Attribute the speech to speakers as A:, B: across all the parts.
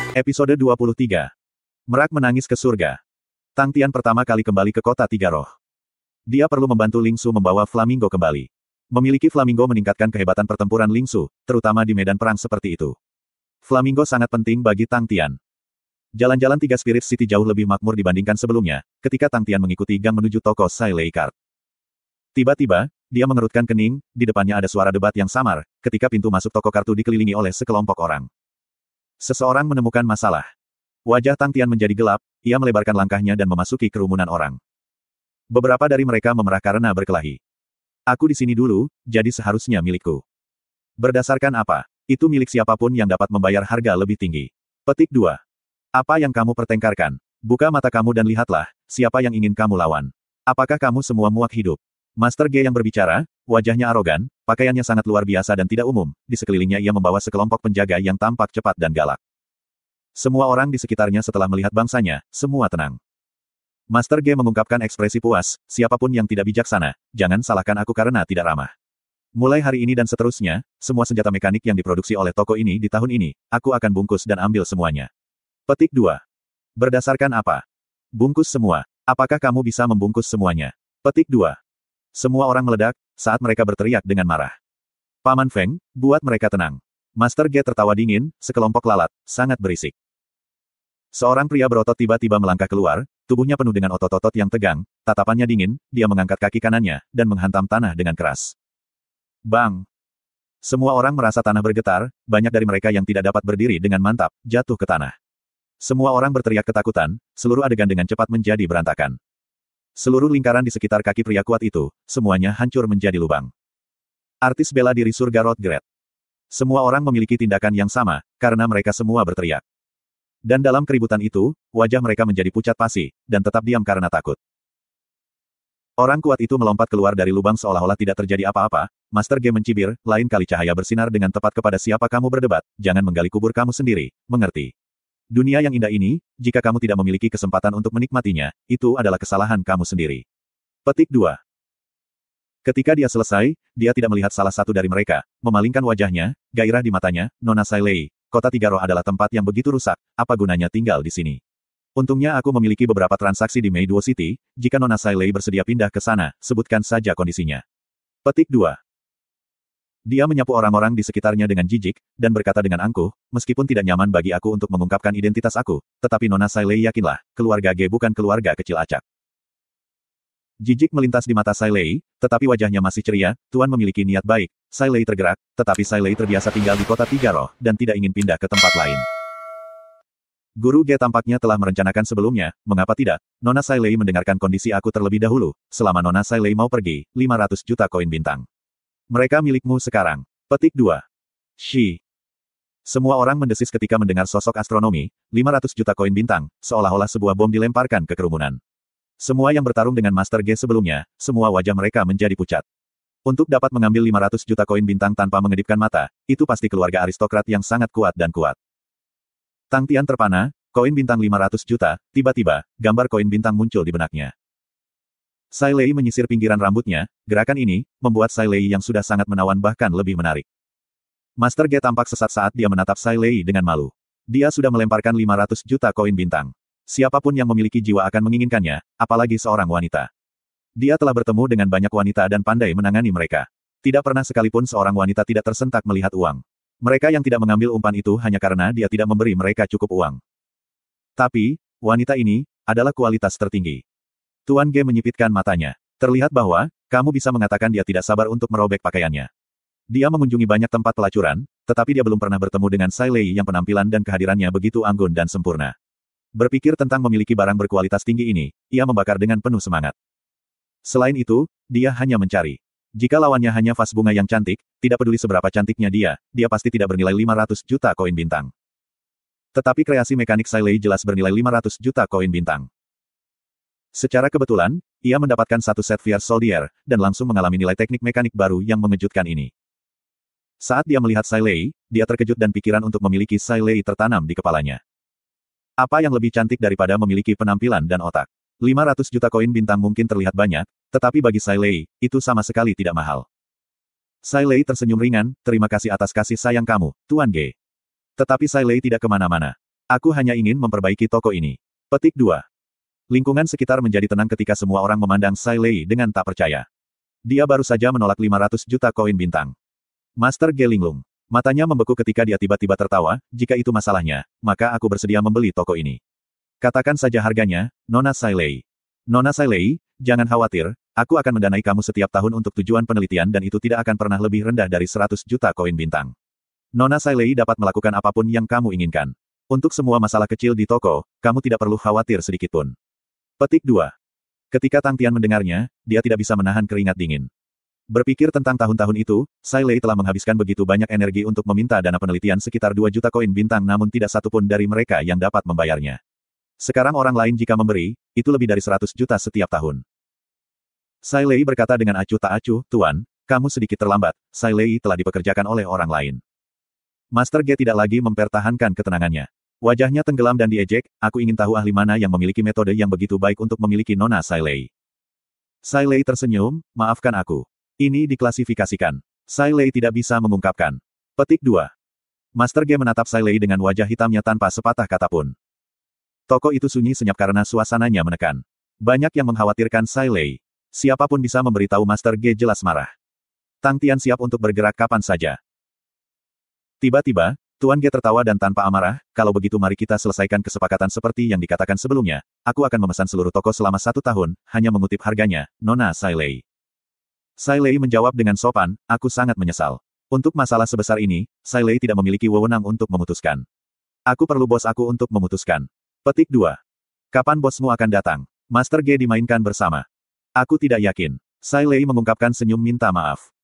A: Episode 23. Merak menangis ke surga. Tang Tian pertama kali kembali ke kota Tiga Roh. Dia perlu membantu Ling Su membawa Flamingo kembali. Memiliki Flamingo meningkatkan kehebatan pertempuran Ling Su, terutama di medan perang seperti itu. Flamingo sangat penting bagi Tang Tian. Jalan-jalan tiga Spirit City jauh lebih makmur dibandingkan sebelumnya, ketika Tang Tian mengikuti gang menuju toko Sai Lei Card. Tiba-tiba, dia mengerutkan kening, di depannya ada suara debat yang samar, ketika pintu masuk toko kartu dikelilingi oleh sekelompok orang. Seseorang menemukan masalah. Wajah Tang Tian menjadi gelap, ia melebarkan langkahnya dan memasuki kerumunan orang. Beberapa dari mereka memerah karena berkelahi. Aku di sini dulu, jadi seharusnya milikku. Berdasarkan apa? Itu milik siapapun yang dapat membayar harga lebih tinggi. Petik 2. Apa yang kamu pertengkarkan? Buka mata kamu dan lihatlah, siapa yang ingin kamu lawan. Apakah kamu semua muak hidup? Master Ge yang berbicara, wajahnya arogan, pakaiannya sangat luar biasa dan tidak umum, di sekelilingnya ia membawa sekelompok penjaga yang tampak cepat dan galak. Semua orang di sekitarnya setelah melihat bangsanya, semua tenang. Master Ge mengungkapkan ekspresi puas, siapapun yang tidak bijaksana, jangan salahkan aku karena tidak ramah. Mulai hari ini dan seterusnya, semua senjata mekanik yang diproduksi oleh toko ini di tahun ini, aku akan bungkus dan ambil semuanya. Petik 2. Berdasarkan apa? Bungkus semua. Apakah kamu bisa membungkus semuanya? Petik 2. Semua orang meledak, saat mereka berteriak dengan marah. Paman Feng, buat mereka tenang. Master Ge tertawa dingin, sekelompok lalat, sangat berisik. Seorang pria berotot tiba-tiba melangkah keluar, tubuhnya penuh dengan otot-otot yang tegang, tatapannya dingin, dia mengangkat kaki kanannya, dan menghantam tanah dengan keras. Bang! Semua orang merasa tanah bergetar, banyak dari mereka yang tidak dapat berdiri dengan mantap, jatuh ke tanah. Semua orang berteriak ketakutan, seluruh adegan dengan cepat menjadi berantakan. Seluruh lingkaran di sekitar kaki pria kuat itu, semuanya hancur menjadi lubang. Artis bela diri surga Rodgret. Semua orang memiliki tindakan yang sama, karena mereka semua berteriak. Dan dalam keributan itu, wajah mereka menjadi pucat pasi, dan tetap diam karena takut. Orang kuat itu melompat keluar dari lubang seolah-olah tidak terjadi apa-apa. Master Ge mencibir, lain kali cahaya bersinar dengan tepat kepada siapa kamu berdebat, jangan menggali kubur kamu sendiri, mengerti? Dunia yang indah ini, jika kamu tidak memiliki kesempatan untuk menikmatinya, itu adalah kesalahan kamu sendiri. Petik 2. Ketika dia selesai, dia tidak melihat salah satu dari mereka, memalingkan wajahnya, gairah di matanya, Nona Sai Lei, kota Tiga Roh adalah tempat yang begitu rusak, apa gunanya tinggal di sini? Untungnya aku memiliki beberapa transaksi di Meiduo City, jika Nona Sai Lei bersedia pindah ke sana, sebutkan saja kondisinya. Petik 2. Dia menyapu orang-orang di sekitarnya dengan jijik, dan berkata dengan angkuh, meskipun tidak nyaman bagi aku untuk mengungkapkan identitas aku, tetapi Nona Sai Lei yakinlah, keluarga Ge bukan keluarga kecil acak. Jijik melintas di mata Sai Lei, tetapi wajahnya masih ceria, Tuan memiliki niat baik. Sai Lei tergerak, tetapi Sai Lei terbiasa tinggal di kota Tiga Roh, dan tidak ingin pindah ke tempat lain. Guru Ge tampaknya telah merencanakan sebelumnya, mengapa tidak? Nona Sai Lei mendengarkan kondisi aku terlebih dahulu, selama Nona Sai Lei mau pergi, 500 juta koin bintang. Mereka milikmu sekarang. Petik 2. Shi. Semua orang mendesis ketika mendengar sosok astronomi, 500 juta koin bintang, seolah-olah sebuah bom dilemparkan ke kerumunan. Semua yang bertarung dengan Master Ge sebelumnya, semua wajah mereka menjadi pucat. Untuk dapat mengambil 500 juta koin bintang tanpa mengedipkan mata, itu pasti keluarga aristokrat yang sangat kuat dan kuat. Tang Tian terpana, koin bintang 500 juta, tiba-tiba, gambar koin bintang muncul di benaknya. Sai Lei menyisir pinggiran rambutnya, gerakan ini, membuat Sai Lei yang sudah sangat menawan bahkan lebih menarik. Master Ge tampak sesat saat dia menatap Sai Lei dengan malu. Dia sudah melemparkan 500 juta koin bintang. Siapapun yang memiliki jiwa akan menginginkannya, apalagi seorang wanita. Dia telah bertemu dengan banyak wanita dan pandai menangani mereka. Tidak pernah sekalipun seorang wanita tidak tersentak melihat uang. Mereka yang tidak mengambil umpan itu hanya karena dia tidak memberi mereka cukup uang. Tapi, wanita ini, adalah kualitas tertinggi. Tuan Ge menyipitkan matanya. Terlihat bahwa, kamu bisa mengatakan dia tidak sabar untuk merobek pakaiannya. Dia mengunjungi banyak tempat pelacuran, tetapi dia belum pernah bertemu dengan Sai Lei yang penampilan dan kehadirannya begitu anggun dan sempurna. Berpikir tentang memiliki barang berkualitas tinggi ini, ia membakar dengan penuh semangat. Selain itu, dia hanya mencari. Jika lawannya hanya vas bunga yang cantik, tidak peduli seberapa cantiknya dia pasti tidak bernilai 500 juta koin bintang. Tetapi kreasi mekanik Sai Lei jelas bernilai 500 juta koin bintang. Secara kebetulan, ia mendapatkan satu set Fierce Soldier, dan langsung mengalami nilai teknik mekanik baru yang mengejutkan ini. Saat dia melihat Sai Lei, dia terkejut dan pikiran untuk memiliki Sai Lei tertanam di kepalanya. Apa yang lebih cantik daripada memiliki penampilan dan otak? 500 juta koin bintang mungkin terlihat banyak, tetapi bagi Sai Lei, itu sama sekali tidak mahal. Sai Lei tersenyum ringan, terima kasih atas kasih sayang kamu, Tuan Ge. Tetapi Sai Lei tidak kemana-mana. Aku hanya ingin memperbaiki toko ini. Petik 2. Lingkungan sekitar menjadi tenang ketika semua orang memandang Sai Lei dengan tak percaya. Dia baru saja menolak 500 juta koin bintang. Master Ge Linglung. Matanya membeku ketika dia tiba-tiba tertawa, jika itu masalahnya, maka aku bersedia membeli toko ini. Katakan saja harganya, Nona Sai Lei. Nona Sai Lei, jangan khawatir, aku akan mendanai kamu setiap tahun untuk tujuan penelitian dan itu tidak akan pernah lebih rendah dari 100 juta koin bintang. Nona Sai Lei dapat melakukan apapun yang kamu inginkan. Untuk semua masalah kecil di toko, kamu tidak perlu khawatir sedikitpun. Petik 2. Ketika Tang Tian mendengarnya, dia tidak bisa menahan keringat dingin. Berpikir tentang tahun-tahun itu, Sai Lei telah menghabiskan begitu banyak energi untuk meminta dana penelitian sekitar 2 juta koin bintang namun tidak satupun dari mereka yang dapat membayarnya. Sekarang orang lain jika memberi, itu lebih dari 100 juta setiap tahun. Sai Lei berkata dengan acuh tak acuh, Tuan, kamu sedikit terlambat, Sai Lei telah dipekerjakan oleh orang lain. Master Ge tidak lagi mempertahankan ketenangannya. Wajahnya tenggelam dan diejek, aku ingin tahu ahli mana yang memiliki metode yang begitu baik untuk memiliki Nona Sai Lei. Sai Lei tersenyum, maafkan aku. Ini diklasifikasikan. Sai Lei tidak bisa mengungkapkan. Petik 2. Master Ge menatap Sai Lei dengan wajah hitamnya tanpa sepatah kata pun. Toko itu sunyi senyap karena suasananya menekan. Banyak yang mengkhawatirkan Sai Lei. Siapapun bisa memberitahu Master Ge jelas marah. Tang Tian siap untuk bergerak kapan saja. Tiba-tiba, Tuan Ge tertawa dan tanpa amarah, kalau begitu mari kita selesaikan kesepakatan seperti yang dikatakan sebelumnya, aku akan memesan seluruh toko selama 1 tahun, hanya mengutip harganya, Nona Sai Lei. Sai Lei menjawab dengan sopan, aku sangat menyesal. Untuk masalah sebesar ini, Sai Lei tidak memiliki wewenang untuk memutuskan. Aku perlu bos aku untuk memutuskan. Petik 2. Kapan bosmu akan datang? Master Ge dimainkan bersama. Aku tidak yakin. Sai Lei mengungkapkan senyum minta maaf.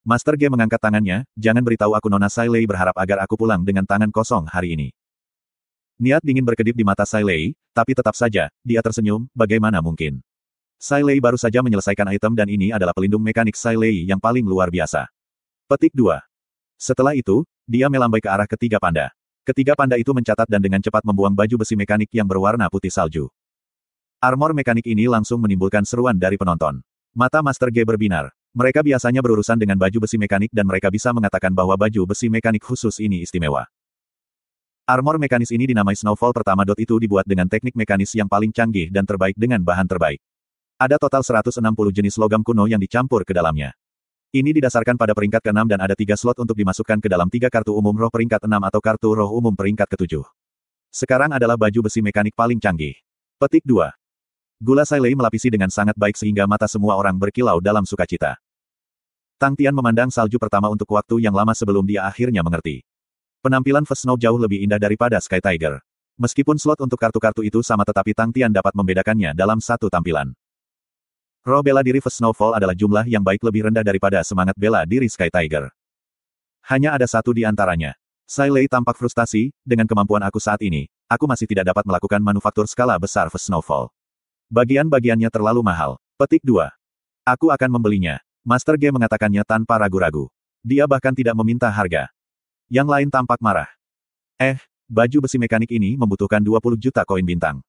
A: Master Ge mengangkat tangannya, jangan beritahu aku Nona Sai Lei berharap agar aku pulang dengan tangan kosong hari ini. Niat dingin berkedip di mata Sai Lei, tapi tetap saja, dia tersenyum, bagaimana mungkin. Sai Lei baru saja menyelesaikan item dan ini adalah pelindung mekanik Sai Lei yang paling luar biasa. Petik 2. Setelah itu, dia melambai ke arah ketiga panda. Ketiga panda itu mencatat dan dengan cepat membuang baju besi mekanik yang berwarna putih salju. Armor mekanik ini langsung menimbulkan seruan dari penonton. Mata Master Ge berbinar. Mereka biasanya berurusan dengan baju besi mekanik dan mereka bisa mengatakan bahwa baju besi mekanik khusus ini istimewa. Armor mekanis ini dinamai Snowfall pertama. Itu dibuat dengan teknik mekanis yang paling canggih dan terbaik dengan bahan terbaik. Ada total 160 jenis logam kuno yang dicampur ke dalamnya. Ini didasarkan pada peringkat ke-6 dan ada 3 slot untuk dimasukkan ke dalam 3 kartu umum roh peringkat 6 atau kartu roh umum peringkat ke-7. Sekarang adalah baju besi mekanik paling canggih. Petik 2. Gula Sai Lei melapisi dengan sangat baik sehingga mata semua orang berkilau dalam sukacita. Tang Tian memandang salju pertama untuk waktu yang lama sebelum dia akhirnya mengerti. Penampilan Fast Snow jauh lebih indah daripada Sky Tiger. Meskipun slot untuk kartu-kartu itu sama tetapi Tang Tian dapat membedakannya dalam satu tampilan. Roh bela diri Fast Snowfall adalah jumlah yang baik lebih rendah daripada semangat bela diri Sky Tiger. Hanya ada satu di antaranya. Sai Lei tampak frustasi, dengan kemampuan aku saat ini, aku masih tidak dapat melakukan manufaktur skala besar Fast Snowfall. Bagian-bagiannya terlalu mahal. Petik 2. Aku akan membelinya. Master Ge mengatakannya tanpa ragu-ragu. Dia bahkan tidak meminta harga. Yang lain tampak marah. Baju besi mekanik ini membutuhkan 20 juta koin bintang.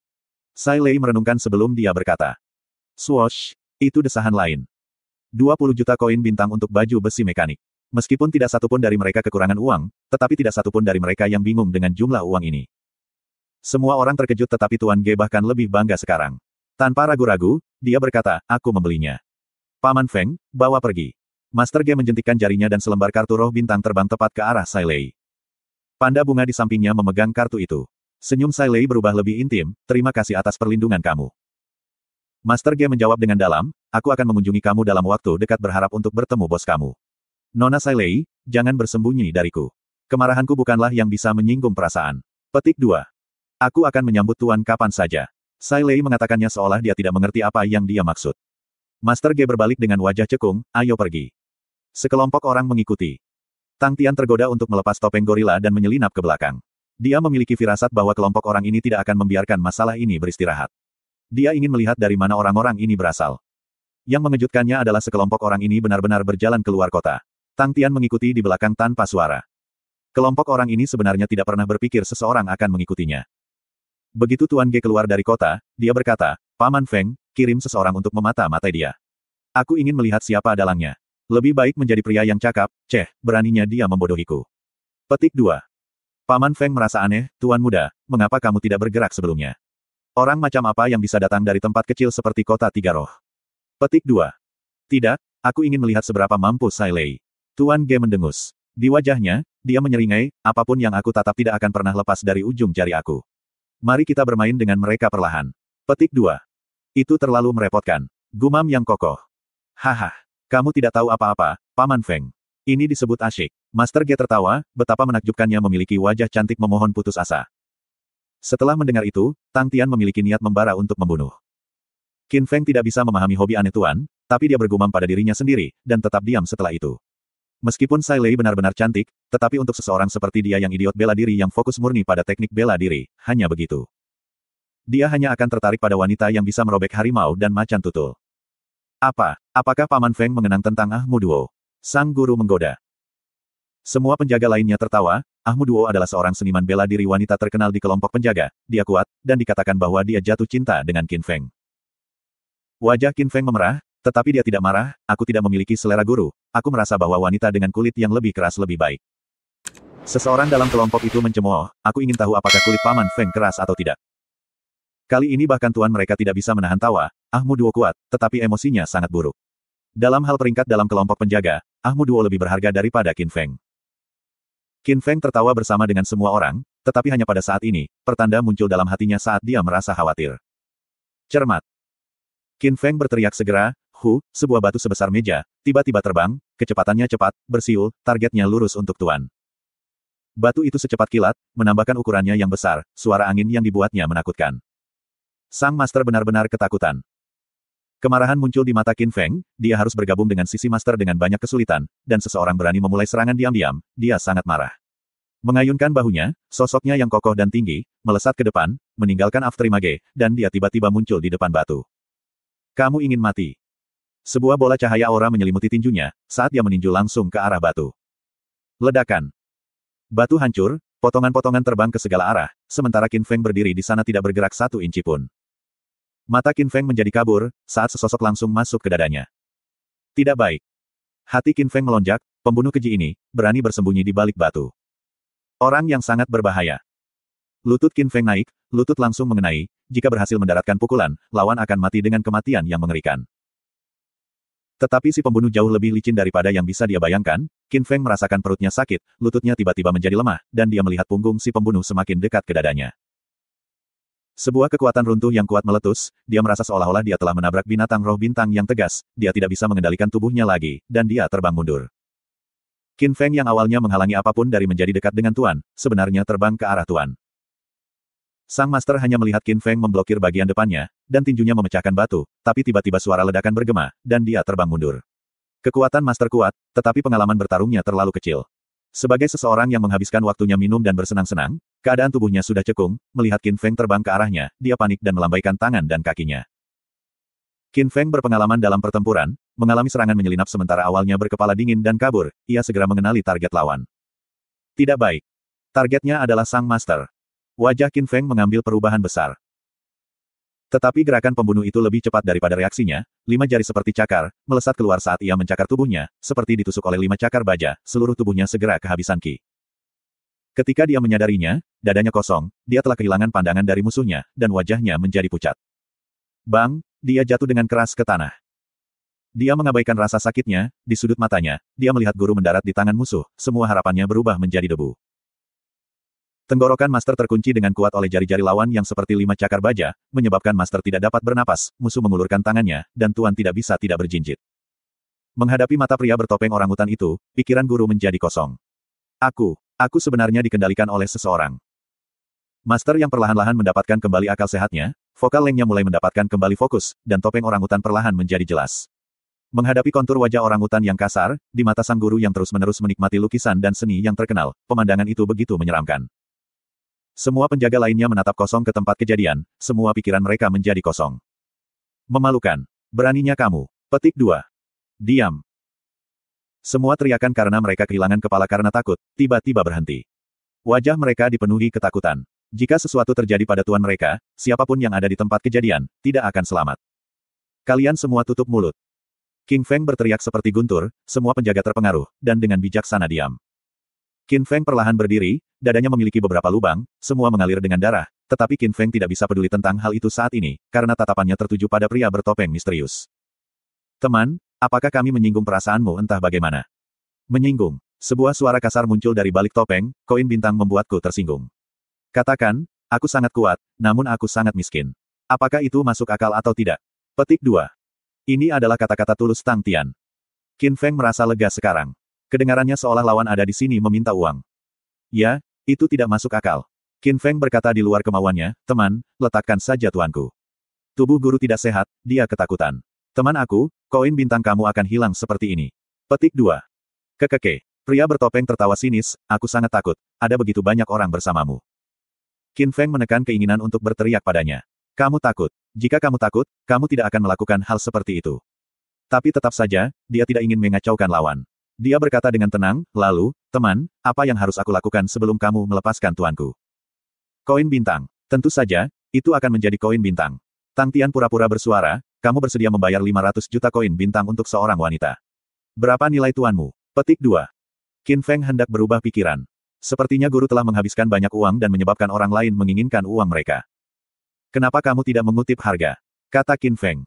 A: Sai Lei merenungkan sebelum dia berkata. Swoosh, itu desahan lain. 20 juta koin bintang untuk baju besi mekanik. Meskipun tidak satupun dari mereka kekurangan uang, tetapi tidak satupun dari mereka yang bingung dengan jumlah uang ini. Semua orang terkejut tetapi Tuan Ge bahkan lebih bangga sekarang. Tanpa ragu-ragu, dia berkata, aku membelinya. Paman Feng, bawa pergi. Master Ge menjentikkan jarinya dan selembar kartu roh bintang terbang tepat ke arah Sai Lei. Panda bunga di sampingnya memegang kartu itu. Senyum Sai Lei berubah lebih intim, terima kasih atas perlindungan kamu. Master Ge menjawab dengan dalam, aku akan mengunjungi kamu dalam waktu dekat berharap untuk bertemu bos kamu. Nona Sai Lei, jangan bersembunyi dariku. Kemarahanku bukanlah yang bisa menyinggung perasaan. Petik 2. Aku akan menyambut Tuan kapan saja. Sai Lei mengatakannya seolah dia tidak mengerti apa yang dia maksud. Master Ge berbalik dengan wajah cekung, ayo pergi. Sekelompok orang mengikuti. Tang Tian tergoda untuk melepas topeng gorila dan menyelinap ke belakang. Dia memiliki firasat bahwa kelompok orang ini tidak akan membiarkan masalah ini beristirahat. Dia ingin melihat dari mana orang-orang ini berasal. Yang mengejutkannya adalah sekelompok orang ini benar-benar berjalan keluar kota. Tang Tian mengikuti di belakang tanpa suara. Kelompok orang ini sebenarnya tidak pernah berpikir seseorang akan mengikutinya. Begitu Tuan Ge keluar dari kota, dia berkata, Paman Feng, kirim seseorang untuk memata-matai dia. Aku ingin melihat siapa dalangnya. Lebih baik menjadi pria yang cakap, beraninya dia membodohiku. Petik 2. Paman Feng merasa aneh, Tuan Muda, mengapa kamu tidak bergerak sebelumnya? Orang macam apa yang bisa datang dari tempat kecil seperti kota tiga roh? Petik 2. Tidak, aku ingin melihat seberapa mampu Sai Lei. Tuan Ge mendengus. Di wajahnya, dia menyeringai, apapun yang aku tatap tidak akan pernah lepas dari ujung jari aku. Mari kita bermain dengan mereka perlahan. Petik 2. Itu terlalu merepotkan. Gumam yang kokoh. Haha, kamu tidak tahu apa-apa, Paman Feng. Ini disebut asyik. Master Ge tertawa, betapa menakjubkannya memiliki wajah cantik memohon putus asa. Setelah mendengar itu, Tang Tian memiliki niat membara untuk membunuh. Qin Feng tidak bisa memahami hobi aneh Tuan, tapi dia bergumam pada dirinya sendiri, dan tetap diam setelah itu. Meskipun Sai Lei benar-benar cantik, tetapi untuk seseorang seperti dia yang idiot bela diri yang fokus murni pada teknik bela diri, hanya begitu. Dia hanya akan tertarik pada wanita yang bisa merobek harimau dan macan tutul. Apakah Paman Feng mengenang tentang Ahmu Duo? Sang guru menggoda. Semua penjaga lainnya tertawa, Ahmu Duo adalah seorang seniman bela diri wanita terkenal di kelompok penjaga, dia kuat, dan dikatakan bahwa dia jatuh cinta dengan Qin Feng. Wajah Qin Feng memerah, tetapi dia tidak marah, aku tidak memiliki selera guru, aku merasa bahwa wanita dengan kulit yang lebih keras lebih baik. Seseorang dalam kelompok itu mencemooh, aku ingin tahu apakah kulit Paman Feng keras atau tidak. Kali ini bahkan tuan mereka tidak bisa menahan tawa, Ahmu Duo kuat, tetapi emosinya sangat buruk. Dalam hal peringkat dalam kelompok penjaga, Ahmu Duo lebih berharga daripada Qin Feng. Qin Feng tertawa bersama dengan semua orang, tetapi hanya pada saat ini, pertanda muncul dalam hatinya saat dia merasa khawatir. Cermat. Qin Feng berteriak segera, sebuah batu sebesar meja, tiba-tiba terbang, kecepatannya cepat, bersiul, targetnya lurus untuk tuan. Batu itu secepat kilat, menambahkan ukurannya yang besar, suara angin yang dibuatnya menakutkan. Sang Master benar-benar ketakutan. Kemarahan muncul di mata Qin Feng, dia harus bergabung dengan sisi Master dengan banyak kesulitan, dan seseorang berani memulai serangan diam-diam, dia sangat marah. Mengayunkan bahunya, sosoknya yang kokoh dan tinggi, melesat ke depan, meninggalkan Afterimage, dan dia tiba-tiba muncul di depan batu. Kamu ingin mati. Sebuah bola cahaya aura menyelimuti tinjunya, saat dia meninju langsung ke arah batu. Ledakan. Batu hancur, potongan-potongan terbang ke segala arah, sementara Qin Feng berdiri di sana tidak bergerak satu inci pun. Mata Qin Feng menjadi kabur, saat sesosok langsung masuk ke dadanya. Tidak baik. Hati Qin Feng melonjak, pembunuh keji ini, berani bersembunyi di balik batu. Orang yang sangat berbahaya. Lutut Qin Feng naik, lutut langsung mengenai, jika berhasil mendaratkan pukulan, lawan akan mati dengan kematian yang mengerikan. Tetapi si pembunuh jauh lebih licin daripada yang bisa dia bayangkan, Qin Feng merasakan perutnya sakit, lututnya tiba-tiba menjadi lemah, dan dia melihat punggung si pembunuh semakin dekat ke dadanya. Sebuah kekuatan runtuh yang kuat meletus, dia merasa seolah-olah dia telah menabrak binatang roh bintang yang tegas, dia tidak bisa mengendalikan tubuhnya lagi, dan dia terbang mundur. Qin Feng yang awalnya menghalangi apapun dari menjadi dekat dengan Tuan, sebenarnya terbang ke arah Tuan. Sang Master hanya melihat Qin Feng memblokir bagian depannya, dan tinjunya memecahkan batu, tapi tiba-tiba suara ledakan bergema, dan dia terbang mundur. Kekuatan Master kuat, tetapi pengalaman bertarungnya terlalu kecil. Sebagai seseorang yang menghabiskan waktunya minum dan bersenang-senang, keadaan tubuhnya sudah cekung, melihat Qin Feng terbang ke arahnya, dia panik dan melambaikan tangan dan kakinya. Qin Feng berpengalaman dalam pertempuran, mengalami serangan menyelinap sementara awalnya berkepala dingin dan kabur, ia segera mengenali target lawan. Tidak baik. Targetnya adalah Sang Master. Wajah Qin Feng mengambil perubahan besar. Tetapi gerakan pembunuh itu lebih cepat daripada reaksinya, 5 jari seperti cakar, melesat keluar saat ia mencakar tubuhnya, seperti ditusuk oleh 5 cakar baja, seluruh tubuhnya segera kehabisan ki. Ketika dia menyadarinya, dadanya kosong, dia telah kehilangan pandangan dari musuhnya, dan wajahnya menjadi pucat. Bang, dia jatuh dengan keras ke tanah. Dia mengabaikan rasa sakitnya, di sudut matanya, dia melihat guru mendarat di tangan musuh, semua harapannya berubah menjadi debu. Tenggorokan Master terkunci dengan kuat oleh jari-jari lawan yang seperti 5 cakar baja, menyebabkan Master tidak dapat bernapas, musuh mengulurkan tangannya, dan Tuan tidak bisa tidak berjinjit. Menghadapi mata pria bertopeng orangutan itu, pikiran guru menjadi kosong. Aku sebenarnya dikendalikan oleh seseorang. Master yang perlahan-lahan mendapatkan kembali akal sehatnya, vokal Lengnya mulai mendapatkan kembali fokus, dan topeng orangutan perlahan menjadi jelas. Menghadapi kontur wajah orangutan yang kasar, di mata sang guru yang terus-menerus menikmati lukisan dan seni yang terkenal, pemandangan itu begitu menyeramkan. Semua penjaga lainnya menatap kosong ke tempat kejadian, semua pikiran mereka menjadi kosong. Memalukan. Beraninya kamu. Petik 2. Diam. Semua teriakan karena mereka kehilangan kepala karena takut, tiba-tiba berhenti. Wajah mereka dipenuhi ketakutan. Jika sesuatu terjadi pada tuan mereka, siapapun yang ada di tempat kejadian, tidak akan selamat. Kalian semua tutup mulut. Qin Feng berteriak seperti guntur, semua penjaga terpengaruh, dan dengan bijaksana diam. Qin Feng perlahan berdiri, dadanya memiliki beberapa lubang, semua mengalir dengan darah, tetapi Qin Feng tidak bisa peduli tentang hal itu saat ini, karena tatapannya tertuju pada pria bertopeng misterius. Teman, apakah kami menyinggung perasaanmu entah bagaimana? Menyinggung. Sebuah suara kasar muncul dari balik topeng, koin bintang membuatku tersinggung. Katakan, aku sangat kuat, namun aku sangat miskin. Apakah itu masuk akal atau tidak? Petik 2. Ini adalah kata-kata tulus Tang Tian. Qin Feng merasa lega sekarang. Kedengarannya seolah lawan ada di sini meminta uang. Ya, itu tidak masuk akal. Qin Feng berkata di luar kemauannya, teman, letakkan saja tuanku. Tubuh guru tidak sehat, dia ketakutan. Teman aku, koin bintang kamu akan hilang seperti ini. Petik 2. Kekeke. Pria bertopeng tertawa sinis, aku sangat takut, ada begitu banyak orang bersamamu. Qin Feng menekan keinginan untuk berteriak padanya. Kamu takut. Jika kamu takut, kamu tidak akan melakukan hal seperti itu. Tapi tetap saja, dia tidak ingin mengacaukan lawan. Dia berkata dengan tenang, lalu, teman, apa yang harus aku lakukan sebelum kamu melepaskan tuanku? Koin bintang. Tentu saja, itu akan menjadi koin bintang. Tang Tian pura-pura bersuara, kamu bersedia membayar 500 juta koin bintang untuk seorang wanita. Berapa nilai tuanmu? Petik 2. Qin Feng hendak berubah pikiran. Sepertinya guru telah menghabiskan banyak uang dan menyebabkan orang lain menginginkan uang mereka. Kenapa kamu tidak mengutip harga? Kata Qin Feng.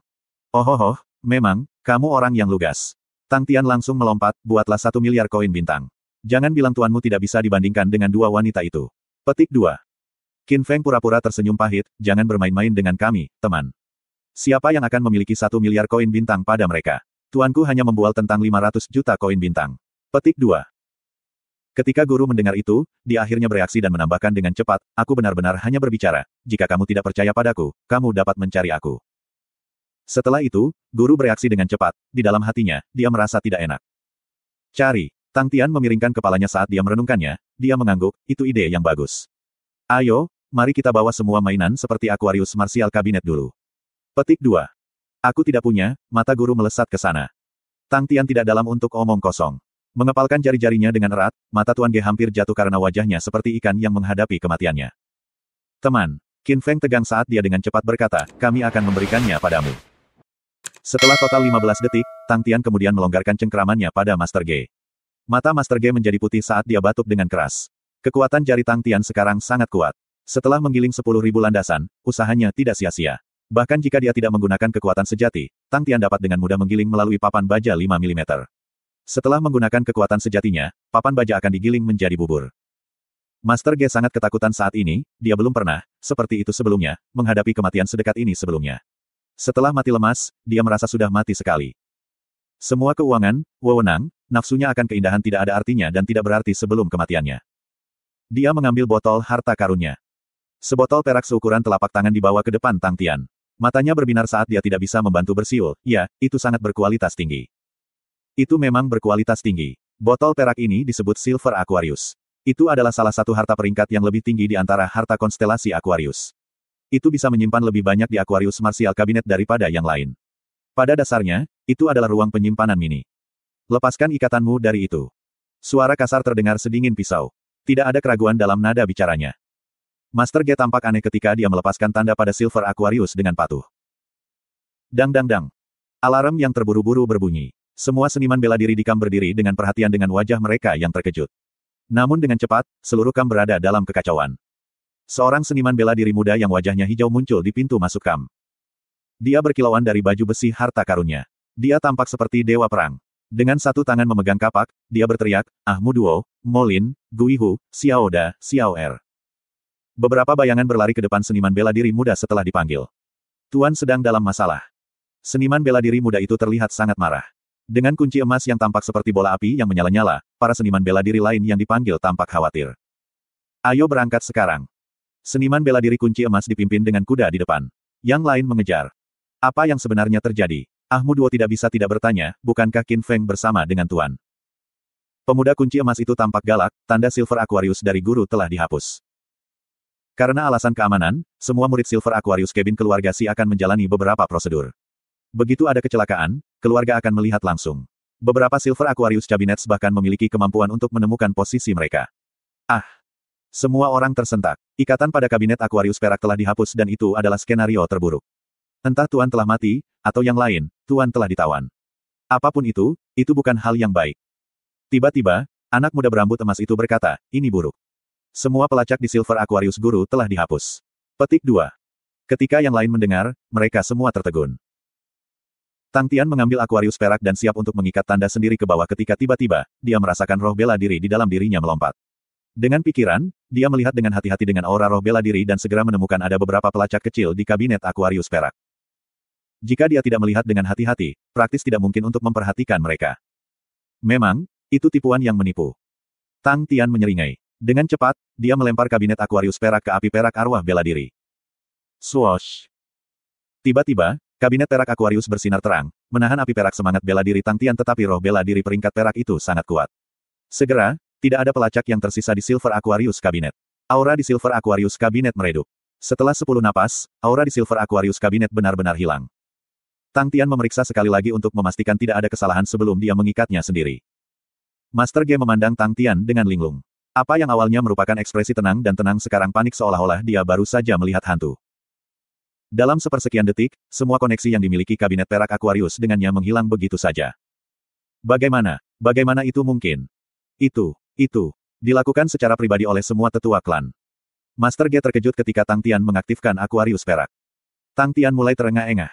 A: Oh, memang, kamu orang yang lugas. Tang Tian langsung melompat, buatlah 1 miliar koin bintang. Jangan bilang tuanmu tidak bisa dibandingkan dengan dua wanita itu. Petik 2. Qin Feng pura-pura tersenyum pahit, jangan bermain-main dengan kami, teman. Siapa yang akan memiliki 1 miliar koin bintang pada mereka? Tuanku hanya membual tentang 500 juta koin bintang. Petik 2. Ketika guru mendengar itu, dia akhirnya bereaksi dan menambahkan dengan cepat, aku benar-benar hanya berbicara, jika kamu tidak percaya padaku, kamu dapat mencari aku. Setelah itu, guru bereaksi dengan cepat, di dalam hatinya, dia merasa tidak enak. Cari. Tang Tian memiringkan kepalanya saat dia merenungkannya, dia mengangguk, itu ide yang bagus. Ayo, mari kita bawa semua mainan seperti Aquarius Martial Cabinet dulu. Petik 2. Aku tidak punya, mata guru melesat ke sana. Tang Tian tidak dalam untuk omong kosong. Mengepalkan jari-jarinya dengan erat, mata Tuan Ge hampir jatuh karena wajahnya seperti ikan yang menghadapi kematiannya. Teman, Qin Feng tegang saat dia dengan cepat berkata, kami akan memberikannya padamu. Setelah total 15 detik, Tang Tian kemudian melonggarkan cengkeramannya pada Master Ge. Mata Master Ge menjadi putih saat dia batuk dengan keras. Kekuatan jari Tang Tian sekarang sangat kuat. Setelah menggiling 10.000 landasan, usahanya tidak sia-sia. Bahkan jika dia tidak menggunakan kekuatan sejati, Tang Tian dapat dengan mudah menggiling melalui papan baja 5 mm. Setelah menggunakan kekuatan sejatinya, papan baja akan digiling menjadi bubur. Master Ge sangat ketakutan saat ini, dia belum pernah, seperti itu sebelumnya, menghadapi kematian sedekat ini sebelumnya. Setelah mati lemas, dia merasa sudah mati sekali. Semua keuangan, wewenang, nafsunya akan keindahan tidak ada artinya dan tidak berarti sebelum kematiannya. Dia mengambil botol harta karunnya. Sebotol perak seukuran telapak tangan dibawa ke depan Tang Tian. Matanya berbinar saat dia tidak bisa membantu bersiul, ya, itu sangat berkualitas tinggi. Itu memang berkualitas tinggi. Botol perak ini disebut Silver Aquarius. Itu adalah salah satu harta peringkat yang lebih tinggi di antara harta konstelasi Aquarius. Itu bisa menyimpan lebih banyak di Aquarius Martial Cabinet daripada yang lain. Pada dasarnya, itu adalah ruang penyimpanan mini. Lepaskan ikatanmu dari itu. Suara kasar terdengar sedingin pisau. Tidak ada keraguan dalam nada bicaranya. Master Ge tampak aneh ketika dia melepaskan tanda pada Silver Aquarius dengan patuh. Dang dang dang. Alarm yang terburu-buru berbunyi. Semua seniman bela diri di kamp berdiri dengan perhatian dengan wajah mereka yang terkejut. Namun dengan cepat, seluruh kamp berada dalam kekacauan. Seorang seniman bela diri muda yang wajahnya hijau muncul di pintu masuk kamp. Dia berkilauan dari baju besi harta karunnya. Dia tampak seperti dewa perang. Dengan satu tangan memegang kapak, dia berteriak, Muduo, Molin, Guihu, Xiao Da, Xiao Er. Beberapa bayangan berlari ke depan seniman bela diri muda setelah dipanggil. Tuan sedang dalam masalah. Seniman bela diri muda itu terlihat sangat marah. Dengan kunci emas yang tampak seperti bola api yang menyala-nyala, para seniman bela diri lain yang dipanggil tampak khawatir. Ayo berangkat sekarang. Seniman bela diri kunci emas dipimpin dengan kuda di depan. Yang lain mengejar. Apa yang sebenarnya terjadi? Muduo tidak bisa tidak bertanya, bukankah Qin Feng bersama dengan Tuan? Pemuda kunci emas itu tampak galak, tanda Silver Aquarius dari guru telah dihapus. Karena alasan keamanan, semua murid Silver Aquarius Cabin keluarga Si akan menjalani beberapa prosedur. Begitu ada kecelakaan, keluarga akan melihat langsung. Beberapa Silver Aquarius Cabinets bahkan memiliki kemampuan untuk menemukan posisi mereka. Semua orang tersentak. Ikatan pada kabinet Aquarius perak telah dihapus dan itu adalah skenario terburuk. Entah Tuan telah mati, atau yang lain, Tuan telah ditawan. Apapun itu bukan hal yang baik. Tiba-tiba, Anak muda berambut emas itu berkata, ini buruk. Semua pelacak di Silver Aquarius Guru telah dihapus. Petik 2. Ketika yang lain mendengar, mereka semua tertegun. Tang Tian mengambil Aquarius perak dan siap untuk mengikat tanda sendiri ke bawah ketika tiba-tiba, dia merasakan roh bela diri di dalam dirinya melompat. Dengan pikiran, dia melihat dengan hati-hati dengan aura roh bela diri dan segera menemukan ada beberapa pelacak kecil di kabinet Aquarius perak. Jika dia tidak melihat dengan hati-hati, praktis tidak mungkin untuk memperhatikan mereka. Memang, itu tipuan yang menipu. Tang Tian menyeringai. Dengan cepat, dia melempar kabinet Aquarius perak ke api perak arwah bela diri. Swoosh! Tiba-tiba, kabinet perak Aquarius bersinar terang, menahan api perak semangat bela diri Tang Tian tetapi roh bela diri peringkat perak itu sangat kuat. Segera, tidak ada pelacak yang tersisa di Silver Aquarius Kabinet. Aura di Silver Aquarius Kabinet meredup. Setelah 10 napas, aura di Silver Aquarius Kabinet benar-benar hilang. Tang Tian memeriksa sekali lagi untuk memastikan tidak ada kesalahan sebelum dia mengikatnya sendiri. Master Ge memandang Tang Tian dengan linglung. Apa yang awalnya merupakan ekspresi tenang dan tenang sekarang panik seolah-olah dia baru saja melihat hantu. Dalam sepersekian detik, semua koneksi yang dimiliki kabinet perak Aquarius dengannya menghilang begitu saja. Bagaimana? Bagaimana itu mungkin? Itu dilakukan secara pribadi oleh semua tetua klan. Master Ge terkejut ketika Tang Tian mengaktifkan Aquarius perak. Tang Tian mulai terengah-engah.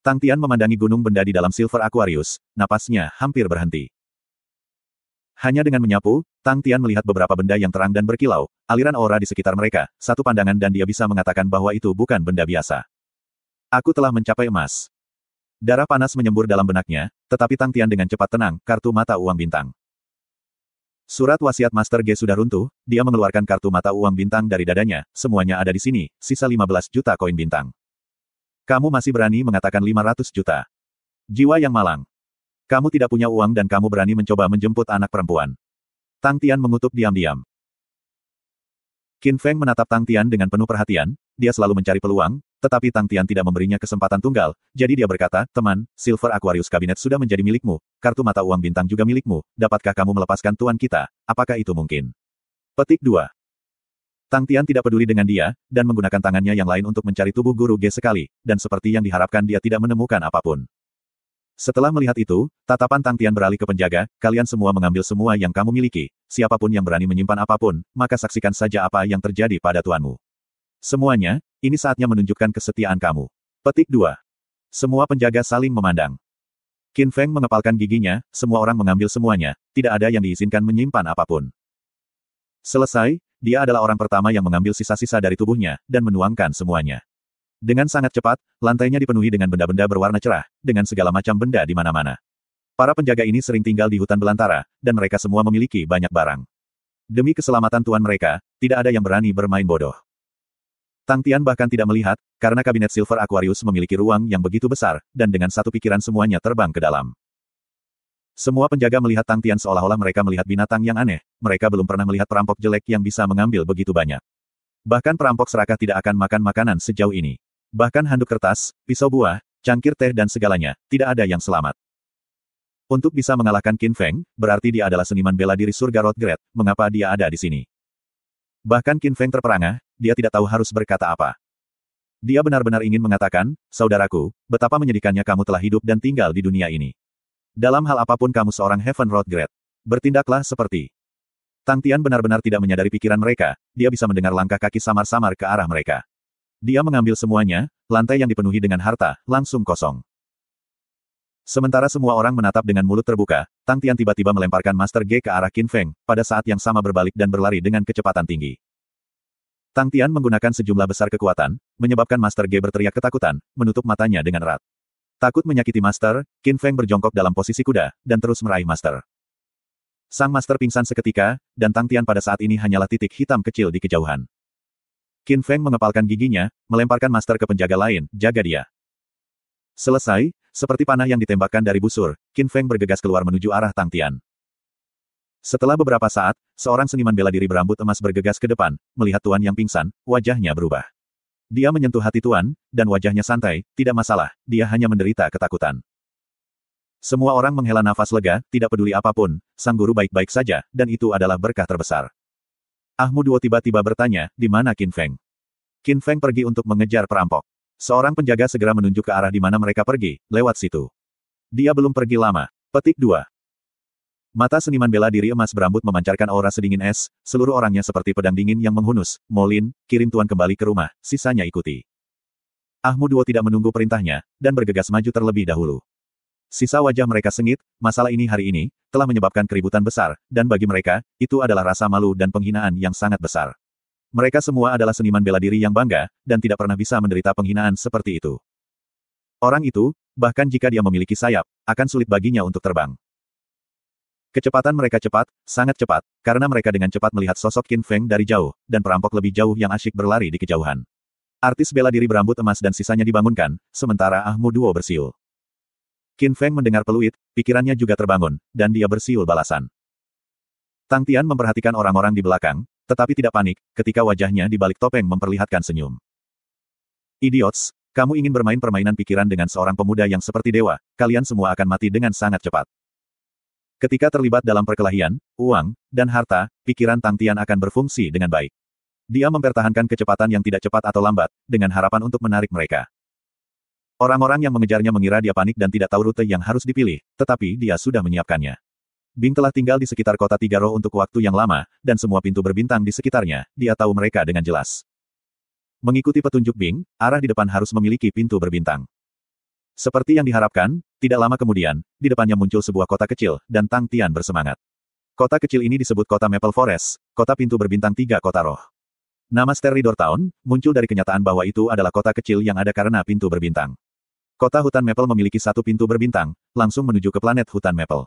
A: Tang Tian memandangi gunung benda di dalam Silver Aquarius, napasnya hampir berhenti. Hanya dengan menyapu, Tang Tian melihat beberapa benda yang terang dan berkilau, aliran aura di sekitar mereka, satu pandangan dan dia bisa mengatakan bahwa itu bukan benda biasa. Aku telah mencapai emas. Darah panas menyembur dalam benaknya, tetapi Tang Tian dengan cepat tenang, kartu mata uang bintang. Surat wasiat Master Ge sudah runtuh, dia mengeluarkan kartu mata uang bintang dari dadanya, semuanya ada di sini, sisa 15 juta koin bintang. Kamu masih berani mengatakan 500 juta. Jiwa yang malang. Kamu tidak punya uang dan kamu berani mencoba menjemput anak perempuan. Tang Tian mengutuk diam-diam. Qin Feng menatap Tang Tian dengan penuh perhatian, dia selalu mencari peluang, tetapi Tang Tian tidak memberinya kesempatan tunggal, jadi dia berkata, teman, Silver Aquarius Kabinet sudah menjadi milikmu, kartu mata uang bintang juga milikmu, dapatkah kamu melepaskan tuan kita, apakah itu mungkin? Petik 2. Tang Tian tidak peduli dengan dia, dan menggunakan tangannya yang lain untuk mencari tubuh Guru Ge sekali, dan seperti yang diharapkan dia tidak menemukan apapun. Setelah melihat itu, tatapan Tang Tian beralih ke penjaga, kalian semua mengambil semua yang kamu miliki, siapapun yang berani menyimpan apapun, maka saksikan saja apa yang terjadi pada tuanmu. Semuanya, ini saatnya menunjukkan kesetiaan kamu. Petik 2. Semua penjaga saling memandang. Qin Feng mengepalkan giginya, semua orang mengambil semuanya, tidak ada yang diizinkan menyimpan apapun. Selesai, dia adalah orang pertama yang mengambil sisa-sisa dari tubuhnya, dan menuangkan semuanya. Dengan sangat cepat, lantainya dipenuhi dengan benda-benda berwarna cerah, dengan segala macam benda di mana-mana. Para penjaga ini sering tinggal di hutan belantara, dan mereka semua memiliki banyak barang. Demi keselamatan tuan mereka, tidak ada yang berani bermain bodoh. Tang Tian bahkan tidak melihat, karena kabinet Silver Aquarius memiliki ruang yang begitu besar, dan dengan satu pikiran semuanya terbang ke dalam. Semua penjaga melihat Tang Tian seolah-olah mereka melihat binatang yang aneh, mereka belum pernah melihat perampok jelek yang bisa mengambil begitu banyak. Bahkan perampok serakah tidak akan makan makanan sejauh ini. Bahkan handuk kertas, pisau buah, cangkir teh dan segalanya, tidak ada yang selamat. Untuk bisa mengalahkan Qin Feng, berarti dia adalah seniman bela diri surga Rodgret, mengapa dia ada di sini? Bahkan Qin Feng terperangah, dia tidak tahu harus berkata apa. Dia benar-benar ingin mengatakan, saudaraku, betapa menyedihkannya kamu telah hidup dan tinggal di dunia ini. Dalam hal apapun kamu seorang Heaven Rodgret. Bertindaklah seperti. Tang Tian benar-benar tidak menyadari pikiran mereka, dia bisa mendengar langkah kaki samar-samar ke arah mereka. Dia mengambil semuanya, lantai yang dipenuhi dengan harta, langsung kosong. Sementara semua orang menatap dengan mulut terbuka, Tang Tian tiba-tiba melemparkan Master Ge ke arah Qin Feng, pada saat yang sama berbalik dan berlari dengan kecepatan tinggi. Tang Tian menggunakan sejumlah besar kekuatan, menyebabkan Master Ge berteriak ketakutan, menutup matanya dengan erat. Takut menyakiti Master, Qin Feng berjongkok dalam posisi kuda, dan terus meraih Master. Sang Master pingsan seketika, dan Tang Tian pada saat ini hanyalah titik hitam kecil di kejauhan. Qin Feng mengepalkan giginya, melemparkan Master ke penjaga lain, jaga dia. Selesai, seperti panah yang ditembakkan dari busur, Qin Feng bergegas keluar menuju arah Tang Tian. Setelah beberapa saat, seorang seniman bela diri berambut emas bergegas ke depan, melihat tuan yang pingsan, wajahnya berubah. Dia menyentuh hati tuan, dan wajahnya santai, tidak masalah, dia hanya menderita ketakutan. Semua orang menghela nafas lega, tidak peduli apapun, sang guru baik-baik saja, dan itu adalah berkah terbesar. Ahmu Duo tiba-tiba bertanya, di mana Qin Feng? Qin Feng pergi untuk mengejar perampok. Seorang penjaga segera menunjuk ke arah di mana mereka pergi, lewat situ. Dia belum pergi lama. Petik 2. Mata seniman bela diri emas berambut memancarkan aura sedingin es, seluruh orangnya seperti pedang dingin yang menghunus. Molin, kirim tuan kembali ke rumah, sisanya ikuti. Ahmu Duo tidak menunggu perintahnya, dan bergegas maju terlebih dahulu. Sisa wajah mereka sengit, masalah ini hari ini, telah menyebabkan keributan besar, dan bagi mereka, itu adalah rasa malu dan penghinaan yang sangat besar. Mereka semua adalah seniman bela diri yang bangga, dan tidak pernah bisa menderita penghinaan seperti itu. Orang itu, bahkan jika dia memiliki sayap, akan sulit baginya untuk terbang. Kecepatan mereka cepat, sangat cepat, karena mereka dengan cepat melihat sosok Qin Feng dari jauh, dan perampok lebih jauh yang asyik berlari di kejauhan. Artis bela diri berambut emas dan sisanya dibangunkan, sementara Ahmu Duo bersiul. Qin Feng mendengar peluit, pikirannya juga terbangun, dan dia bersiul balasan. Tang Tian memperhatikan orang-orang di belakang, tetapi tidak panik, ketika wajahnya di balik topeng memperlihatkan senyum. Idiots, kamu ingin bermain permainan pikiran dengan seorang pemuda yang seperti dewa, kalian semua akan mati dengan sangat cepat. Ketika terlibat dalam perkelahian, uang, dan harta, pikiran Tang Tian akan berfungsi dengan baik. Dia mempertahankan kecepatan yang tidak cepat atau lambat, dengan harapan untuk menarik mereka. Orang-orang yang mengejarnya mengira dia panik dan tidak tahu rute yang harus dipilih, tetapi dia sudah menyiapkannya. Bing telah tinggal di sekitar kota Tiga Roh untuk waktu yang lama, dan semua pintu berbintang di sekitarnya, dia tahu mereka dengan jelas. Mengikuti petunjuk Bing, arah di depan harus memiliki pintu berbintang. Seperti yang diharapkan, tidak lama kemudian, di depannya muncul sebuah kota kecil, dan Tang Tian bersemangat. Kota kecil ini disebut kota Maple Forest, kota pintu berbintang 3 kota roh. Nama Steridor Town, muncul dari kenyataan bahwa itu adalah kota kecil yang ada karena pintu berbintang. Kota hutan Maple memiliki satu pintu berbintang, langsung menuju ke planet hutan Maple.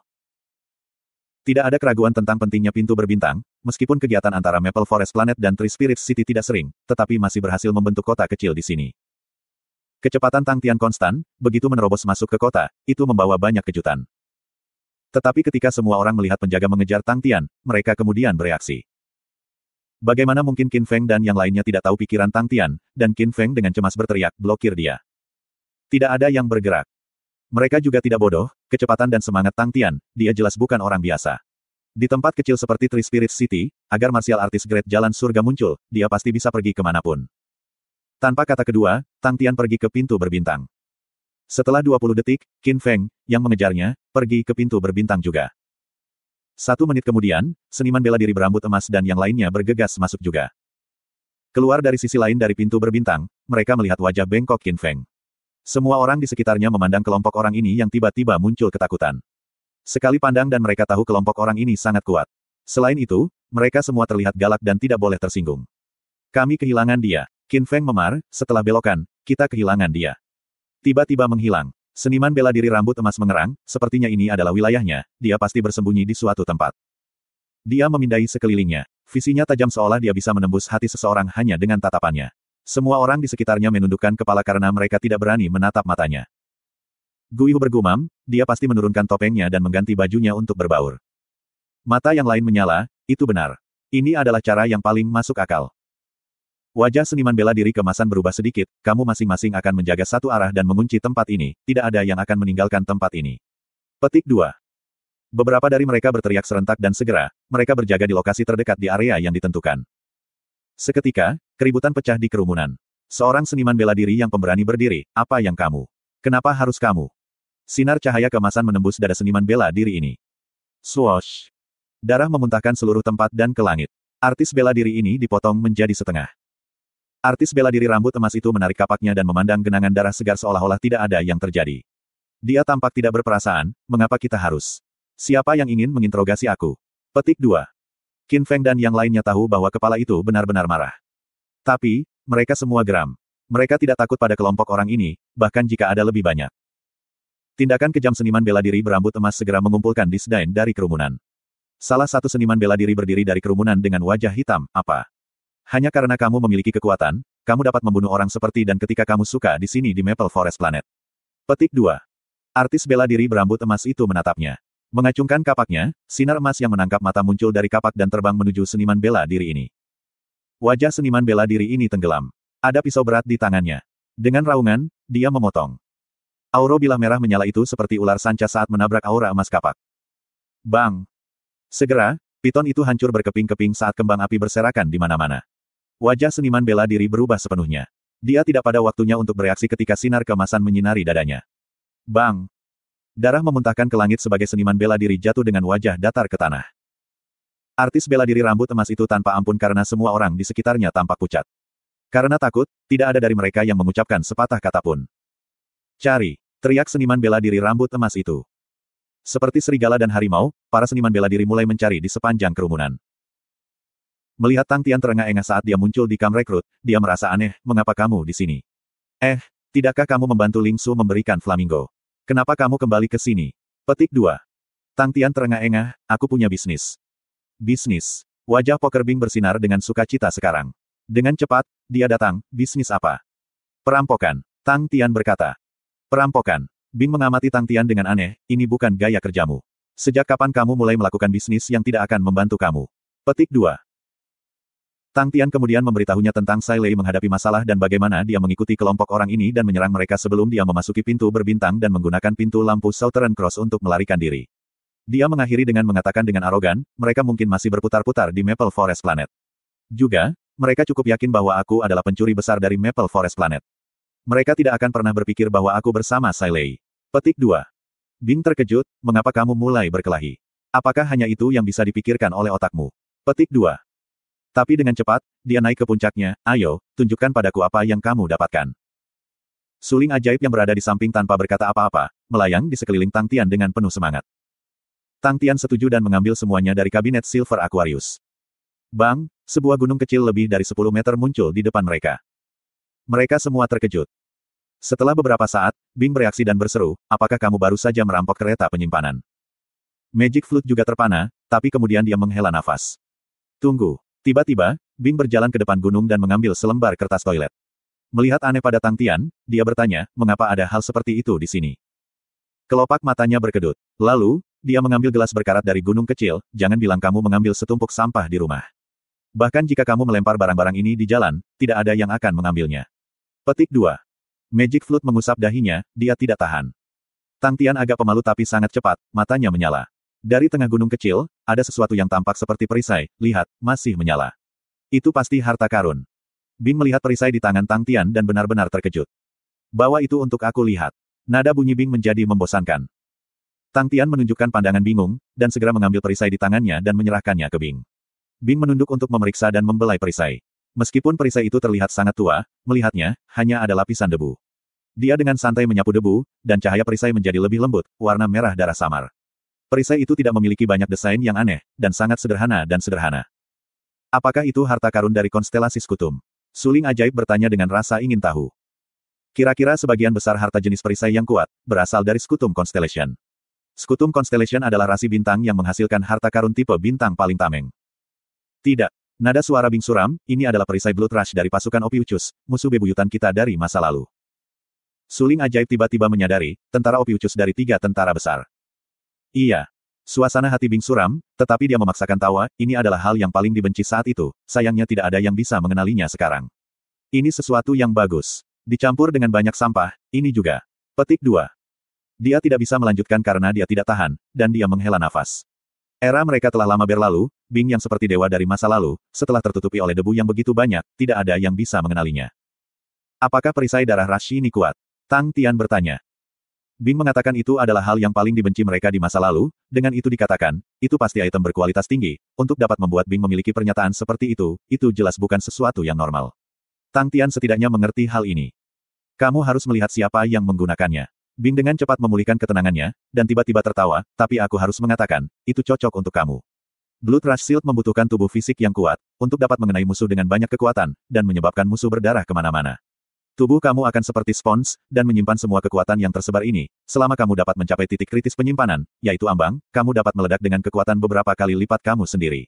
A: Tidak ada keraguan tentang pentingnya pintu berbintang, meskipun kegiatan antara Maple Forest Planet dan Three Spirits City tidak sering, tetapi masih berhasil membentuk kota kecil di sini. Kecepatan Tang Tian konstan, begitu menerobos masuk ke kota, itu membawa banyak kejutan. Tetapi ketika semua orang melihat penjaga mengejar Tang Tian, mereka kemudian bereaksi. Bagaimana mungkin Qin Feng dan yang lainnya tidak tahu pikiran Tang Tian, dan Qin Feng dengan cemas berteriak, blokir dia. Tidak ada yang bergerak. Mereka juga tidak bodoh, kecepatan dan semangat Tang Tian, dia jelas bukan orang biasa. Di tempat kecil seperti Three Spirit City, agar martial artis Great Jalan Surga muncul, dia pasti bisa pergi kemanapun. Tanpa kata kedua, Tang Tian pergi ke pintu berbintang. Setelah 20 detik, Qin Feng, yang mengejarnya, pergi ke pintu berbintang juga. 1 menit kemudian, seniman bela diri berambut emas dan yang lainnya bergegas masuk juga. Keluar dari sisi lain dari pintu berbintang, mereka melihat wajah bengkok Qin Feng. Semua orang di sekitarnya memandang kelompok orang ini yang tiba-tiba muncul ketakutan. Sekali pandang dan mereka tahu kelompok orang ini sangat kuat. Selain itu, mereka semua terlihat galak dan tidak boleh tersinggung. Kami kehilangan dia. Qin Feng memar, setelah belokan, kita kehilangan dia. Tiba-tiba menghilang. Seniman bela diri rambut emas mengerang, sepertinya ini adalah wilayahnya, dia pasti bersembunyi di suatu tempat. Dia memindai sekelilingnya. Visinya tajam seolah dia bisa menembus hati seseorang hanya dengan tatapannya. Semua orang di sekitarnya menundukkan kepala karena mereka tidak berani menatap matanya. Guihu bergumam, dia pasti menurunkan topengnya dan mengganti bajunya untuk berbaur. Mata yang lain menyala, itu benar. Ini adalah cara yang paling masuk akal. Wajah seniman bela diri kemasan berubah sedikit, kamu masing-masing akan menjaga satu arah dan mengunci tempat ini, tidak ada yang akan meninggalkan tempat ini. Petik 2. Beberapa dari mereka berteriak serentak dan segera, mereka berjaga di lokasi terdekat di area yang ditentukan. Seketika, keributan pecah di kerumunan. Seorang seniman bela diri yang pemberani berdiri, apa yang kamu? Kenapa harus kamu? Sinar cahaya kemasan menembus dada seniman bela diri ini. Swoosh! Darah memuntahkan seluruh tempat dan ke langit. Artis bela diri ini dipotong menjadi setengah. Artis bela diri rambut emas itu menarik kapaknya dan memandang genangan darah segar seolah-olah tidak ada yang terjadi. Dia tampak tidak berperasaan, mengapa kita harus? Siapa yang ingin menginterogasi aku? Petik 2. Qin Feng dan yang lainnya tahu bahwa kepala itu benar-benar marah. Tapi, mereka semua geram. Mereka tidak takut pada kelompok orang ini, bahkan jika ada lebih banyak. Tindakan kejam seniman bela diri berambut emas segera mengumpulkan disdain dari kerumunan. Salah satu seniman bela diri berdiri dari kerumunan dengan wajah hitam, apa? Hanya karena kamu memiliki kekuatan, kamu dapat membunuh orang seperti dan ketika kamu suka di sini di Maple Forest Planet. Petik 2. Artis bela diri berambut emas itu menatapnya. Mengacungkan kapaknya, sinar emas yang menangkap mata muncul dari kapak dan terbang menuju seniman bela diri ini. Wajah seniman bela diri ini tenggelam. Ada pisau berat di tangannya. Dengan raungan, dia memotong. Aura bilah merah menyala itu seperti ular sanca saat menabrak aura emas kapak. Bang! Segera, piton itu hancur berkeping-keping saat kembang api berserakan di mana-mana. Wajah seniman bela diri berubah sepenuhnya. Dia tidak pada waktunya untuk bereaksi ketika sinar kemasan menyinari dadanya. Bang! Darah memuntahkan ke langit sebagai seniman bela diri jatuh dengan wajah datar ke tanah. Artis bela diri rambut emas itu tanpa ampun karena semua orang di sekitarnya tampak pucat. Karena takut, tidak ada dari mereka yang mengucapkan sepatah kata pun. Cari! Teriak seniman bela diri rambut emas itu. Seperti serigala dan harimau, para seniman bela diri mulai mencari di sepanjang kerumunan. Melihat Tang Tian terengah-engah saat dia muncul di kam rekrut, dia merasa aneh, mengapa kamu di sini? Tidakkah kamu membantu Ling Su memberikan flamingo? Kenapa kamu kembali ke sini? Petik 2. Tang Tian terengah-engah, aku punya bisnis. Bisnis. Wajah Poker Bing bersinar dengan sukacita sekarang. Dengan cepat, dia datang, bisnis apa? Perampokan. Tang Tian berkata. Perampokan. Bing mengamati Tang Tian dengan aneh, ini bukan gaya kerjamu. Sejak kapan kamu mulai melakukan bisnis yang tidak akan membantu kamu? Petik 2. Tang Tian kemudian memberitahunya tentang Sai Lei menghadapi masalah dan bagaimana dia mengikuti kelompok orang ini dan menyerang mereka sebelum dia memasuki pintu berbintang dan menggunakan pintu lampu Southern Cross untuk melarikan diri. Dia mengakhiri dengan mengatakan dengan arogan, mereka mungkin masih berputar-putar di Maple Forest Planet. Juga, mereka cukup yakin bahwa aku adalah pencuri besar dari Maple Forest Planet. Mereka tidak akan pernah berpikir bahwa aku bersama Sai Lei. Petik 2. Bing terkejut, mengapa kamu mulai berkelahi? Apakah hanya itu yang bisa dipikirkan oleh otakmu? Petik 2. Tapi dengan cepat, dia naik ke puncaknya, ayo, tunjukkan padaku apa yang kamu dapatkan. Suling ajaib yang berada di samping tanpa berkata apa-apa, melayang di sekeliling Tang Tian dengan penuh semangat. Tang Tian setuju dan mengambil semuanya dari kabinet Silver Aquarius. Bang, sebuah gunung kecil lebih dari 10 meter muncul di depan mereka. Mereka semua terkejut. Setelah beberapa saat, Bing bereaksi dan berseru, apakah kamu baru saja merampok kereta penyimpanan? Magic Flute juga terpana, tapi kemudian dia menghela nafas. Tunggu. Tiba-tiba, Bing berjalan ke depan gunung dan mengambil selembar kertas toilet. Melihat aneh pada Tang Tian, dia bertanya, mengapa ada hal seperti itu di sini? Kelopak matanya berkedut. Lalu, dia mengambil gelas berkarat dari gunung kecil, jangan bilang kamu mengambil setumpuk sampah di rumah. Bahkan jika kamu melempar barang-barang ini di jalan, tidak ada yang akan mengambilnya. Petik 2. Magic Flute mengusap dahinya, dia tidak tahan. Tang Tian agak pemalu tapi sangat cepat, matanya menyala. Dari tengah gunung kecil, ada sesuatu yang tampak seperti perisai, lihat, masih menyala. Itu pasti harta karun. Bing melihat perisai di tangan Tang Tian dan benar-benar terkejut. Bawa itu untuk aku lihat. Nada bunyi Bing menjadi membosankan. Tang Tian menunjukkan pandangan bingung, dan segera mengambil perisai di tangannya dan menyerahkannya ke Bing. Bing menunduk untuk memeriksa dan membelai perisai. Meskipun perisai itu terlihat sangat tua, melihatnya, hanya ada lapisan debu. Dia dengan santai menyapu debu, dan cahaya perisai menjadi lebih lembut, warna merah darah samar. Perisai itu tidak memiliki banyak desain yang aneh, dan sangat sederhana. Apakah itu harta karun dari konstelasi Skutum? Suling ajaib bertanya dengan rasa ingin tahu. Kira-kira sebagian besar harta jenis perisai yang kuat, berasal dari Skutum Constellation. Skutum Constellation adalah rasi bintang yang menghasilkan harta karun tipe bintang paling tameng. Tidak. Nada suara Bing suram, ini adalah perisai Blood Rush dari pasukan Opiucus, musuh bebuyutan kita dari masa lalu. Suling ajaib tiba-tiba menyadari, tentara Opiucus dari 3 tentara besar. Iya. Suasana hati Bing suram, tetapi dia memaksakan tawa, ini adalah hal yang paling dibenci saat itu, sayangnya tidak ada yang bisa mengenalinya sekarang. Ini sesuatu yang bagus. Dicampur dengan banyak sampah, ini juga. Petik 2. Dia tidak bisa melanjutkan karena dia tidak tahan, dan dia menghela nafas. Era mereka telah lama berlalu, Bing yang seperti dewa dari masa lalu, setelah tertutupi oleh debu yang begitu banyak, tidak ada yang bisa mengenalinya. Apakah perisai darah Rashi ini kuat? Tang Tian bertanya. Bing mengatakan itu adalah hal yang paling dibenci mereka di masa lalu, dengan itu dikatakan, itu pasti item berkualitas tinggi, untuk dapat membuat Bing memiliki pernyataan seperti itu jelas bukan sesuatu yang normal. Tang Tian setidaknya mengerti hal ini. Kamu harus melihat siapa yang menggunakannya. Bing dengan cepat memulihkan ketenangannya, dan tiba-tiba tertawa, tapi aku harus mengatakan, itu cocok untuk kamu. Blood Rush Shield membutuhkan tubuh fisik yang kuat, untuk dapat mengenai musuh dengan banyak kekuatan, dan menyebabkan musuh berdarah kemana-mana. Tubuh kamu akan seperti spons, dan menyimpan semua kekuatan yang tersebar ini, selama kamu dapat mencapai titik kritis penyimpanan, yaitu ambang, kamu dapat meledak dengan kekuatan beberapa kali lipat kamu sendiri.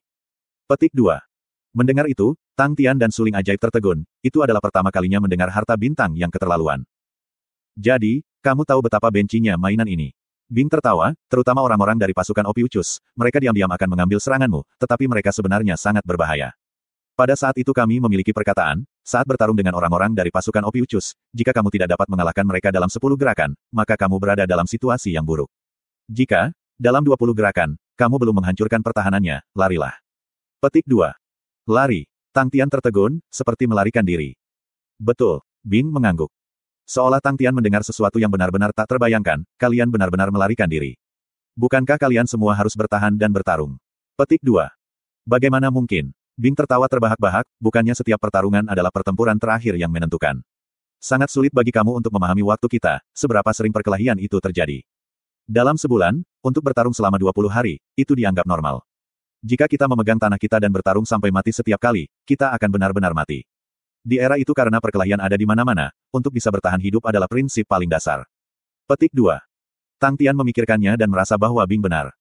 A: Petik 2. Mendengar itu, Tang Tian dan Suling ajaib tertegun, itu adalah pertama kalinya mendengar harta bintang yang keterlaluan. Jadi, kamu tahu betapa bencinya mainan ini. Bing tertawa, terutama orang-orang dari pasukan Opiucus, mereka diam-diam akan mengambil seranganmu, tetapi mereka sebenarnya sangat berbahaya. Pada saat itu kami memiliki perkataan, saat bertarung dengan orang-orang dari pasukan Opiucus, jika kamu tidak dapat mengalahkan mereka dalam 10 gerakan, maka kamu berada dalam situasi yang buruk. Jika, dalam 20 gerakan, kamu belum menghancurkan pertahanannya, larilah. Petik 2. Lari. Tang Tian tertegun, seperti melarikan diri. Betul. Bing mengangguk. Seolah Tang Tian mendengar sesuatu yang benar-benar tak terbayangkan, kalian benar-benar melarikan diri. Bukankah kalian semua harus bertahan dan bertarung? Petik 2. Bagaimana mungkin? Bing tertawa terbahak-bahak, bukannya setiap pertarungan adalah pertempuran terakhir yang menentukan. Sangat sulit bagi kamu untuk memahami waktu kita, seberapa sering perkelahian itu terjadi. Dalam sebulan, untuk bertarung selama 20 hari, itu dianggap normal. Jika kita memegang tanah kita dan bertarung sampai mati setiap kali, kita akan benar-benar mati. Di era itu karena perkelahian ada di mana-mana, untuk bisa bertahan hidup adalah prinsip paling dasar. Petik 2. Tang Tian memikirkannya dan merasa bahwa Bing benar.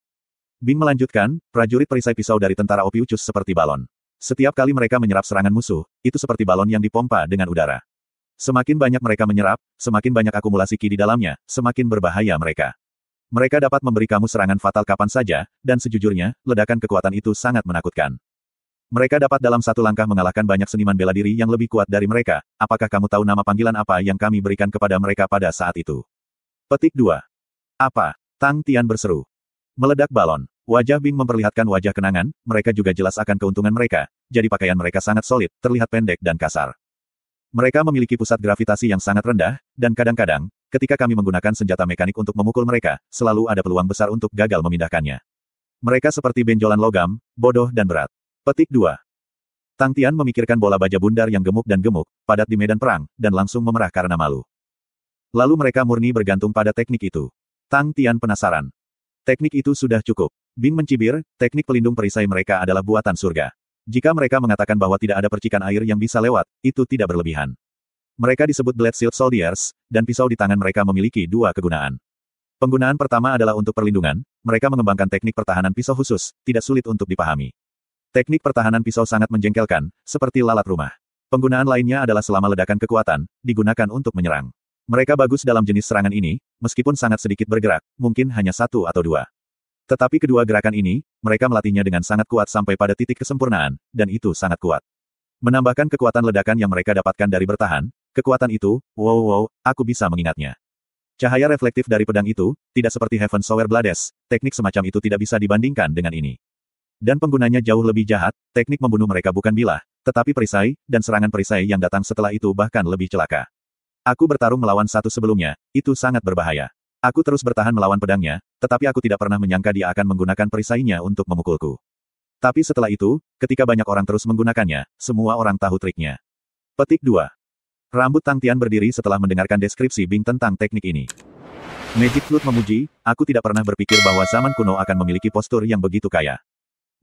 A: Bing melanjutkan, prajurit perisai pisau dari tentara Opiucus seperti balon. Setiap kali mereka menyerap serangan musuh, itu seperti balon yang dipompa dengan udara. Semakin banyak mereka menyerap, semakin banyak akumulasi ki di dalamnya, semakin berbahaya mereka. Mereka dapat memberi kamu serangan fatal kapan saja, dan sejujurnya, ledakan kekuatan itu sangat menakutkan. Mereka dapat dalam satu langkah mengalahkan banyak seniman bela diri yang lebih kuat dari mereka. Apakah kamu tahu nama panggilan apa yang kami berikan kepada mereka pada saat itu? Petik 2. Apa? Tang Tian berseru. Meledak balon. Wajah Bing memperlihatkan wajah kenangan, mereka juga jelas akan keuntungan mereka, jadi pakaian mereka sangat solid, terlihat pendek dan kasar. Mereka memiliki pusat gravitasi yang sangat rendah, dan kadang-kadang, ketika kami menggunakan senjata mekanik untuk memukul mereka, selalu ada peluang besar untuk gagal memindahkannya. Mereka seperti benjolan logam, bodoh dan berat. Petik 2. Tang Tian memikirkan bola baja bundar yang gemuk dan gemuk, padat di medan perang, dan langsung memerah karena malu. Lalu mereka murni bergantung pada teknik itu. Tang Tian penasaran. Teknik itu sudah cukup. Bing mencibir, teknik pelindung perisai mereka adalah buatan surga. Jika mereka mengatakan bahwa tidak ada percikan air yang bisa lewat, itu tidak berlebihan. Mereka disebut Blade Shield Soldiers, dan pisau di tangan mereka memiliki dua kegunaan. Penggunaan pertama adalah untuk perlindungan, mereka mengembangkan teknik pertahanan pisau khusus, tidak sulit untuk dipahami. Teknik pertahanan pisau sangat menjengkelkan, seperti lalat rumah. Penggunaan lainnya adalah selama ledakan kekuatan, digunakan untuk menyerang. Mereka bagus dalam jenis serangan ini, meskipun sangat sedikit bergerak, mungkin hanya satu atau dua. Tetapi kedua gerakan ini, mereka melatihnya dengan sangat kuat sampai pada titik kesempurnaan, dan itu sangat kuat. Menambahkan kekuatan ledakan yang mereka dapatkan dari bertahan, kekuatan itu, wow, aku bisa mengingatnya. Cahaya reflektif dari pedang itu, tidak seperti Heaven Shower Blades, teknik semacam itu tidak bisa dibandingkan dengan ini. Dan penggunanya jauh lebih jahat, teknik membunuh mereka bukan bilah, tetapi perisai, dan serangan perisai yang datang setelah itu bahkan lebih celaka. Aku bertarung melawan satu sebelumnya, itu sangat berbahaya. Aku terus bertahan melawan pedangnya, tetapi aku tidak pernah menyangka dia akan menggunakan perisainya untuk memukulku. Tapi setelah itu, ketika banyak orang terus menggunakannya, semua orang tahu triknya. Petik 2. Rambut Tang Tian berdiri setelah mendengarkan deskripsi Bing tentang teknik ini. Magic Flute memuji, aku tidak pernah berpikir bahwa zaman kuno akan memiliki postur yang begitu kaya.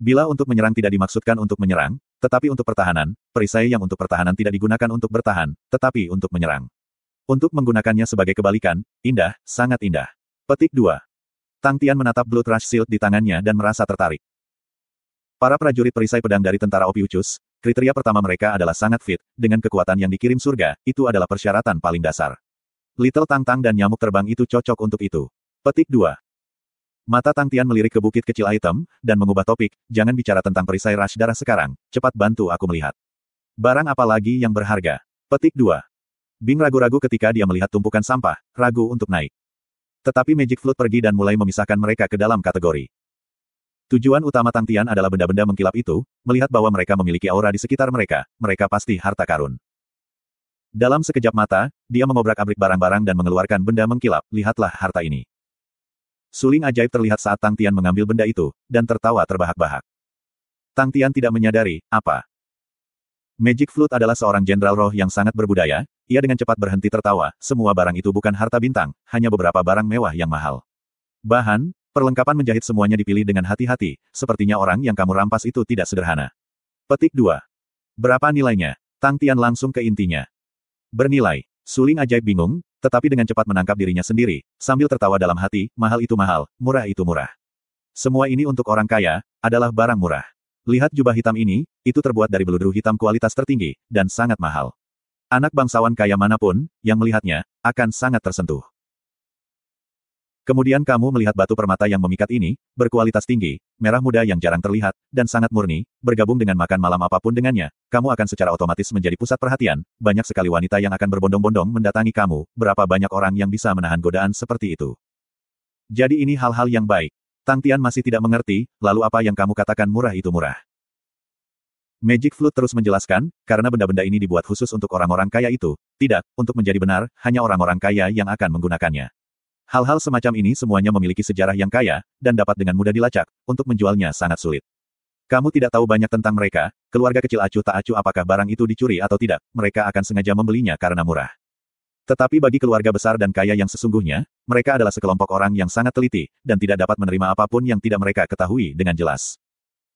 A: Bila untuk menyerang tidak dimaksudkan untuk menyerang, tetapi untuk pertahanan, perisai yang untuk pertahanan tidak digunakan untuk bertahan, tetapi untuk menyerang. Untuk menggunakannya sebagai kebalikan, indah, sangat indah. Petik 2. Tang Tian menatap Blood Rush Shield di tangannya dan merasa tertarik. Para prajurit perisai pedang dari tentara Opiucus, kriteria pertama mereka adalah sangat fit, dengan kekuatan yang dikirim surga, itu adalah persyaratan paling dasar. Little Tang Tang dan nyamuk terbang itu cocok untuk itu. Petik 2. Mata Tang Tian melirik ke bukit kecil item, dan mengubah topik, jangan bicara tentang perisai rush darah sekarang, cepat bantu aku melihat. Barang apa lagi yang berharga? Petik 2. Bing ragu-ragu ketika dia melihat tumpukan sampah, ragu untuk naik. Tetapi Magic Flute pergi dan mulai memisahkan mereka ke dalam kategori. Tujuan utama Tang Tian adalah benda-benda mengkilap itu, melihat bahwa mereka memiliki aura di sekitar mereka, mereka pasti harta karun. Dalam sekejap mata, dia mengobrak-abrik barang-barang dan mengeluarkan benda mengkilap, lihatlah harta ini. Suling ajaib terlihat saat Tang Tian mengambil benda itu, dan tertawa terbahak-bahak. Tang Tian tidak menyadari, apa. Magic Flute adalah seorang jenderal roh yang sangat berbudaya, ia dengan cepat berhenti tertawa, semua barang itu bukan harta bintang, hanya beberapa barang mewah yang mahal. Bahan, perlengkapan menjahit semuanya dipilih dengan hati-hati, sepertinya orang yang kamu rampas itu tidak sederhana. Petik 2. Berapa nilainya? Tang Tian langsung ke intinya. Bernilai. Suling ajaib bingung, tetapi dengan cepat menangkap dirinya sendiri, sambil tertawa dalam hati, mahal itu mahal, murah itu murah. Semua ini untuk orang kaya, adalah barang murah. Lihat jubah hitam ini, itu terbuat dari beludru hitam kualitas tertinggi, dan sangat mahal. Anak bangsawan kaya manapun, yang melihatnya, akan sangat tersentuh. Kemudian kamu melihat batu permata yang memikat ini, berkualitas tinggi, merah muda yang jarang terlihat, dan sangat murni, bergabung dengan makan malam apapun dengannya, kamu akan secara otomatis menjadi pusat perhatian, banyak sekali wanita yang akan berbondong-bondong mendatangi kamu, berapa banyak orang yang bisa menahan godaan seperti itu. Jadi ini hal-hal yang baik. Tang Tian masih tidak mengerti, lalu apa yang kamu katakan murah itu murah. Magic Flute terus menjelaskan, karena benda-benda ini dibuat khusus untuk orang-orang kaya itu. Tidak, untuk menjadi benar, hanya orang-orang kaya yang akan menggunakannya. Hal-hal semacam ini semuanya memiliki sejarah yang kaya, dan dapat dengan mudah dilacak, untuk menjualnya sangat sulit. Kamu tidak tahu banyak tentang mereka, keluarga kecil acuh tak acuh apakah barang itu dicuri atau tidak, mereka akan sengaja membelinya karena murah. Tetapi bagi keluarga besar dan kaya yang sesungguhnya, mereka adalah sekelompok orang yang sangat teliti, dan tidak dapat menerima apapun yang tidak mereka ketahui dengan jelas.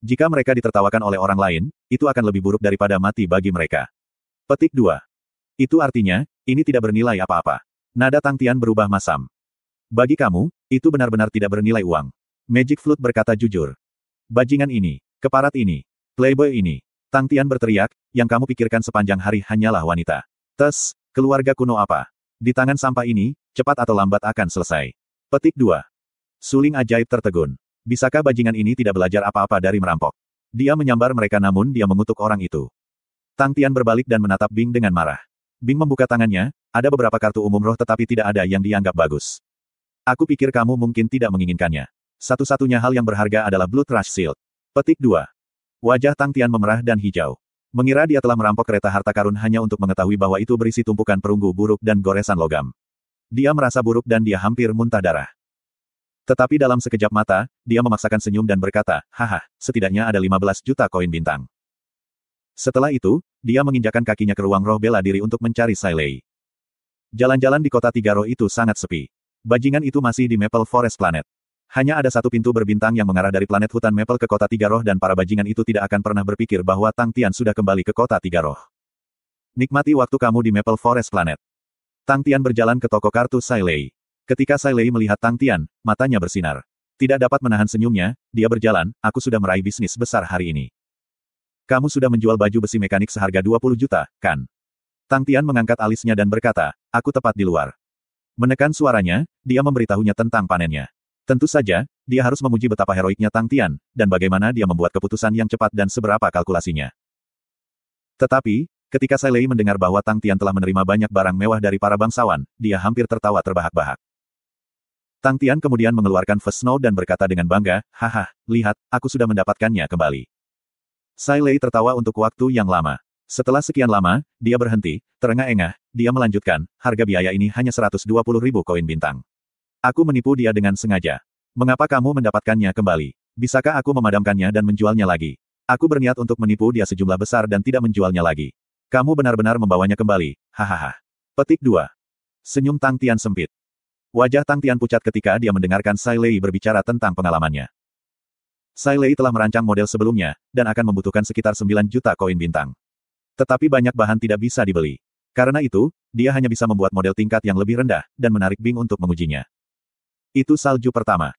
A: Jika mereka ditertawakan oleh orang lain, itu akan lebih buruk daripada mati bagi mereka. Petik 2. Itu artinya, ini tidak bernilai apa-apa. Nada Tang Tian berubah masam. Bagi kamu, itu benar-benar tidak bernilai uang. Magic Flute berkata jujur. Bajingan ini, keparat ini, playboy ini. Tang Tian berteriak, yang kamu pikirkan sepanjang hari hanyalah wanita. Tes, keluarga kuno apa? Di tangan sampah ini, cepat atau lambat akan selesai. Petik 2. Suling ajaib tertegun. Bisakah bajingan ini tidak belajar apa-apa dari merampok? Dia menyambar mereka namun dia mengutuk orang itu. Tang Tian berbalik dan menatap Bing dengan marah. Bing membuka tangannya, ada beberapa kartu umum roh tetapi tidak ada yang dianggap bagus. Aku pikir kamu mungkin tidak menginginkannya. Satu-satunya hal yang berharga adalah Blood Rush Shield. Petik 2. Wajah Tang Tian memerah dan hijau. Mengira dia telah merampok kereta harta karun hanya untuk mengetahui bahwa itu berisi tumpukan perunggu buruk dan goresan logam. Dia merasa buruk dan dia hampir muntah darah. Tetapi dalam sekejap mata, dia memaksakan senyum dan berkata, haha, setidaknya ada 15 juta koin bintang. Setelah itu, dia menginjakkan kakinya ke ruang roh bela diri untuk mencari Sai Lei. Jalan-jalan di kota tiga roh itu sangat sepi. Bajingan itu masih di Maple Forest Planet. Hanya ada satu pintu berbintang yang mengarah dari planet hutan Maple ke kota tiga roh dan para bajingan itu tidak akan pernah berpikir bahwa Tang Tian sudah kembali ke kota tiga roh. Nikmati waktu kamu di Maple Forest Planet. Tang Tian berjalan ke toko kartu Sai Lei. Ketika Sai Lei melihat Tang Tian, matanya bersinar. Tidak dapat menahan senyumnya, dia berjalan, aku sudah meraih bisnis besar hari ini. Kamu sudah menjual baju besi mekanik seharga 20 juta, kan? Tang Tian mengangkat alisnya dan berkata, aku tepat di luar. Menekan suaranya, dia memberitahunya tentang panennya. Tentu saja, dia harus memuji betapa heroiknya Tang Tian, dan bagaimana dia membuat keputusan yang cepat dan seberapa kalkulasinya. Tetapi, ketika Sai Lei mendengar bahwa Tang Tian telah menerima banyak barang mewah dari para bangsawan, dia hampir tertawa terbahak-bahak. Tang Tian kemudian mengeluarkan First Snow dan berkata dengan bangga, haha, lihat, aku sudah mendapatkannya kembali. Sai Lei tertawa untuk waktu yang lama. Setelah sekian lama, dia berhenti, terengah-engah, dia melanjutkan, harga biaya ini hanya 120.000 koin bintang. Aku menipu dia dengan sengaja. Mengapa kamu mendapatkannya kembali? Bisakah aku memadamkannya dan menjualnya lagi? Aku berniat untuk menipu dia sejumlah besar dan tidak menjualnya lagi. Kamu benar-benar membawanya kembali, hahaha. Petik 2. Senyum Tang Tian sempit. Wajah Tang Tian pucat ketika dia mendengarkan Sai Lei berbicara tentang pengalamannya. Sai Lei telah merancang model sebelumnya, dan akan membutuhkan sekitar 9 juta koin bintang. Tetapi banyak bahan tidak bisa dibeli. Karena itu, dia hanya bisa membuat model tingkat yang lebih rendah, dan menarik Bing untuk mengujinya. Itu salju pertama.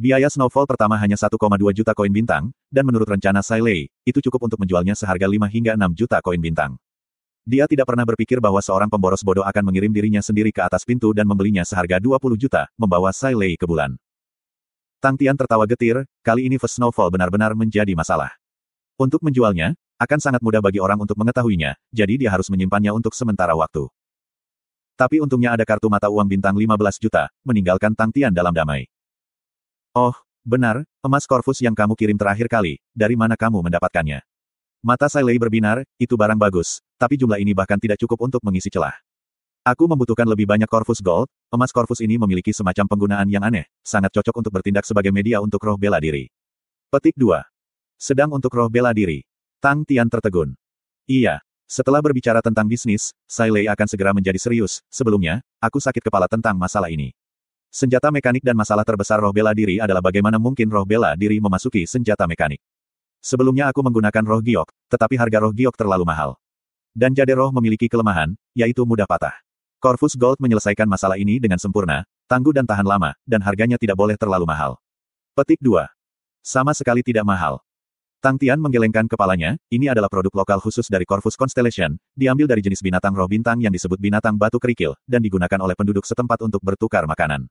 A: Biaya Snowfall pertama hanya 1,2 juta koin bintang, dan menurut rencana Sai Lei, itu cukup untuk menjualnya seharga 5 hingga 6 juta koin bintang. Dia tidak pernah berpikir bahwa seorang pemboros bodoh akan mengirim dirinya sendiri ke atas pintu dan membelinya seharga 20 juta, membawa Sai Lei ke bulan. Tang Tian tertawa getir, kali ini First Snowfall benar-benar menjadi masalah. Untuk menjualnya, akan sangat mudah bagi orang untuk mengetahuinya, jadi dia harus menyimpannya untuk sementara waktu. Tapi untungnya ada kartu mata uang bintang 15 juta, meninggalkan Tang Tian dalam damai. Oh, benar, emas Corvus yang kamu kirim terakhir kali, dari mana kamu mendapatkannya? Mata Sai Lei berbinar, itu barang bagus, tapi jumlah ini bahkan tidak cukup untuk mengisi celah. Aku membutuhkan lebih banyak Corvus Gold, emas Corvus ini memiliki semacam penggunaan yang aneh, sangat cocok untuk bertindak sebagai media untuk roh bela diri. Petik 2. Sedang untuk roh bela diri. Tang Tian tertegun. Iya. Setelah berbicara tentang bisnis, Sai Lei akan segera menjadi serius, sebelumnya, aku sakit kepala tentang masalah ini. Senjata mekanik dan masalah terbesar roh bela diri adalah bagaimana mungkin roh bela diri memasuki senjata mekanik. Sebelumnya aku menggunakan roh giok, tetapi harga roh giok terlalu mahal. Dan jade roh memiliki kelemahan, yaitu mudah patah. Corvus Gold menyelesaikan masalah ini dengan sempurna, tangguh dan tahan lama, dan harganya tidak boleh terlalu mahal. Petik 2. Sama sekali tidak mahal. Tang Tian menggelengkan kepalanya, ini adalah produk lokal khusus dari Corvus Constellation, diambil dari jenis binatang roh bintang yang disebut binatang batu kerikil, dan digunakan oleh penduduk setempat untuk bertukar makanan.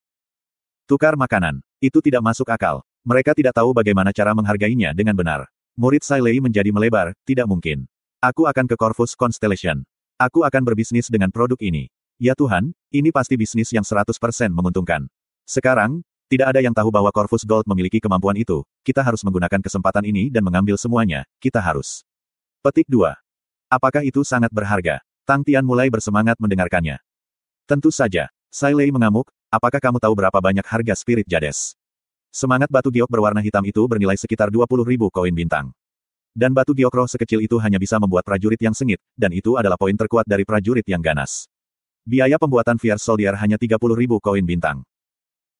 A: Tukar makanan. Itu tidak masuk akal. Mereka tidak tahu bagaimana cara menghargainya dengan benar. Murid Sai Lei menjadi melebar, tidak mungkin. Aku akan ke Corvus Constellation. Aku akan berbisnis dengan produk ini. Ya Tuhan, ini pasti bisnis yang 100% menguntungkan. Sekarang, Tidak ada yang tahu bahwa Corvus Gold memiliki kemampuan itu, kita harus menggunakan kesempatan ini dan mengambil semuanya, kita harus. Petik 2. Apakah itu sangat berharga? Tang Tian mulai bersemangat mendengarkannya. Tentu saja. Sai Lei mengamuk, apakah kamu tahu berapa banyak harga spirit Jades? Semangat batu giok berwarna hitam itu bernilai sekitar 20.000 koin bintang. Dan batu giok roh sekecil itu hanya bisa membuat prajurit yang sengit, dan itu adalah poin terkuat dari prajurit yang ganas. Biaya pembuatan Fierce Soldier hanya 30.000 koin bintang.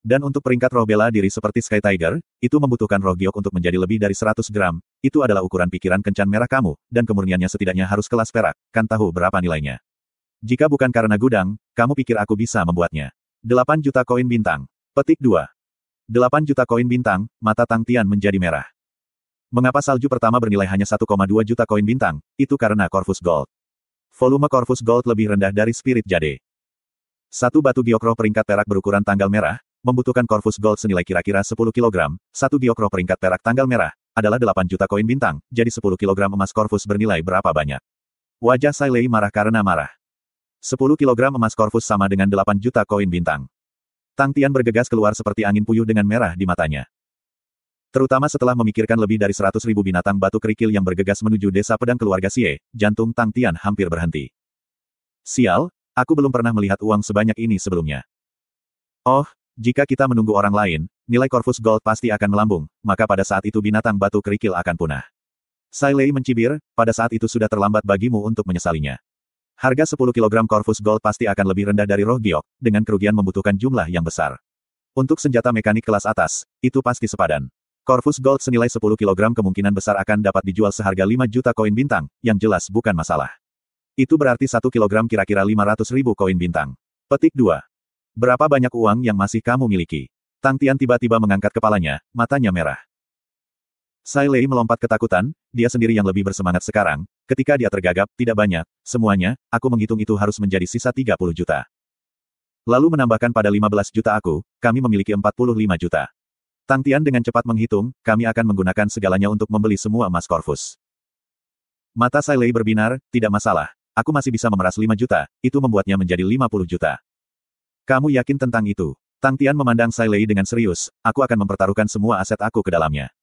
A: Dan untuk peringkat roh bela diri seperti Sky Tiger, itu membutuhkan roh giok untuk menjadi lebih dari 100 gram. Itu adalah ukuran pikiran kencan merah kamu, dan kemurniannya setidaknya harus kelas perak, kan tahu berapa nilainya. Jika bukan karena gudang, kamu pikir aku bisa membuatnya. 8 juta koin bintang. Petik 2. 8 juta koin bintang, mata Tang Tian menjadi merah. Mengapa salju pertama bernilai hanya 1,2 juta koin bintang? Itu karena Corvus Gold. Volume Corvus Gold lebih rendah dari Spirit Jade. Satu batu giok roh peringkat perak berukuran tanggal merah, membutuhkan Corvus Gold senilai kira-kira 10 kg, satu giok roh peringkat perak tanggal merah, adalah 8 juta koin bintang, jadi 10 kg emas Corvus bernilai berapa banyak? Wajah Sai Lei marah karena marah. 10 kg emas Corvus sama dengan 8 juta koin bintang. Tang Tian bergegas keluar seperti angin puyuh dengan merah di matanya. Terutama setelah memikirkan lebih dari 100.000 binatang batu kerikil yang bergegas menuju desa pedang keluarga Xie, jantung Tang Tian hampir berhenti. Sial, aku belum pernah melihat uang sebanyak ini sebelumnya. Oh, jika kita menunggu orang lain, nilai Corvus Gold pasti akan melambung, maka pada saat itu binatang batu kerikil akan punah. Sai Lei mencibir, pada saat itu sudah terlambat bagimu untuk menyesalinya. Harga 10 kg Corvus Gold pasti akan lebih rendah dari roh giok, dengan kerugian membutuhkan jumlah yang besar. Untuk senjata mekanik kelas atas, itu pasti sepadan. Corvus Gold senilai 10 kg kemungkinan besar akan dapat dijual seharga 5 juta koin bintang, yang jelas bukan masalah. Itu berarti 1 kg kira-kira 500.000 koin bintang. Petik 2. Berapa banyak uang yang masih kamu miliki? Tang Tian tiba-tiba mengangkat kepalanya, matanya merah. Sai Lei melompat ketakutan, dia sendiri yang lebih bersemangat sekarang, ketika dia tergagap, tidak banyak, semuanya, aku menghitung itu harus menjadi sisa 30 juta. Lalu menambahkan pada 15 juta kami memiliki 45 juta. Tang Tian dengan cepat menghitung, kami akan menggunakan segalanya untuk membeli semua emas Corvus. Mata Sai Lei berbinar, tidak masalah, aku masih bisa memeras 5 juta, itu membuatnya menjadi 50 juta. Kamu yakin tentang itu? Tang Tian memandang Sai Lei dengan serius, aku akan mempertaruhkan semua aset aku ke dalamnya.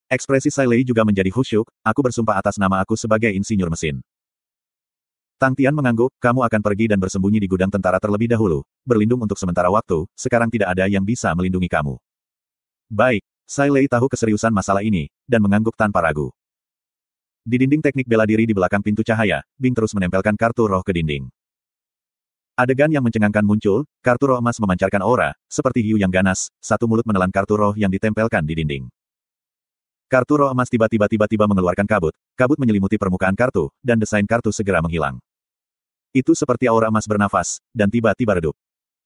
A: Ekspresi Sai Lei juga menjadi khusyuk, aku bersumpah atas nama aku sebagai insinyur mesin. Tang Tian mengangguk, kamu akan pergi dan bersembunyi di gudang tentara terlebih dahulu, berlindung untuk sementara waktu, sekarang tidak ada yang bisa melindungi kamu. Baik, Sai Lei tahu keseriusan masalah ini, dan mengangguk tanpa ragu. Di dinding teknik bela diri di belakang pintu cahaya, Bing terus menempelkan kartu roh ke dinding. Adegan yang mencengangkan muncul, kartu roh emas memancarkan aura, seperti hiu yang ganas, satu mulut menelan kartu roh yang ditempelkan di dinding. Kartu roh emas tiba-tiba mengeluarkan kabut, kabut menyelimuti permukaan kartu, dan desain kartu segera menghilang. Itu seperti aura emas bernafas, dan tiba-tiba redup.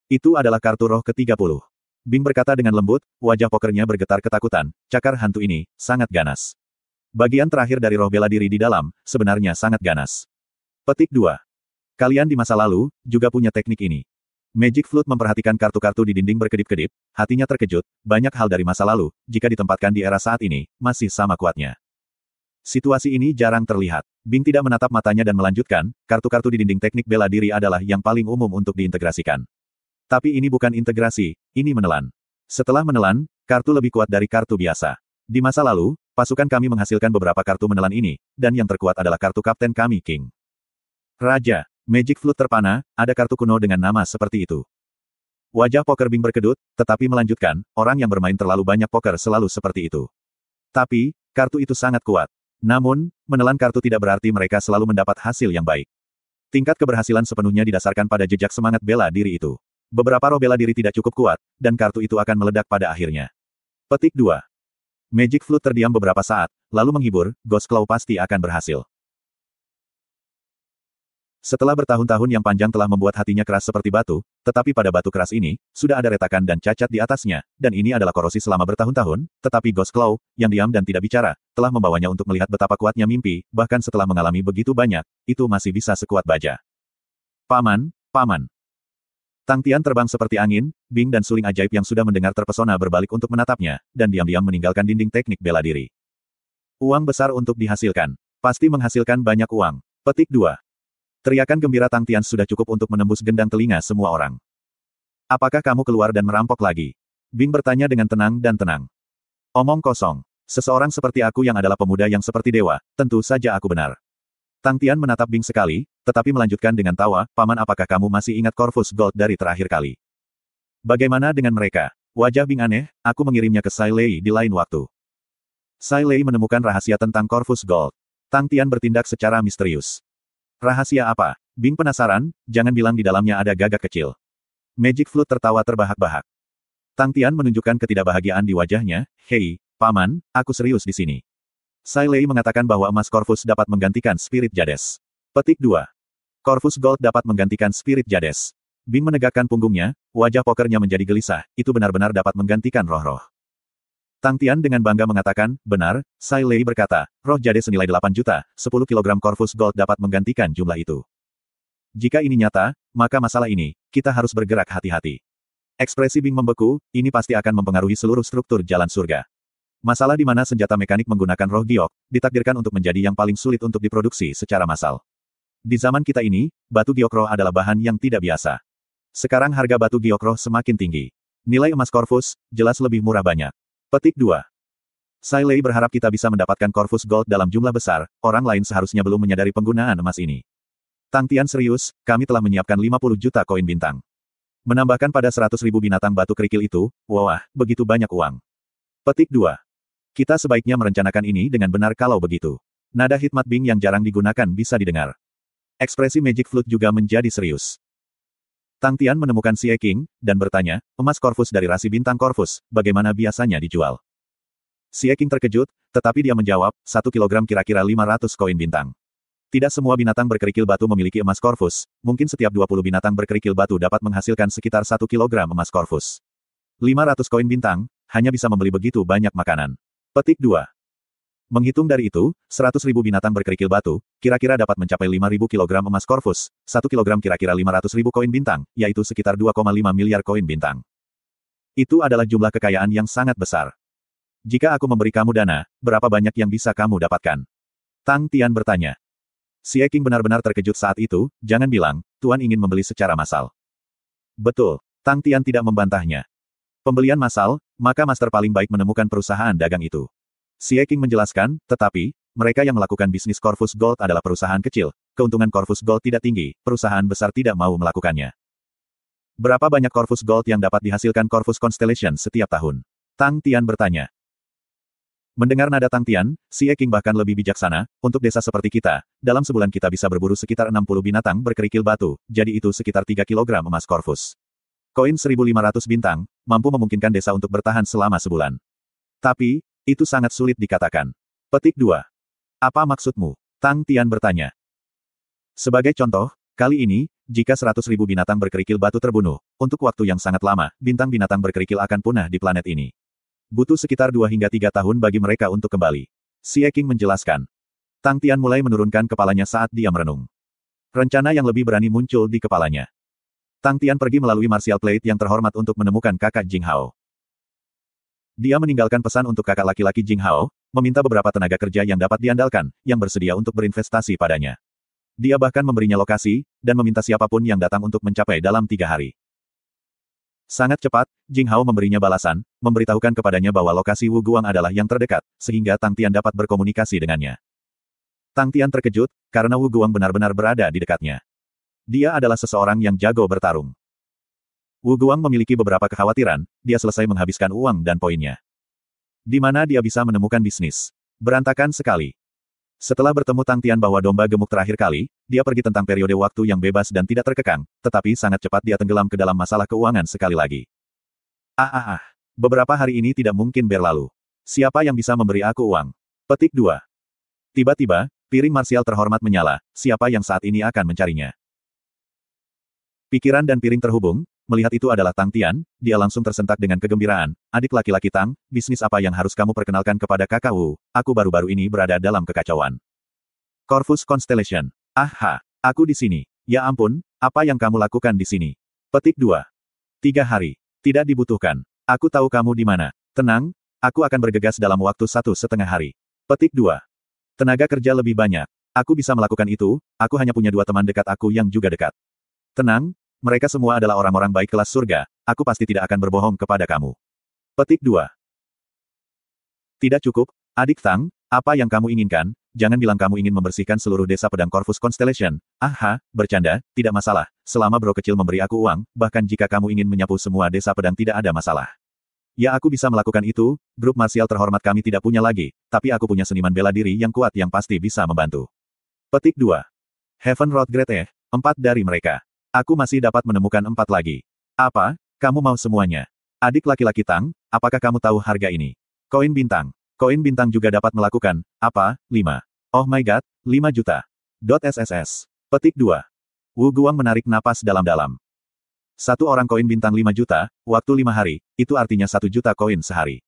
A: Itu adalah kartu roh ke-30. Bing berkata dengan lembut, wajah pokernya bergetar ketakutan, cakar hantu ini, sangat ganas. Bagian terakhir dari roh bela diri di dalam, sebenarnya sangat ganas. Petik 2. Kalian di masa lalu, juga punya teknik ini. Magic Flute memperhatikan kartu-kartu di dinding berkedip-kedip, hatinya terkejut, banyak hal dari masa lalu, jika ditempatkan di era saat ini, masih sama kuatnya. Situasi ini jarang terlihat. Bing tidak menatap matanya dan melanjutkan, kartu-kartu di dinding teknik bela diri adalah yang paling umum untuk diintegrasikan. Tapi ini bukan integrasi, ini menelan. Setelah menelan, kartu lebih kuat dari kartu biasa. Di masa lalu, pasukan kami menghasilkan beberapa kartu menelan ini, dan yang terkuat adalah kartu kapten kami King. Raja. Magic Flute terpana, ada kartu kuno dengan nama seperti itu. Wajah poker Bing berkedut, tetapi melanjutkan, orang yang bermain terlalu banyak poker selalu seperti itu. Tapi, kartu itu sangat kuat. Namun, menelan kartu tidak berarti mereka selalu mendapat hasil yang baik. Tingkat keberhasilan sepenuhnya didasarkan pada jejak semangat bela diri itu. Beberapa roh bela diri tidak cukup kuat, dan kartu itu akan meledak pada akhirnya. Petik 2. Magic Flute terdiam beberapa saat, lalu menghibur, Ghost Claw pasti akan berhasil. Setelah bertahun-tahun yang panjang telah membuat hatinya keras seperti batu, tetapi pada batu keras ini, sudah ada retakan dan cacat di atasnya, dan ini adalah korosi selama bertahun-tahun, tetapi Ghost Claw, yang diam dan tidak bicara, telah membawanya untuk melihat betapa kuatnya mimpi, bahkan setelah mengalami begitu banyak, itu masih bisa sekuat baja. Paman, Paman. Tang Tian terbang seperti angin, Bing dan suling ajaib yang sudah mendengar terpesona berbalik untuk menatapnya, dan diam-diam meninggalkan dinding teknik bela diri. Uang besar untuk dihasilkan. Pasti menghasilkan banyak uang. Petik 2. Teriakan gembira Tang Tian sudah cukup untuk menembus gendang telinga semua orang. Apakah kamu keluar dan merampok lagi? Bing bertanya dengan tenang dan tenang. Omong kosong. Seseorang seperti aku yang adalah pemuda yang seperti dewa, tentu saja aku benar. Tang Tian menatap Bing sekali, tetapi melanjutkan dengan tawa, Paman apakah kamu masih ingat Corvus Gold dari terakhir kali? Bagaimana dengan mereka? Wajah Bing aneh, aku mengirimnya ke Sai Lei di lain waktu. Sai Lei menemukan rahasia tentang Corvus Gold. Tang Tian bertindak secara misterius. Rahasia apa? Bing penasaran, jangan bilang di dalamnya ada gagak kecil. Magic Flute tertawa terbahak-bahak. Tang Tian menunjukkan ketidakbahagiaan di wajahnya, hei, Paman, aku serius di sini. Sai Lei mengatakan bahwa emas Corvus dapat menggantikan Spirit Jades. Petik 2. Corvus Gold dapat menggantikan Spirit Jades. Bing menegakkan punggungnya, wajah pokernya menjadi gelisah, itu benar-benar dapat menggantikan roh-roh. Tang Tian dengan bangga mengatakan, benar, Sai Lei berkata, roh Jades senilai 8 juta, 10 kilogram Corvus Gold dapat menggantikan jumlah itu. Jika ini nyata, maka masalah ini, kita harus bergerak hati-hati. Ekspresi Bing membeku, ini pasti akan mempengaruhi seluruh struktur jalan surga. Masalah di mana senjata mekanik menggunakan roh giok, ditakdirkan untuk menjadi yang paling sulit untuk diproduksi secara massal. Di zaman kita ini, batu giok roh adalah bahan yang tidak biasa. Sekarang harga batu giok roh semakin tinggi. Nilai emas Corvus, jelas lebih murah banyak. Petik 2. Sai Lei berharap kita bisa mendapatkan Corvus Gold dalam jumlah besar, orang lain seharusnya belum menyadari penggunaan emas ini. Tang Tian serius, kami telah menyiapkan 50 juta koin bintang. Menambahkan pada 100.000 binatang batu kerikil itu, wah, begitu banyak uang. Petik 2. Kita sebaiknya merencanakan ini dengan benar kalau begitu. Nada hikmat Bing yang jarang digunakan bisa didengar. Ekspresi Magic Flute juga menjadi serius. Tang Tian menemukan Xie Qing, dan bertanya, emas Corvus dari rasi bintang Corvus, bagaimana biasanya dijual? Xie Qing terkejut, tetapi dia menjawab, 1 kilogram kira-kira 500 koin bintang. Tidak semua binatang berkerikil batu memiliki emas Corvus, mungkin setiap 20 binatang berkerikil batu dapat menghasilkan sekitar 1 kilogram emas Corvus. 500 koin bintang, hanya bisa membeli begitu banyak makanan. Petik 2. Menghitung dari itu, 100.000 binatang berkerikil batu, kira-kira dapat mencapai 5.000 kilogram emas Corvus, 1 kilogram kira-kira 500.000 koin bintang, yaitu sekitar 2,5 miliar koin bintang. Itu adalah jumlah kekayaan yang sangat besar. Jika aku memberi kamu dana, berapa banyak yang bisa kamu dapatkan? Tang Tian bertanya. Xie Qing benar-benar terkejut saat itu, jangan bilang, Tuan ingin membeli secara massal. Betul, Tang Tian tidak membantahnya. Pembelian massal, maka master paling baik menemukan perusahaan dagang itu. Xie Qing menjelaskan, tetapi, mereka yang melakukan bisnis Corvus Gold adalah perusahaan kecil, keuntungan Corvus Gold tidak tinggi, perusahaan besar tidak mau melakukannya. Berapa banyak Corvus Gold yang dapat dihasilkan Corvus Constellation setiap tahun? Tang Tian bertanya. Mendengar nada Tang Tian, Xie Qing bahkan lebih bijaksana, untuk desa seperti kita, dalam sebulan kita bisa berburu sekitar 60 binatang berkerikil batu, jadi itu sekitar 3 kilogram emas Corvus. Koin 1.500 bintang, mampu memungkinkan desa untuk bertahan selama sebulan. Tapi, itu sangat sulit dikatakan. Petik 2. Apa maksudmu? Tang Tian bertanya. Sebagai contoh, kali ini, jika 100.000 binatang berkerikil batu terbunuh, untuk waktu yang sangat lama, bintang binatang berkerikil akan punah di planet ini. Butuh sekitar 2 hingga 3 tahun bagi mereka untuk kembali. Xie Qing menjelaskan. Tang Tian mulai menurunkan kepalanya saat dia merenung. Rencana yang lebih berani muncul di kepalanya. Tang Tian pergi melalui Martial Plate yang terhormat untuk menemukan kakak Jing Hao. Dia meninggalkan pesan untuk kakak laki-laki Jing Hao, meminta beberapa tenaga kerja yang dapat diandalkan, yang bersedia untuk berinvestasi padanya. Dia bahkan memberinya lokasi, dan meminta siapapun yang datang untuk mencapai dalam 3 hari. Sangat cepat, Jing Hao memberinya balasan, memberitahukan kepadanya bahwa lokasi Wu Guang adalah yang terdekat, sehingga Tang Tian dapat berkomunikasi dengannya. Tang Tian terkejut, karena Wu Guang benar-benar berada di dekatnya. Dia adalah seseorang yang jago bertarung. Wu Guang memiliki beberapa kekhawatiran, dia selesai menghabiskan uang dan poinnya. Di mana dia bisa menemukan bisnis? Berantakan sekali. Setelah bertemu Tang Tian bahwa domba gemuk terakhir kali, dia pergi tentang periode waktu yang bebas dan tidak terkekang, tetapi sangat cepat dia tenggelam ke dalam masalah keuangan sekali lagi. Beberapa hari ini tidak mungkin berlalu. Siapa yang bisa memberi aku uang? Petik 2. Tiba-tiba, piring marsial terhormat menyala, siapa yang saat ini akan mencarinya? Pikiran dan piring terhubung, melihat itu adalah Tang Tian, dia langsung tersentak dengan kegembiraan. Adik laki-laki Tang, bisnis apa yang harus kamu perkenalkan kepada kakak Wu? Aku baru-baru ini berada dalam kekacauan. Corvus Constellation. Aku di sini. Ya ampun, apa yang kamu lakukan di sini? Petik 2. 3 hari. Tidak dibutuhkan. Aku tahu kamu di mana. Tenang, aku akan bergegas dalam waktu 1,5 hari. Petik 2. Tenaga kerja lebih banyak. Aku bisa melakukan itu, aku hanya punya 2 teman dekat aku yang juga dekat. Tenang, mereka semua adalah orang-orang baik kelas surga, aku pasti tidak akan berbohong kepada kamu. Petik 2. Tidak cukup, adik Tang, apa yang kamu inginkan? Jangan bilang kamu ingin membersihkan seluruh desa pedang Corvus Constellation. Aha, bercanda, tidak masalah, selama bro kecil memberi aku uang, bahkan jika kamu ingin menyapu semua desa pedang tidak ada masalah. Ya aku bisa melakukan itu, grup marsial terhormat kami tidak punya lagi, tapi aku punya seniman bela diri yang kuat yang pasti bisa membantu. Petik 2. Heaven Road Great 4 dari mereka. Aku masih dapat menemukan 4 lagi. Apa? Kamu mau semuanya? Adik laki-laki Tang, apakah kamu tahu harga ini? Koin bintang. Koin bintang juga dapat melakukan, apa, 5. Oh my god, 5 juta. .sss. Petik 2. Wu Guang menarik napas dalam-dalam. Satu orang koin bintang 5 juta, waktu 5 hari, itu artinya 1 juta koin sehari.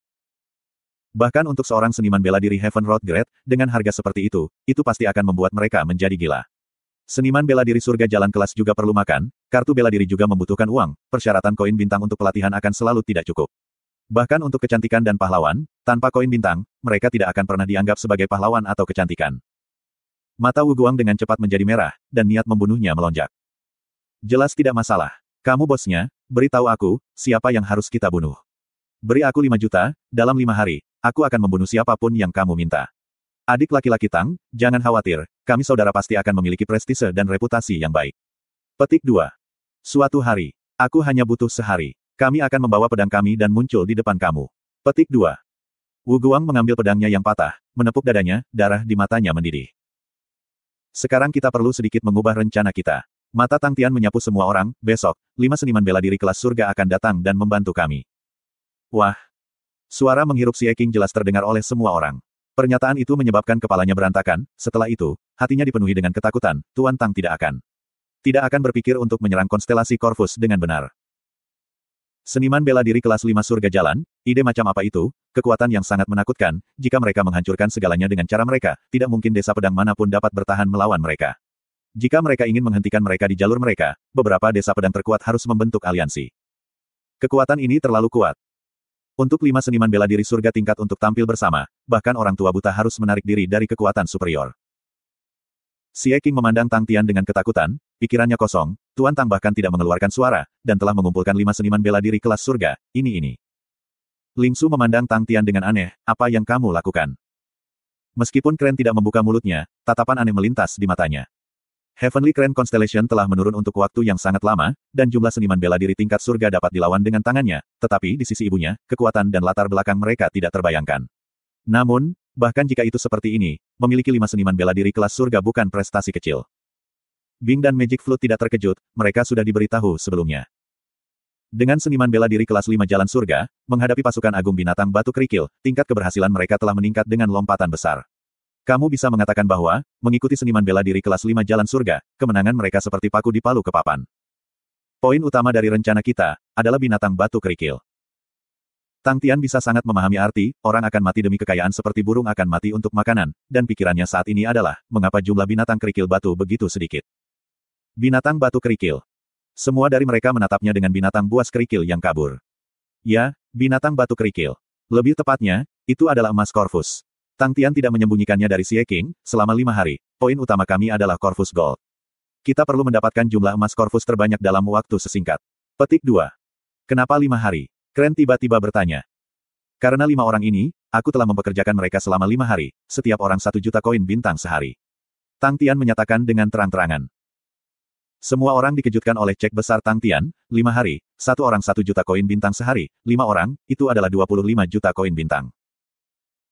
A: Bahkan untuk seorang seniman bela diri Heaven Road Great, dengan harga seperti itu pasti akan membuat mereka menjadi gila. Seniman bela diri surga jalan kelas juga perlu makan, kartu bela diri juga membutuhkan uang, persyaratan koin bintang untuk pelatihan akan selalu tidak cukup. Bahkan untuk kecantikan dan pahlawan, tanpa koin bintang, mereka tidak akan pernah dianggap sebagai pahlawan atau kecantikan. Mata Wu Guang dengan cepat menjadi merah, dan niat membunuhnya melonjak. Jelas tidak masalah. Kamu bosnya, beritahu aku, siapa yang harus kita bunuh. Beri aku 5 juta, dalam 5 hari, aku akan membunuh siapapun yang kamu minta. Adik laki-laki Tang, jangan khawatir, kami saudara pasti akan memiliki prestise dan reputasi yang baik. Petik 2. Suatu hari, aku hanya butuh sehari. Kami akan membawa pedang kami dan muncul di depan kamu. Petik 2. Wu Guang mengambil pedangnya yang patah, menepuk dadanya, darah di matanya mendidih. Sekarang kita perlu sedikit mengubah rencana kita. Mata Tang Tian menyapu semua orang, besok, 5 seniman bela diri kelas surga akan datang dan membantu kami. Wah! Suara menghirup Xie Qing jelas terdengar oleh semua orang. Pernyataan itu menyebabkan kepalanya berantakan, setelah itu, hatinya dipenuhi dengan ketakutan, Tuan Tang tidak akan berpikir untuk menyerang konstelasi Corvus dengan benar. Seniman bela diri kelas 5 surga jalan, ide macam apa itu, kekuatan yang sangat menakutkan, jika mereka menghancurkan segalanya dengan cara mereka, tidak mungkin desa pedang manapun dapat bertahan melawan mereka. Jika mereka ingin menghentikan mereka di jalur mereka, beberapa desa pedang terkuat harus membentuk aliansi. Kekuatan ini terlalu kuat. Untuk 5 seniman bela diri surga tingkat untuk tampil bersama, bahkan orang tua buta harus menarik diri dari kekuatan superior. Xie Qing memandang Tang Tian dengan ketakutan, pikirannya kosong, Tuan Tang bahkan tidak mengeluarkan suara, dan telah mengumpulkan 5 seniman bela diri kelas surga, ini. Ling Su memandang Tang Tian dengan aneh, apa yang kamu lakukan? Meskipun Kren tidak membuka mulutnya, tatapan aneh melintas di matanya. Heavenly Crane Constellation telah menurun untuk waktu yang sangat lama, dan jumlah seniman bela diri tingkat surga dapat dilawan dengan tangannya, tetapi di sisi ibunya, kekuatan dan latar belakang mereka tidak terbayangkan. Namun, bahkan jika itu seperti ini, memiliki 5 seniman bela diri kelas surga bukan prestasi kecil. Bing dan Magic Flute tidak terkejut, mereka sudah diberitahu sebelumnya. Dengan seniman bela diri kelas 5 jalan surga, menghadapi pasukan agung binatang batu kerikil, tingkat keberhasilan mereka telah meningkat dengan lompatan besar. Kamu bisa mengatakan bahwa, mengikuti seniman bela diri kelas 5 jalan surga, kemenangan mereka seperti paku di palu ke papan. Poin utama dari rencana kita, adalah binatang batu kerikil. Tang Tian bisa sangat memahami arti, orang akan mati demi kekayaan seperti burung akan mati untuk makanan, dan pikirannya saat ini adalah, mengapa jumlah binatang kerikil batu begitu sedikit. Binatang batu kerikil. Semua dari mereka menatapnya dengan binatang buas kerikil yang kabur. Ya, binatang batu kerikil. Lebih tepatnya, itu adalah emas Corvus. Tang Tian tidak menyembunyikannya dari Xie Qing, selama 5 hari, poin utama kami adalah Corvus Gold. Kita perlu mendapatkan jumlah emas Corvus terbanyak dalam waktu sesingkat. Petik 2. Kenapa 5 hari? Kren tiba-tiba bertanya. Karena 5 orang ini, aku telah mempekerjakan mereka selama 5 hari, setiap orang 1 juta koin bintang sehari. Tang Tian menyatakan dengan terang-terangan. Semua orang dikejutkan oleh cek besar Tang Tian, 5 hari, 1 orang 1 juta koin bintang sehari, 5 orang, itu adalah 25 juta koin bintang.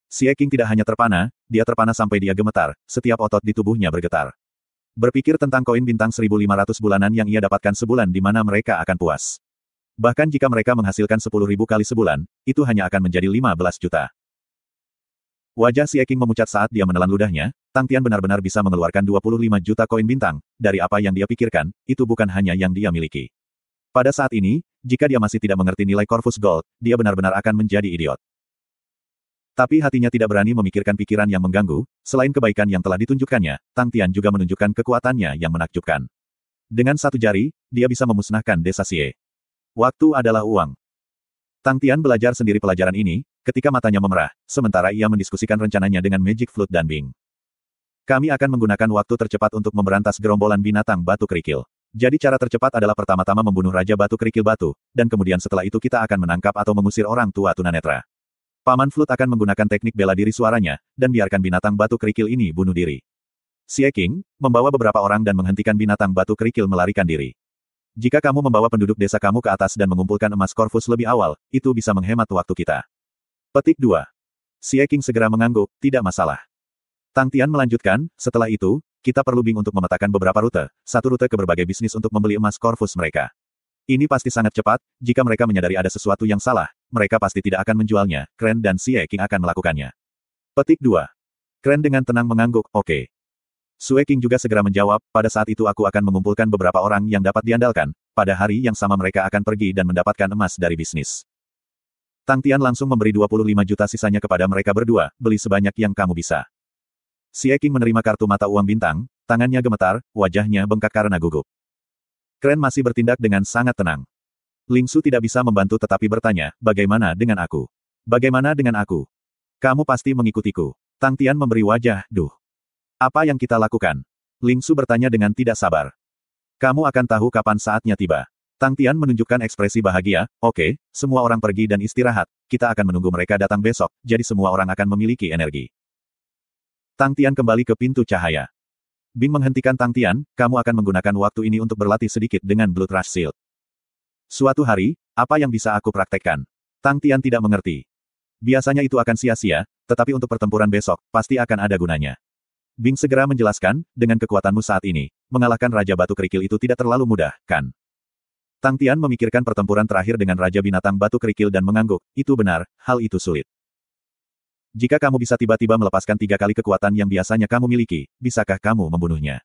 A: Xie Qing tidak hanya terpana, dia terpana sampai dia gemetar, setiap otot di tubuhnya bergetar. Berpikir tentang koin bintang 1.500 bulanan yang ia dapatkan sebulan di mana mereka akan puas. Bahkan jika mereka menghasilkan 10.000 kali sebulan, itu hanya akan menjadi 15 juta. Wajah Xie Qing memucat saat dia menelan ludahnya, Tang Tian benar-benar bisa mengeluarkan 25 juta koin bintang, dari apa yang dia pikirkan, itu bukan hanya yang dia miliki. Pada saat ini, jika dia masih tidak mengerti nilai Corvus Gold, dia benar-benar akan menjadi idiot. Tapi hatinya tidak berani memikirkan pikiran yang mengganggu, selain kebaikan yang telah ditunjukkannya, Tang Tian juga menunjukkan kekuatannya yang menakjubkan. Dengan 1 jari, dia bisa memusnahkan desa Xie. Waktu adalah uang. Tang Tian belajar sendiri pelajaran ini, ketika matanya memerah, sementara ia mendiskusikan rencananya dengan Magic Flute dan Bing. Kami akan menggunakan waktu tercepat untuk memberantas gerombolan binatang batu kerikil. Jadi cara tercepat adalah pertama-tama membunuh Raja Batu Kerikil Batu, dan kemudian setelah itu kita akan menangkap atau mengusir orang tua tunanetra. Paman Flut akan menggunakan teknik bela diri suaranya, dan biarkan binatang batu kerikil ini bunuh diri. Xie Qing, membawa beberapa orang dan menghentikan binatang batu kerikil melarikan diri. Jika kamu membawa penduduk desa kamu ke atas dan mengumpulkan emas Corvus lebih awal, itu bisa menghemat waktu kita. Petik 2. Xie Qing segera mengangguk, tidak masalah. Tang Tian melanjutkan, setelah itu, kita perlu Bing untuk memetakan beberapa rute, satu rute ke berbagai bisnis untuk membeli emas Corvus mereka. Ini pasti sangat cepat, jika mereka menyadari ada sesuatu yang salah, mereka pasti tidak akan menjualnya, Kren dan Xie Qing akan melakukannya. Petik 2. Kren dengan tenang mengangguk, oke. Xue Qing juga segera menjawab, pada saat itu aku akan mengumpulkan beberapa orang yang dapat diandalkan, pada hari yang sama mereka akan pergi dan mendapatkan emas dari bisnis. Tang Tian langsung memberi 25 juta sisanya kepada mereka berdua, beli sebanyak yang kamu bisa. Xie Qing menerima kartu mata uang bintang, tangannya gemetar, wajahnya bengkak karena gugup. Kren masih bertindak dengan sangat tenang. Ling Su tidak bisa membantu tetapi bertanya, bagaimana dengan aku? Bagaimana dengan aku? Kamu pasti mengikutiku. Tang Tian memberi wajah, duh. Apa yang kita lakukan? Ling Su bertanya dengan tidak sabar. Kamu akan tahu kapan saatnya tiba. Tang Tian menunjukkan ekspresi bahagia, oke, semua orang pergi dan istirahat, kita akan menunggu mereka datang besok, jadi semua orang akan memiliki energi. Tang Tian kembali ke pintu cahaya. Bing menghentikan Tang Tian, kamu akan menggunakan waktu ini untuk berlatih sedikit dengan Blood Rush Shield. Suatu hari, apa yang bisa aku praktekkan? Tang Tian tidak mengerti. Biasanya itu akan sia-sia, tetapi untuk pertempuran besok, pasti akan ada gunanya. Bing segera menjelaskan, dengan kekuatanmu saat ini, mengalahkan Raja Batu Kerikil itu tidak terlalu mudah, kan? Tang Tian memikirkan pertempuran terakhir dengan Raja Binatang Batu Kerikil dan mengangguk, itu benar, hal itu sulit. Jika kamu bisa tiba-tiba melepaskan 3 kali kekuatan yang biasanya kamu miliki, bisakah kamu membunuhnya?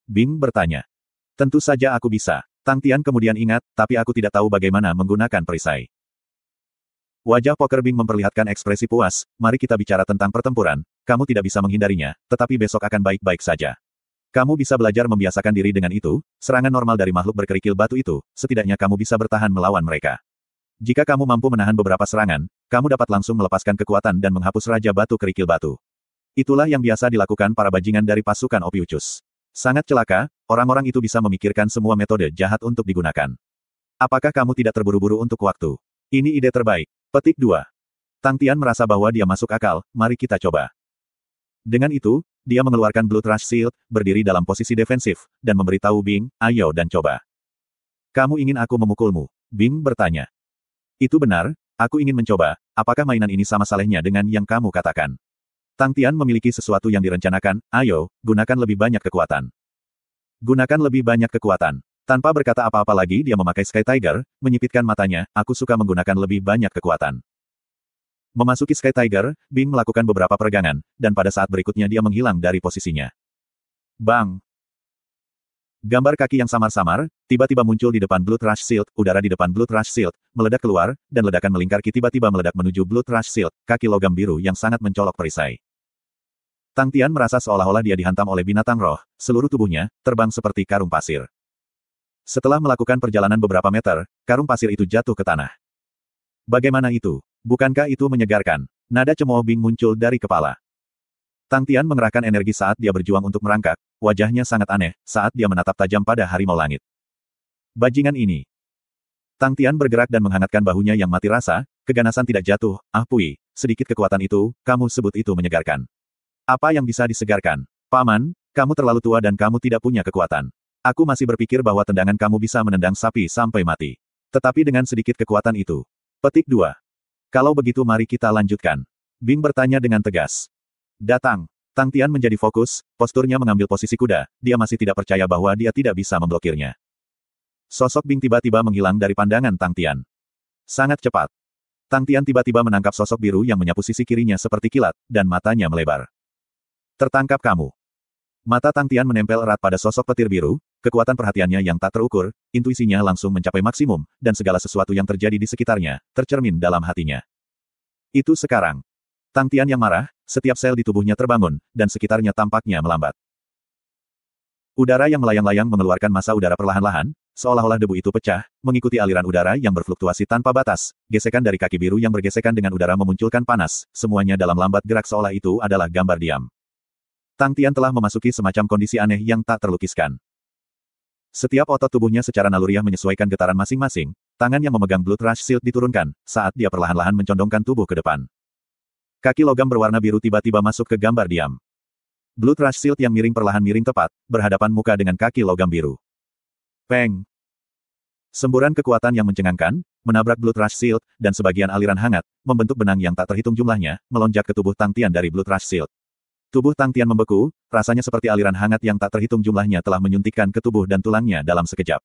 A: Bing bertanya. Tentu saja aku bisa. Tang Tian kemudian ingat, tapi aku tidak tahu bagaimana menggunakan perisai. Wajah Poker Bing memperlihatkan ekspresi puas, mari kita bicara tentang pertempuran, kamu tidak bisa menghindarinya, tetapi besok akan baik-baik saja. Kamu bisa belajar membiasakan diri dengan itu, serangan normal dari makhluk berkerikil batu itu, setidaknya kamu bisa bertahan melawan mereka. Jika kamu mampu menahan beberapa serangan, kamu dapat langsung melepaskan kekuatan dan menghapus Raja Batu Kerikil Batu. Itulah yang biasa dilakukan para bajingan dari pasukan Ophiuchus. Sangat celaka, orang-orang itu bisa memikirkan semua metode jahat untuk digunakan. Apakah kamu tidak terburu-buru untuk waktu? Ini ide terbaik. Petik 2. Tang Tian merasa bahwa dia masuk akal, mari kita coba. Dengan itu, dia mengeluarkan Blood Rush Shield, berdiri dalam posisi defensif, dan memberitahu Bing, ayo dan coba. Kamu ingin aku memukulmu? Bing bertanya. Itu benar, aku ingin mencoba, apakah mainan ini sama salehnya dengan yang kamu katakan? Tang Tian memiliki sesuatu yang direncanakan, ayo, gunakan lebih banyak kekuatan. Gunakan lebih banyak kekuatan. Tanpa berkata apa-apa lagi dia memakai Sky Tiger, menyipitkan matanya, aku suka menggunakan lebih banyak kekuatan. Memasuki Sky Tiger, Bing melakukan beberapa peregangan, dan pada saat berikutnya dia menghilang dari posisinya. Bang! Gambar kaki yang samar-samar, tiba-tiba muncul di depan Blood Rush Shield, udara di depan Blood Rush Shield, meledak keluar, dan ledakan melingkar tiba-tiba meledak menuju Blood Rush Shield, kaki logam biru yang sangat mencolok perisai. Tang Tian merasa seolah-olah dia dihantam oleh binatang roh, seluruh tubuhnya, terbang seperti karung pasir. Setelah melakukan perjalanan beberapa meter, karung pasir itu jatuh ke tanah. Bagaimana itu? Bukankah itu menyegarkan? Nada cemooh Bing muncul dari kepala. Tang Tian mengerahkan energi saat dia berjuang untuk merangkak, wajahnya sangat aneh, saat dia menatap tajam pada harimau langit. Bajingan ini. Tang Tian bergerak dan menghangatkan bahunya yang mati rasa, keganasan tidak jatuh, Pui, sedikit kekuatan itu, kamu sebut itu menyegarkan. Apa yang bisa disegarkan? Paman, kamu terlalu tua dan kamu tidak punya kekuatan. Aku masih berpikir bahwa tendangan kamu bisa menendang sapi sampai mati. Tetapi dengan sedikit kekuatan itu. Petik 2. Kalau begitu mari kita lanjutkan. Bing bertanya dengan tegas. Datang. Tang Tian menjadi fokus, posturnya mengambil posisi kuda, dia masih tidak percaya bahwa dia tidak bisa memblokirnya. Sosok Bing tiba-tiba menghilang dari pandangan Tang Tian. Sangat cepat. Tang Tian tiba-tiba menangkap sosok biru yang menyapu sisi kirinya seperti kilat, dan matanya melebar. Tertangkap kamu. Mata Tang Tian menempel erat pada sosok petir biru, kekuatan perhatiannya yang tak terukur, intuisinya langsung mencapai maksimum, dan segala sesuatu yang terjadi di sekitarnya, tercermin dalam hatinya. Itu sekarang. Tang Tian yang marah, setiap sel di tubuhnya terbangun, dan sekitarnya tampaknya melambat. Udara yang melayang-layang mengeluarkan massa udara perlahan-lahan, seolah-olah debu itu pecah, mengikuti aliran udara yang berfluktuasi tanpa batas, gesekan dari kaki biru yang bergesekan dengan udara memunculkan panas, semuanya dalam lambat gerak seolah itu adalah gambar diam. Tang Tian telah memasuki semacam kondisi aneh yang tak terlukiskan. Setiap otot tubuhnya secara naluriah menyesuaikan getaran masing-masing, tangan yang memegang Blood Rush Shield diturunkan, saat dia perlahan-lahan mencondongkan tubuh ke depan. Kaki logam berwarna biru tiba-tiba masuk ke gambar diam. Blood Rush Shield yang miring perlahan miring tepat, berhadapan muka dengan kaki logam biru. Peng! Semburan kekuatan yang mencengangkan, menabrak Blood Rush Shield, dan sebagian aliran hangat, membentuk benang yang tak terhitung jumlahnya, melonjak ke tubuh Tang Tian dari Blood Rush Shield. Tubuh Tang Tian membeku, rasanya seperti aliran hangat yang tak terhitung jumlahnya telah menyuntikkan ke tubuh dan tulangnya dalam sekejap.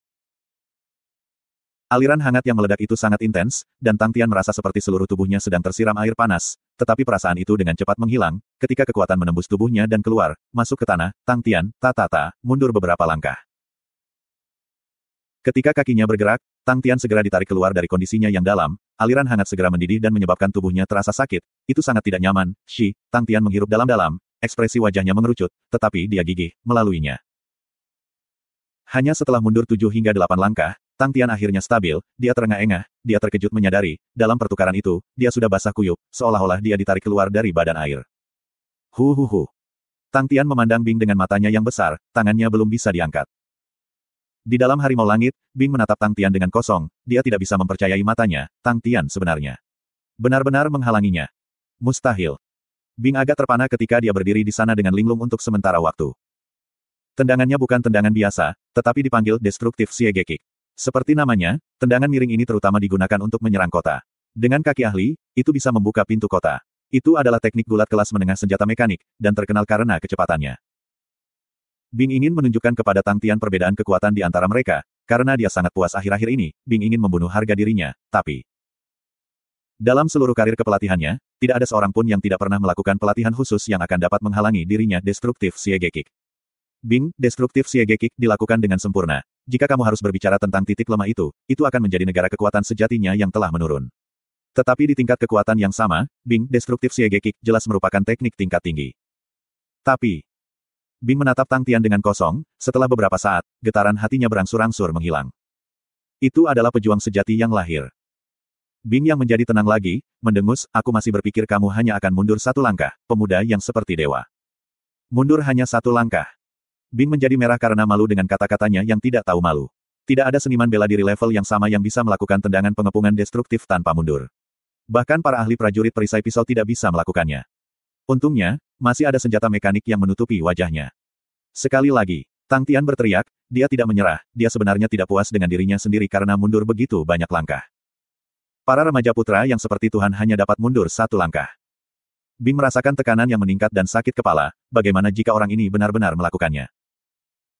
A: Aliran hangat yang meledak itu sangat intens, dan Tang Tian merasa seperti seluruh tubuhnya sedang tersiram air panas, tetapi perasaan itu dengan cepat menghilang, ketika kekuatan menembus tubuhnya dan keluar, masuk ke tanah, Tang Tian, mundur beberapa langkah. Ketika kakinya bergerak, Tang Tian segera ditarik keluar dari kondisinya yang dalam, aliran hangat segera mendidih dan menyebabkan tubuhnya terasa sakit, itu sangat tidak nyaman, Tang Tian menghirup dalam-dalam, ekspresi wajahnya mengerucut, tetapi dia gigih, melaluinya. Hanya setelah mundur 7 hingga 8 langkah, Tang Tian akhirnya stabil, dia terengah-engah, dia terkejut menyadari, dalam pertukaran itu, dia sudah basah kuyup, seolah-olah dia ditarik keluar dari badan air. Tang Tian memandang Bing dengan matanya yang besar, tangannya belum bisa diangkat. Di dalam harimau langit, Bing menatap Tang Tian dengan kosong, dia tidak bisa mempercayai matanya, Tang Tian sebenarnya benar-benar menghalanginya. Mustahil. Bing agak terpana ketika dia berdiri di sana dengan linglung untuk sementara waktu. Tendangannya bukan tendangan biasa, tetapi dipanggil Destructive Siege Kick. Seperti namanya, tendangan miring ini terutama digunakan untuk menyerang kota. Dengan kaki ahli, itu bisa membuka pintu kota. Itu adalah teknik gulat kelas menengah senjata mekanik, dan terkenal karena kecepatannya. Bing ingin menunjukkan kepada Tang Tian perbedaan kekuatan di antara mereka, karena dia sangat puas akhir-akhir ini, Bing ingin membunuh harga dirinya, tapi dalam seluruh karir kepelatihannya, tidak ada seorang pun yang tidak pernah melakukan pelatihan khusus yang akan dapat menghalangi dirinya Destructive Siege Kick. Bing, Destructive Siege Kick dilakukan dengan sempurna. Jika kamu harus berbicara tentang titik lemah itu akan menjadi negara kekuatan sejatinya yang telah menurun. Tetapi di tingkat kekuatan yang sama, Bing, Destructive Siege Kick jelas merupakan teknik tingkat tinggi. Tapi, Bing menatap Tang Tian dengan kosong, setelah beberapa saat, getaran hatinya berangsur-angsur menghilang. Itu adalah pejuang sejati yang lahir. Bing yang menjadi tenang lagi, mendengus, aku masih berpikir kamu hanya akan mundur 1 langkah, pemuda yang seperti dewa. Mundur hanya 1 langkah. Bing menjadi merah karena malu dengan kata-katanya yang tidak tahu malu. Tidak ada seniman bela diri level yang sama yang bisa melakukan tendangan pengepungan destruktif tanpa mundur. Bahkan para ahli prajurit perisai pisau tidak bisa melakukannya. Untungnya, masih ada senjata mekanik yang menutupi wajahnya. Sekali lagi, Tang Tian berteriak, dia tidak menyerah, dia sebenarnya tidak puas dengan dirinya sendiri karena mundur begitu banyak langkah. Para remaja putra yang seperti Tuhan hanya dapat mundur 1 langkah. Bing merasakan tekanan yang meningkat dan sakit kepala, bagaimana jika orang ini benar-benar melakukannya?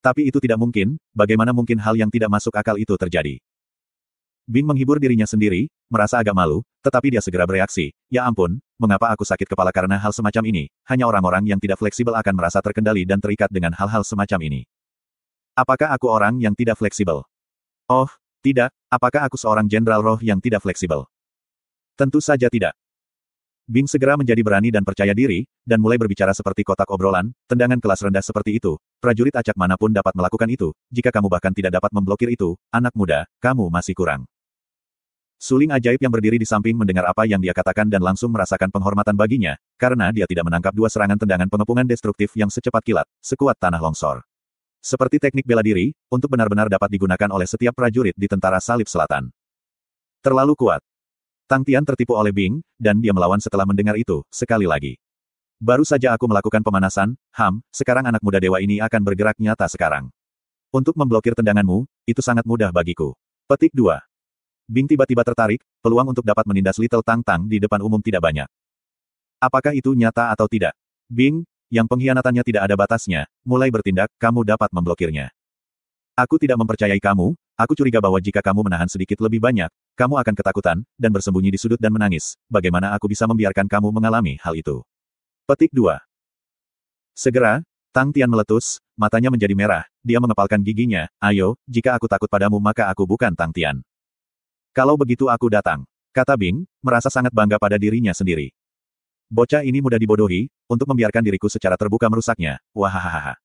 A: Tapi itu tidak mungkin, bagaimana mungkin hal yang tidak masuk akal itu terjadi? Bing menghibur dirinya sendiri, merasa agak malu, tetapi dia segera bereaksi, ya ampun, mengapa aku sakit kepala karena hal semacam ini, hanya orang-orang yang tidak fleksibel akan merasa terkendali dan terikat dengan hal-hal semacam ini. Apakah aku orang yang tidak fleksibel? Oh, tidak, apakah aku seorang jenderal roh yang tidak fleksibel? Tentu saja tidak. Bing segera menjadi berani dan percaya diri, dan mulai berbicara seperti kotak obrolan, tendangan kelas rendah seperti itu, prajurit acak manapun dapat melakukan itu, jika kamu bahkan tidak dapat memblokir itu, anak muda, kamu masih kurang. Suling ajaib yang berdiri di samping mendengar apa yang dia katakan dan langsung merasakan penghormatan baginya, karena dia tidak menangkap 2 serangan tendangan pengepungan destruktif yang secepat kilat, sekuat tanah longsor. Seperti teknik bela diri, untuk benar-benar dapat digunakan oleh setiap prajurit di tentara salib selatan. Terlalu kuat. Tang Tian tertipu oleh Bing, dan dia melawan setelah mendengar itu, sekali lagi. Baru saja aku melakukan pemanasan, sekarang anak muda dewa ini akan bergerak nyata sekarang. Untuk memblokir tendanganmu, itu sangat mudah bagiku. Petik 2. Bing tiba-tiba tertarik, peluang untuk dapat menindas Little Tang Tang di depan umum tidak banyak. Apakah itu nyata atau tidak? Bing, yang pengkhianatannya tidak ada batasnya, mulai bertindak, kamu dapat memblokirnya. Aku tidak mempercayai kamu, aku curiga bahwa jika kamu menahan sedikit lebih banyak, kamu akan ketakutan, dan bersembunyi di sudut dan menangis, bagaimana aku bisa membiarkan kamu mengalami hal itu? Petik 2. Segera, Tang Tian meletus, matanya menjadi merah, dia mengepalkan giginya, ayo, jika aku takut padamu maka aku bukan Tang Tian. Kalau begitu aku datang, kata Bing, merasa sangat bangga pada dirinya sendiri. Bocah ini mudah dibodohi, untuk membiarkan diriku secara terbuka merusaknya, wahahaha.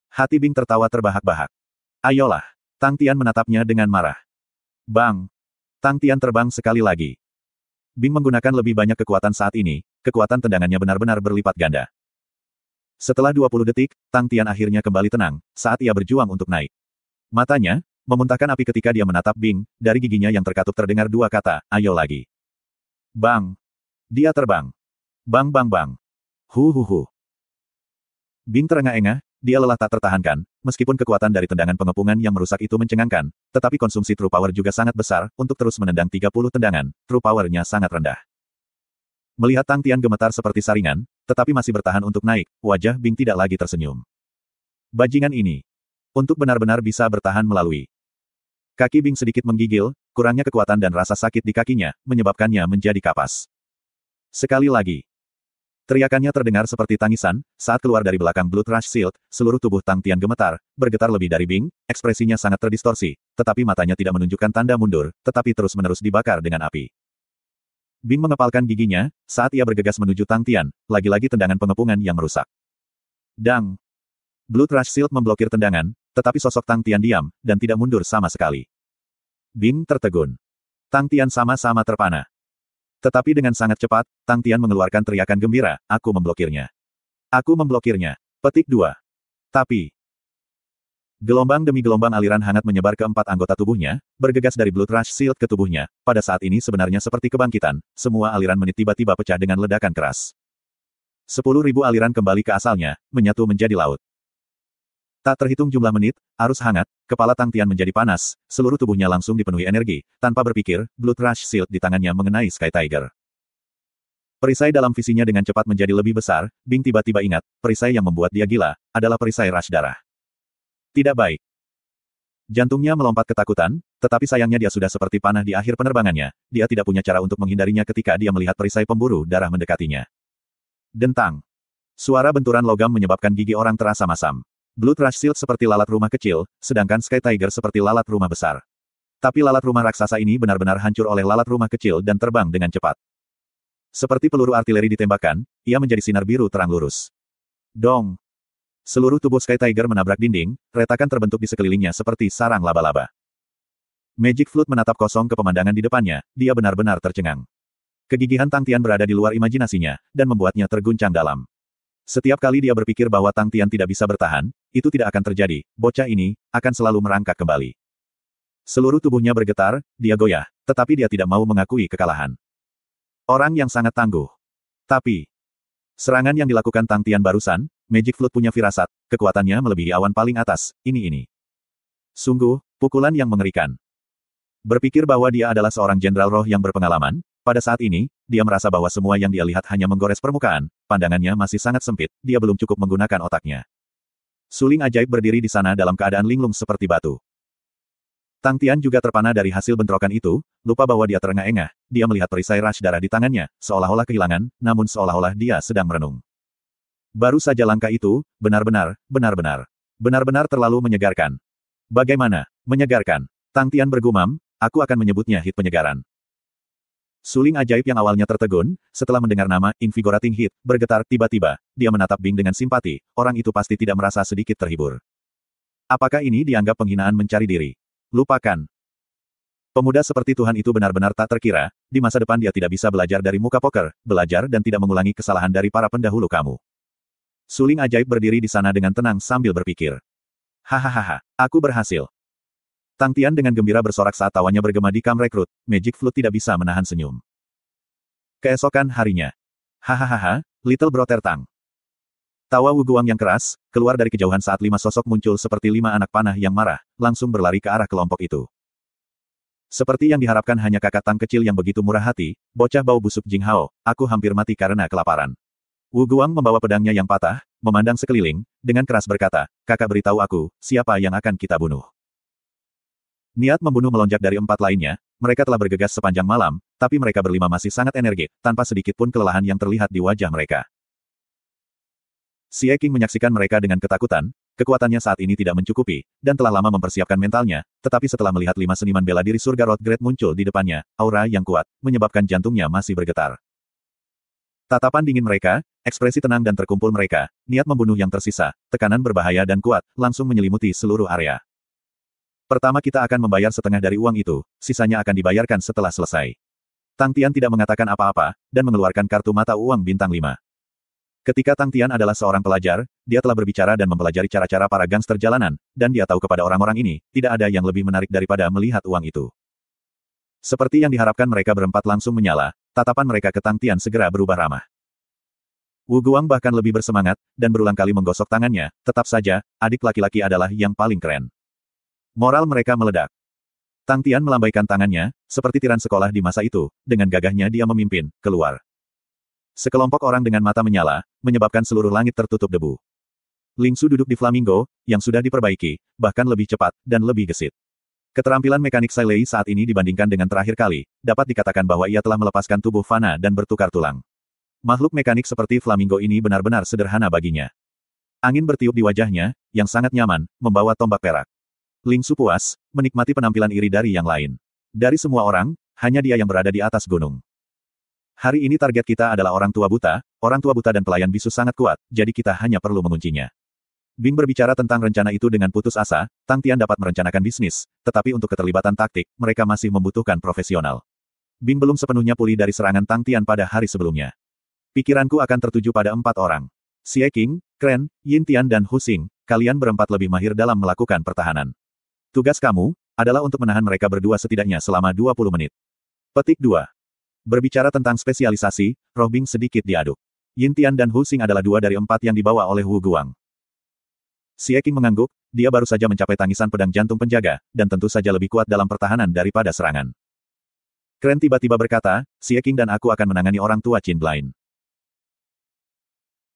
A: Hati Bing tertawa terbahak-bahak. Ayolah, Tang Tian menatapnya dengan marah. Bang! Tang Tian terbang sekali lagi. Bing menggunakan lebih banyak kekuatan saat ini, kekuatan tendangannya benar-benar berlipat ganda. Setelah 20 detik, Tang Tian akhirnya kembali tenang, saat ia berjuang untuk naik. Matanya, memuntahkan api ketika dia menatap Bing, dari giginya yang terkatup terdengar dua kata, ayo lagi. Bang! Dia terbang. Bang bang bang. Hu hu hu. Bing terengah-engah, dia lelah tak tertahankan, meskipun kekuatan dari tendangan pengepungan yang merusak itu mencengangkan, tetapi konsumsi true power juga sangat besar, untuk terus menendang 30 tendangan, true power-nya sangat rendah. Melihat Tang Tian gemetar seperti saringan, tetapi masih bertahan untuk naik, wajah Bing tidak lagi tersenyum. Bajingan ini. Untuk benar-benar bisa bertahan melalui. Kaki Bing sedikit menggigil, kurangnya kekuatan dan rasa sakit di kakinya, menyebabkannya menjadi kapas. Sekali lagi. Teriakannya terdengar seperti tangisan, saat keluar dari belakang Blood Rush Shield, seluruh tubuh Tang Tian gemetar, bergetar lebih dari Bing, ekspresinya sangat terdistorsi, tetapi matanya tidak menunjukkan tanda mundur, tetapi terus-menerus dibakar dengan api. Bing mengepalkan giginya, saat ia bergegas menuju Tang Tian, lagi-lagi tendangan pengepungan yang merusak. Dang! Blood Rush Shield memblokir tendangan, tetapi sosok Tang Tian diam, dan tidak mundur sama sekali. Bing tertegun. Tang Tian sama-sama terpana. Tetapi dengan sangat cepat, Tang Tian mengeluarkan teriakan gembira, aku memblokirnya. Aku memblokirnya. Petik 2. Tapi, gelombang demi gelombang aliran hangat menyebar ke 4 anggota tubuhnya, bergegas dari Blood Rush Shield ke tubuhnya. Pada saat ini sebenarnya seperti kebangkitan, semua aliran menit tiba-tiba pecah dengan ledakan keras. 10.000 aliran kembali ke asalnya, menyatu menjadi laut. Tak terhitung jumlah menit, arus hangat, kepala Tang Tian menjadi panas, seluruh tubuhnya langsung dipenuhi energi, tanpa berpikir, Blood Rush Shield di tangannya mengenai Sky Tiger. Perisai dalam visinya dengan cepat menjadi lebih besar, Bing tiba-tiba ingat, perisai yang membuat dia gila, adalah perisai rush darah. Tidak baik. Jantungnya melompat ketakutan, tetapi sayangnya dia sudah seperti panah di akhir penerbangannya, dia tidak punya cara untuk menghindarinya ketika dia melihat perisai pemburu darah mendekatinya. Dentang. Suara benturan logam menyebabkan gigi orang terasa masam. Blood Rush Shield seperti lalat rumah kecil, sedangkan Sky Tiger seperti lalat rumah besar. Tapi lalat rumah raksasa ini benar-benar hancur oleh lalat rumah kecil dan terbang dengan cepat. Seperti peluru artileri ditembakkan, ia menjadi sinar biru terang lurus. Dong! Seluruh tubuh Sky Tiger menabrak dinding, retakan terbentuk di sekelilingnya seperti sarang laba-laba. Magic Flute menatap kosong ke pemandangan di depannya, dia benar-benar tercengang. Kegigihan Tang Tian berada di luar imajinasinya, dan membuatnya terguncang dalam. Setiap kali dia berpikir bahwa Tang Tian tidak bisa bertahan, itu tidak akan terjadi, bocah ini, akan selalu merangkak kembali. Seluruh tubuhnya bergetar, dia goyah, tetapi dia tidak mau mengakui kekalahan. Orang yang sangat tangguh. Tapi, serangan yang dilakukan Tang Tian barusan, Magic Flute punya firasat, kekuatannya melebihi awan paling atas, ini. Sungguh, pukulan yang mengerikan. Berpikir bahwa dia adalah seorang jenderal roh yang berpengalaman, pada saat ini, dia merasa bahwa semua yang dia lihat hanya menggores permukaan, pandangannya masih sangat sempit, dia belum cukup menggunakan otaknya. Suling ajaib berdiri di sana dalam keadaan linglung seperti batu. Tang Tian juga terpana dari hasil bentrokan itu, lupa bahwa dia terengah-engah, dia melihat perisai rush darah di tangannya, seolah-olah kehilangan, namun seolah-olah dia sedang merenung. Baru saja langkah itu, benar-benar terlalu menyegarkan. Bagaimana? Menyegarkan. Tang Tian bergumam, aku akan menyebutnya hit penyegaran. Suling ajaib yang awalnya tertegun, setelah mendengar nama, Invigorating Hit, bergetar tiba-tiba, dia menatap Bing dengan simpati, orang itu pasti tidak merasa sedikit terhibur. Apakah ini dianggap penghinaan mencari diri? Lupakan. Pemuda seperti Tuhan itu benar-benar tak terkira, di masa depan dia tidak bisa belajar dari muka poker, belajar dan tidak mengulangi kesalahan dari para pendahulu kamu. Suling ajaib berdiri di sana dengan tenang sambil berpikir. Hahaha, aku berhasil. Tang Tian dengan gembira bersorak saat tawanya bergema di kam rekrut, Magic Flute tidak bisa menahan senyum. Keesokan harinya. Hahaha, Little Brother Tang. Tawa Wu Guang yang keras, keluar dari kejauhan saat 5 sosok muncul seperti 5 anak panah yang marah, langsung berlari ke arah kelompok itu. Seperti yang diharapkan hanya kakak Tang kecil yang begitu murah hati, bocah bau busuk Jing Hao, aku hampir mati karena kelaparan. Wu Guang membawa pedangnya yang patah, memandang sekeliling, dengan keras berkata, kakak beritahu aku, siapa yang akan kita bunuh. Niat membunuh melonjak dari 4 lainnya, mereka telah bergegas sepanjang malam, tapi mereka berlima masih sangat energik, tanpa sedikit pun kelelahan yang terlihat di wajah mereka. Xie Qing menyaksikan mereka dengan ketakutan, kekuatannya saat ini tidak mencukupi, dan telah lama mempersiapkan mentalnya, tetapi setelah melihat 5 seniman bela diri surga Road Great muncul di depannya, aura yang kuat, menyebabkan jantungnya masih bergetar. Tatapan dingin mereka, ekspresi tenang dan terkumpul mereka, niat membunuh yang tersisa, tekanan berbahaya dan kuat, langsung menyelimuti seluruh area. Pertama kita akan membayar setengah dari uang itu, sisanya akan dibayarkan setelah selesai. Tang Tian tidak mengatakan apa-apa, dan mengeluarkan kartu mata uang bintang 5. Ketika Tang Tian adalah seorang pelajar, dia telah berbicara dan mempelajari cara-cara para gangster jalanan, dan dia tahu kepada orang-orang ini, tidak ada yang lebih menarik daripada melihat uang itu. Seperti yang diharapkan mereka berempat langsung menyala, tatapan mereka ke Tang Tian segera berubah ramah. Wu Guang bahkan lebih bersemangat, dan berulang kali menggosok tangannya, tetap saja, adik laki-laki adalah yang paling keren. Moral mereka meledak. Tang Tian melambaikan tangannya, seperti tiran sekolah di masa itu, dengan gagahnya dia memimpin, keluar. Sekelompok orang dengan mata menyala, menyebabkan seluruh langit tertutup debu. Ling Su duduk di Flamingo, yang sudah diperbaiki, bahkan lebih cepat, dan lebih gesit. Keterampilan mekanik Sai Lei saat ini dibandingkan dengan terakhir kali, dapat dikatakan bahwa ia telah melepaskan tubuh fana dan bertukar tulang. Makhluk mekanik seperti Flamingo ini benar-benar sederhana baginya. Angin bertiup di wajahnya, yang sangat nyaman, membawa tombak perak. Ling Su puas, menikmati penampilan iri dari yang lain. Dari semua orang, hanya dia yang berada di atas gunung. Hari ini target kita adalah orang tua buta dan pelayan bisu sangat kuat, jadi kita hanya perlu menguncinya. Bing berbicara tentang rencana itu dengan putus asa, Tang Tian dapat merencanakan bisnis, tetapi untuk keterlibatan taktik, mereka masih membutuhkan profesional. Bing belum sepenuhnya pulih dari serangan Tang Tian pada hari sebelumnya. Pikiranku akan tertuju pada 4 orang. Xie Qing, Kren, Yin Tian dan Hu Xing, kalian berempat lebih mahir dalam melakukan pertahanan. Tugas kamu, adalah untuk menahan mereka berdua setidaknya selama 20 menit. Petik 2. Berbicara tentang spesialisasi, roh Bing sedikit diaduk. Yin Tian dan Hu Xing adalah 2 dari 4 yang dibawa oleh Wu Guang. Xie Qing mengangguk, dia baru saja mencapai tangisan pedang jantung penjaga, dan tentu saja lebih kuat dalam pertahanan daripada serangan. Kren tiba-tiba berkata, Xie Qing dan aku akan menangani orang tua Qin Blind.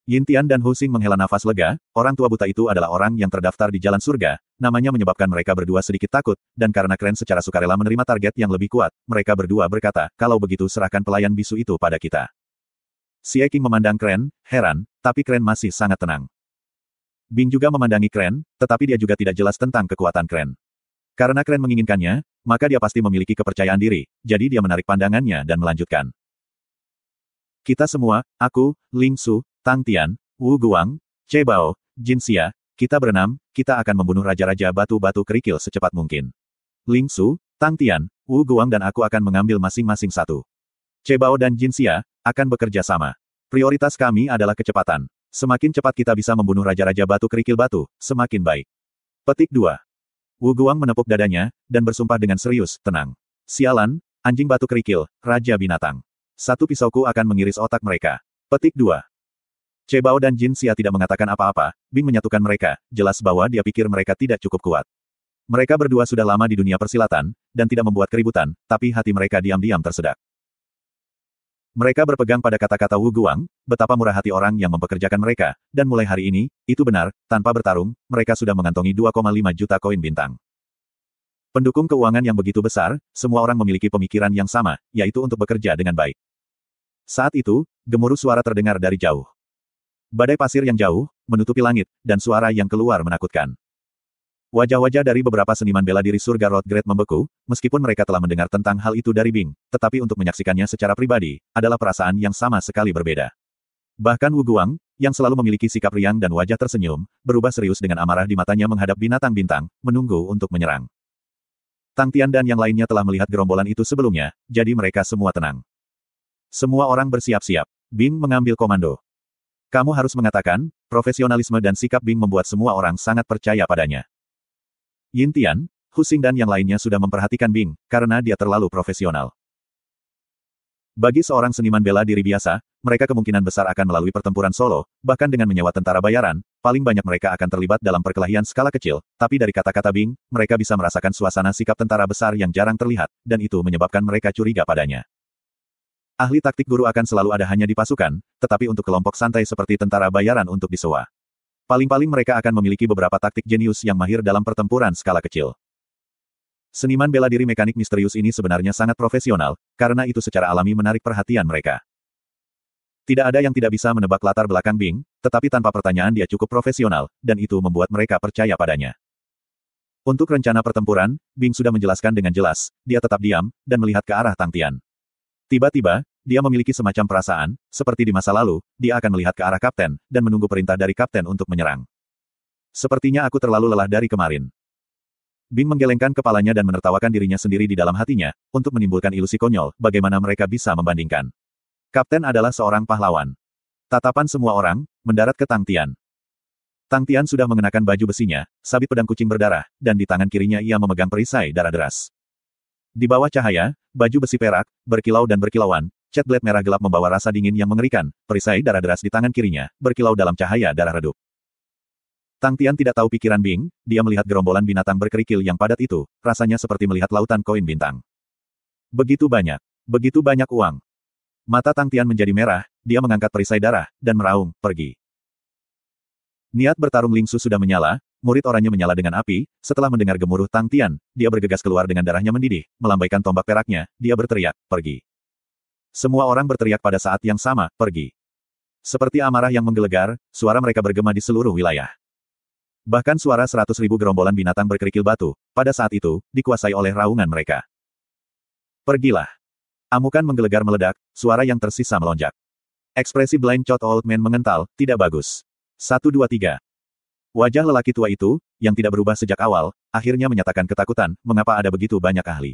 A: Yin Tian dan Hu Xing menghela nafas lega, orang tua buta itu adalah orang yang terdaftar di jalan surga, namanya menyebabkan mereka berdua sedikit takut, dan karena Kren secara sukarela menerima target yang lebih kuat, mereka berdua berkata, kalau begitu serahkan pelayan bisu itu pada kita. Xie Qing memandang Kren, heran, tapi Kren masih sangat tenang. Bing juga memandangi Kren, tetapi dia juga tidak jelas tentang kekuatan Kren. Karena Kren menginginkannya, maka dia pasti memiliki kepercayaan diri, jadi dia menarik pandangannya dan melanjutkan. Kita semua, aku, Ling Su, Tang Tian, Wu Guang, Che Bao, Jin Xia, kita berenam, kita akan membunuh Raja-Raja Batu-Batu Kerikil secepat mungkin. Ling Su, Tang Tian, Wu Guang dan aku akan mengambil masing-masing satu. Che Bao dan Jin Xia, akan bekerja sama. Prioritas kami adalah kecepatan. Semakin cepat kita bisa membunuh Raja-Raja Batu Kerikil Batu, semakin baik. Petik 2. Wu Guang menepuk dadanya, dan bersumpah dengan serius, tenang. Sialan, anjing batu kerikil, Raja Binatang. Satu pisauku akan mengiris otak mereka. Petik 2. Che Bao dan Jin Xia tidak mengatakan apa-apa, Bing menyatukan mereka, jelas bahwa dia pikir mereka tidak cukup kuat. Mereka berdua sudah lama di dunia persilatan, dan tidak membuat keributan, tapi hati mereka diam-diam tersedak. Mereka berpegang pada kata-kata Wu Guang, betapa murah hati orang yang mempekerjakan mereka, dan mulai hari ini, itu benar, tanpa bertarung, mereka sudah mengantongi 2,5 juta koin bintang. Pendukung keuangan yang begitu besar, semua orang memiliki pemikiran yang sama, yaitu untuk bekerja dengan baik. Saat itu, gemuruh suara terdengar dari jauh. Badai pasir yang jauh, menutupi langit, dan suara yang keluar menakutkan. Wajah-wajah dari beberapa seniman bela diri surga Road Great membeku, meskipun mereka telah mendengar tentang hal itu dari Bing, tetapi untuk menyaksikannya secara pribadi, adalah perasaan yang sama sekali berbeda. Bahkan Wu Guang, yang selalu memiliki sikap riang dan wajah tersenyum, berubah serius dengan amarah di matanya menghadap binatang bintang, menunggu untuk menyerang. Tang Tian dan yang lainnya telah melihat gerombolan itu sebelumnya, jadi mereka semua tenang. Semua orang bersiap-siap. Bing mengambil komando. Kamu harus mengatakan, profesionalisme dan sikap Bing membuat semua orang sangat percaya padanya. Yin Tian, Hu Xing dan yang lainnya sudah memperhatikan Bing, karena dia terlalu profesional. Bagi seorang seniman bela diri biasa, mereka kemungkinan besar akan melalui pertempuran solo, bahkan dengan menyewa tentara bayaran, paling banyak mereka akan terlibat dalam perkelahian skala kecil, tapi dari kata-kata Bing, mereka bisa merasakan suasana sikap tentara besar yang jarang terlihat, dan itu menyebabkan mereka curiga padanya. Ahli taktik guru akan selalu ada hanya di pasukan, tetapi untuk kelompok santai seperti tentara bayaran untuk disewa. Paling-paling mereka akan memiliki beberapa taktik jenius yang mahir dalam pertempuran skala kecil. Seniman bela diri mekanik misterius ini sebenarnya sangat profesional, karena itu secara alami menarik perhatian mereka. Tidak ada yang tidak bisa menebak latar belakang Bing, tetapi tanpa pertanyaan dia cukup profesional, dan itu membuat mereka percaya padanya. Untuk rencana pertempuran, Bing sudah menjelaskan dengan jelas, dia tetap diam, dan melihat ke arah Tang Tian. Tiba-tiba, dia memiliki semacam perasaan, seperti di masa lalu, dia akan melihat ke arah kapten, dan menunggu perintah dari kapten untuk menyerang. Sepertinya aku terlalu lelah dari kemarin. Bing menggelengkan kepalanya dan menertawakan dirinya sendiri di dalam hatinya, untuk menimbulkan ilusi konyol, bagaimana mereka bisa membandingkan. Kapten adalah seorang pahlawan. Tatapan semua orang mendarat ke Tang Tian. Tang Tian sudah mengenakan baju besinya, sabit pedang kucing berdarah, dan di tangan kirinya ia memegang perisai darah deras. Di bawah cahaya, baju besi perak, berkilau dan berkilauan, cat blade merah gelap membawa rasa dingin yang mengerikan, perisai darah deras di tangan kirinya, berkilau dalam cahaya darah redup. Tang Tian tidak tahu pikiran Bing, dia melihat gerombolan binatang berkerikil yang padat itu, rasanya seperti melihat lautan koin bintang. Begitu banyak uang. Mata Tang Tian menjadi merah, dia mengangkat perisai darah, dan meraung, pergi. Niat bertarung Ling Su sudah menyala, murid oranye menyala dengan api, setelah mendengar gemuruh Tang Tian, dia bergegas keluar dengan darahnya mendidih, melambaikan tombak peraknya, dia berteriak, pergi. Semua orang berteriak pada saat yang sama, pergi. Seperti amarah yang menggelegar, suara mereka bergema di seluruh wilayah. Bahkan suara 100.000 gerombolan binatang berkerikil batu, pada saat itu, dikuasai oleh raungan mereka. Pergilah. Amukan menggelegar meledak, suara yang tersisa melonjak. Ekspresi Blind Chot Old Man mengental, tidak bagus. 1, 2, 3. Wajah lelaki tua itu, yang tidak berubah sejak awal, akhirnya menyatakan ketakutan, mengapa ada begitu banyak ahli.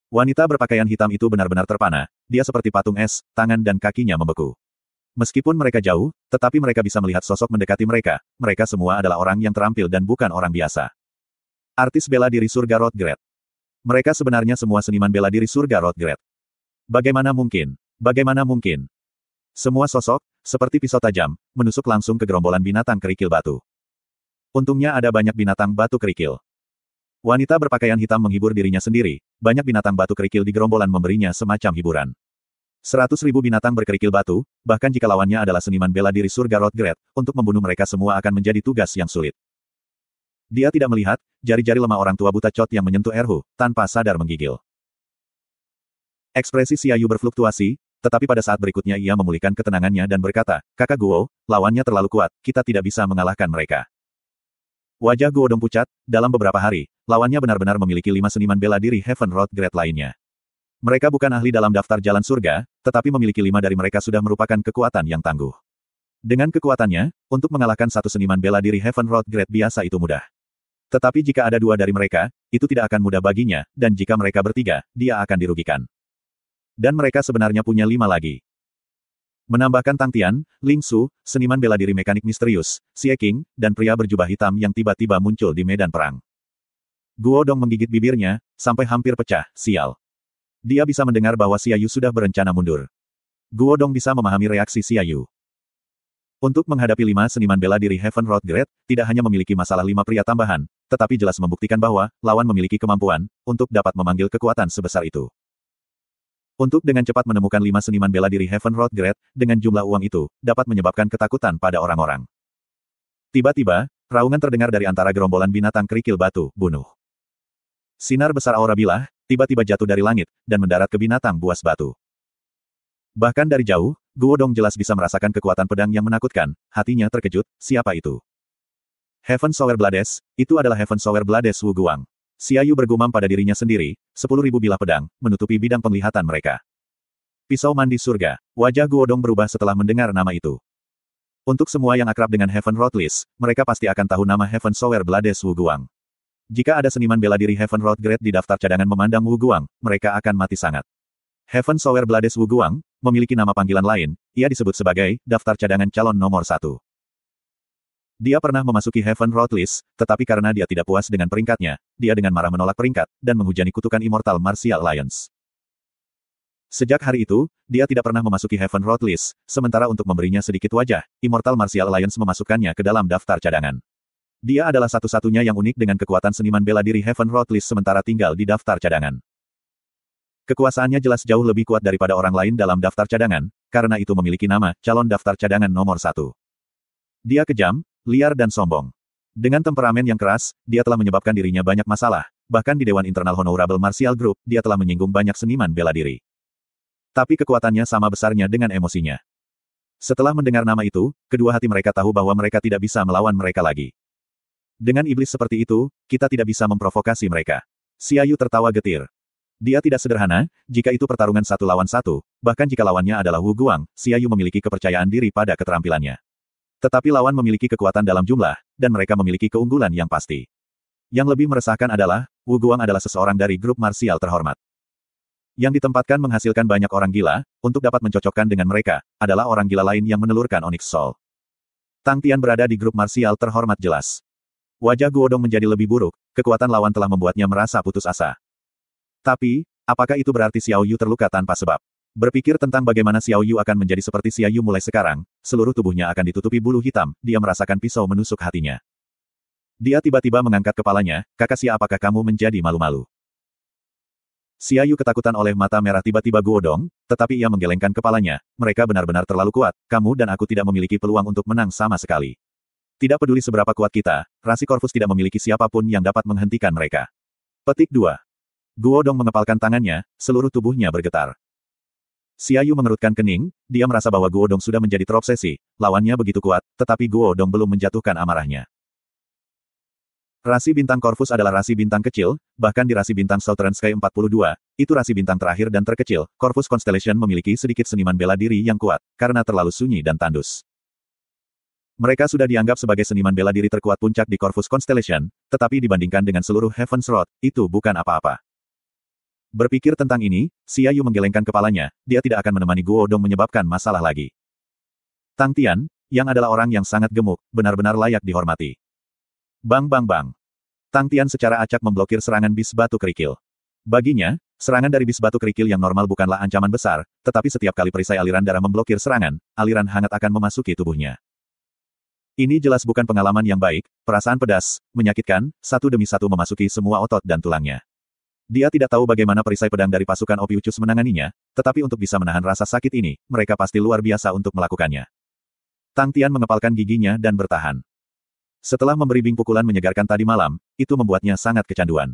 A: Wanita berpakaian hitam itu benar-benar terpana, dia seperti patung es, tangan dan kakinya membeku. Meskipun mereka jauh, tetapi mereka bisa melihat sosok mendekati mereka, mereka semua adalah orang yang terampil dan bukan orang biasa. Artis bela diri surga Rodgret. Mereka sebenarnya semua seniman bela diri surga Rodgret. Bagaimana mungkin? Bagaimana mungkin? Semua sosok, seperti pisau tajam, menusuk langsung ke gerombolan binatang kerikil batu. Untungnya ada banyak binatang batu kerikil. Wanita berpakaian hitam menghibur dirinya sendiri, banyak binatang batu kerikil di gerombolan memberinya semacam hiburan. 100.000 binatang berkerikil batu, bahkan jika lawannya adalah seniman bela diri surga Rodgret, untuk membunuh mereka semua akan menjadi tugas yang sulit. Dia tidak melihat, jari-jari lemah orang tua buta Chot yang menyentuh Erhu, tanpa sadar menggigil. Ekspresi Xia Yu berfluktuasi, tetapi pada saat berikutnya ia memulihkan ketenangannya dan berkata, Kakak Guo, lawannya terlalu kuat, kita tidak bisa mengalahkan mereka. Wajah Guo Dong pucat, dalam beberapa hari, lawannya benar-benar memiliki 5 seniman bela diri Heaven Rodgret lainnya. Mereka bukan ahli dalam daftar jalan surga, tetapi memiliki 5 dari mereka sudah merupakan kekuatan yang tangguh. Dengan kekuatannya, untuk mengalahkan satu seniman bela diri Heaven Rodgret biasa itu mudah. Tetapi jika ada 2 dari mereka, itu tidak akan mudah baginya, dan jika mereka bertiga, dia akan dirugikan. Dan mereka sebenarnya punya 5 lagi. Menambahkan Tang Tian, Ling Su, seniman bela diri mekanik misterius, Xie Qing, dan pria berjubah hitam yang tiba-tiba muncul di medan perang. Guo Dong menggigit bibirnya, sampai hampir pecah, sial. Dia bisa mendengar bahwa Xia Yu sudah berencana mundur. Guo Dong bisa memahami reaksi Xia Yu. Untuk menghadapi 5 seniman bela diri Heaven Rodgret, tidak hanya memiliki masalah 5 pria tambahan, tetapi jelas membuktikan bahwa, lawan memiliki kemampuan, untuk dapat memanggil kekuatan sebesar itu. Untuk dengan cepat menemukan 5 seniman bela diri Heaven Rodgret, dengan jumlah uang itu, dapat menyebabkan ketakutan pada orang-orang. Tiba-tiba, raungan terdengar dari antara gerombolan binatang kerikil batu, bunuh. Sinar besar aura bilah, tiba-tiba jatuh dari langit, dan mendarat ke binatang buas batu. Bahkan dari jauh, Guo Dong jelas bisa merasakan kekuatan pedang yang menakutkan, hatinya terkejut, siapa itu? Heaven Sower Blades, itu adalah Heaven Sower Blades Wu Guang. Xia Yu bergumam pada dirinya sendiri, 10.000 bilah pedang, menutupi bidang penglihatan mereka. Pisau mandi surga, wajah Guo Dong berubah setelah mendengar nama itu. Untuk semua yang akrab dengan Heaven Rodglet, mereka pasti akan tahu nama Heaven Sower Blades Wu Guang. Jika ada seniman bela diri Heaven Rodgret di daftar cadangan memandang Wu Guang, mereka akan mati sangat. Heaven Sower Blades Wu Guang, memiliki nama panggilan lain, ia disebut sebagai, daftar cadangan calon nomor 1. Dia pernah memasuki Heaven Rodglet, tetapi karena dia tidak puas dengan peringkatnya, dia dengan marah menolak peringkat, dan menghujani kutukan Immortal Martial Alliance. Sejak hari itu, dia tidak pernah memasuki Heaven Rodglet, sementara untuk memberinya sedikit wajah, Immortal Martial Alliance memasukkannya ke dalam daftar cadangan. Dia adalah satu-satunya yang unik dengan kekuatan seniman bela diri Heaven Rodglet sementara tinggal di daftar cadangan. Kekuasaannya jelas jauh lebih kuat daripada orang lain dalam daftar cadangan, karena itu memiliki nama, calon daftar cadangan nomor 1. Dia kejam, liar dan sombong. Dengan temperamen yang keras, dia telah menyebabkan dirinya banyak masalah, bahkan di Dewan Internal Honorable Martial Group, dia telah menyinggung banyak seniman bela diri. Tapi kekuatannya sama besarnya dengan emosinya. Setelah mendengar nama itu, kedua hati mereka tahu bahwa mereka tidak bisa melawan mereka lagi. Dengan iblis seperti itu, kita tidak bisa memprovokasi mereka. Xia Yu tertawa getir. Dia tidak sederhana, jika itu pertarungan 1 lawan 1, bahkan jika lawannya adalah Wu Guang, Xia Yu memiliki kepercayaan diri pada keterampilannya. Tetapi lawan memiliki kekuatan dalam jumlah, dan mereka memiliki keunggulan yang pasti. Yang lebih meresahkan adalah, Wu Guang adalah seseorang dari grup marsial terhormat. Yang ditempatkan menghasilkan banyak orang gila, untuk dapat mencocokkan dengan mereka, adalah orang gila lain yang menelurkan Onyx Soul. Tang Tian berada di grup marsial terhormat jelas. Wajah Guodong menjadi lebih buruk, kekuatan lawan telah membuatnya merasa putus asa. Tapi, apakah itu berarti Xiao Yu terluka tanpa sebab? Berpikir tentang bagaimana Xiao Yu akan menjadi seperti Xiao Yu mulai sekarang, seluruh tubuhnya akan ditutupi bulu hitam, dia merasakan pisau menusuk hatinya. Dia tiba-tiba mengangkat kepalanya, kakak Xia, apakah kamu menjadi malu-malu? Xiao Yu ketakutan oleh mata merah tiba-tiba Guodong, tetapi ia menggelengkan kepalanya, mereka benar-benar terlalu kuat, kamu dan aku tidak memiliki peluang untuk menang sama sekali. Tidak peduli seberapa kuat kita, rasi Corvus tidak memiliki siapapun yang dapat menghentikan mereka. Petik 2. Guodong mengepalkan tangannya, seluruh tubuhnya bergetar. Xiao Yu mengerutkan kening, dia merasa bahwa Guodong sudah menjadi terobsesi, lawannya begitu kuat, tetapi Guodong belum menjatuhkan amarahnya. Rasi bintang Corvus adalah rasi bintang kecil, bahkan di rasi bintang Southern Sky 42, itu rasi bintang terakhir dan terkecil, Corvus Constellation memiliki sedikit seniman bela diri yang kuat, karena terlalu sunyi dan tandus. Mereka sudah dianggap sebagai seniman bela diri terkuat puncak di Corvus Constellation, tetapi dibandingkan dengan seluruh Heaven's Road, itu bukan apa-apa. Berpikir tentang ini, Xiao Yu menggelengkan kepalanya, dia tidak akan menemani Guodong menyebabkan masalah lagi. Tang Tian, yang adalah orang yang sangat gemuk, benar-benar layak dihormati. Bang bang bang. Tang Tian secara acak memblokir serangan bis batu kerikil. Baginya, serangan dari bis batu kerikil yang normal bukanlah ancaman besar, tetapi setiap kali perisai aliran darah memblokir serangan, aliran hangat akan memasuki tubuhnya. Ini jelas bukan pengalaman yang baik, perasaan pedas, menyakitkan, satu demi satu memasuki semua otot dan tulangnya. Dia tidak tahu bagaimana perisai pedang dari pasukan Ophiuchus menanganinya, tetapi untuk bisa menahan rasa sakit ini, mereka pasti luar biasa untuk melakukannya. Tang Tian mengepalkan giginya dan bertahan. Setelah memberi Bing pukulan menyegarkan tadi malam, itu membuatnya sangat kecanduan.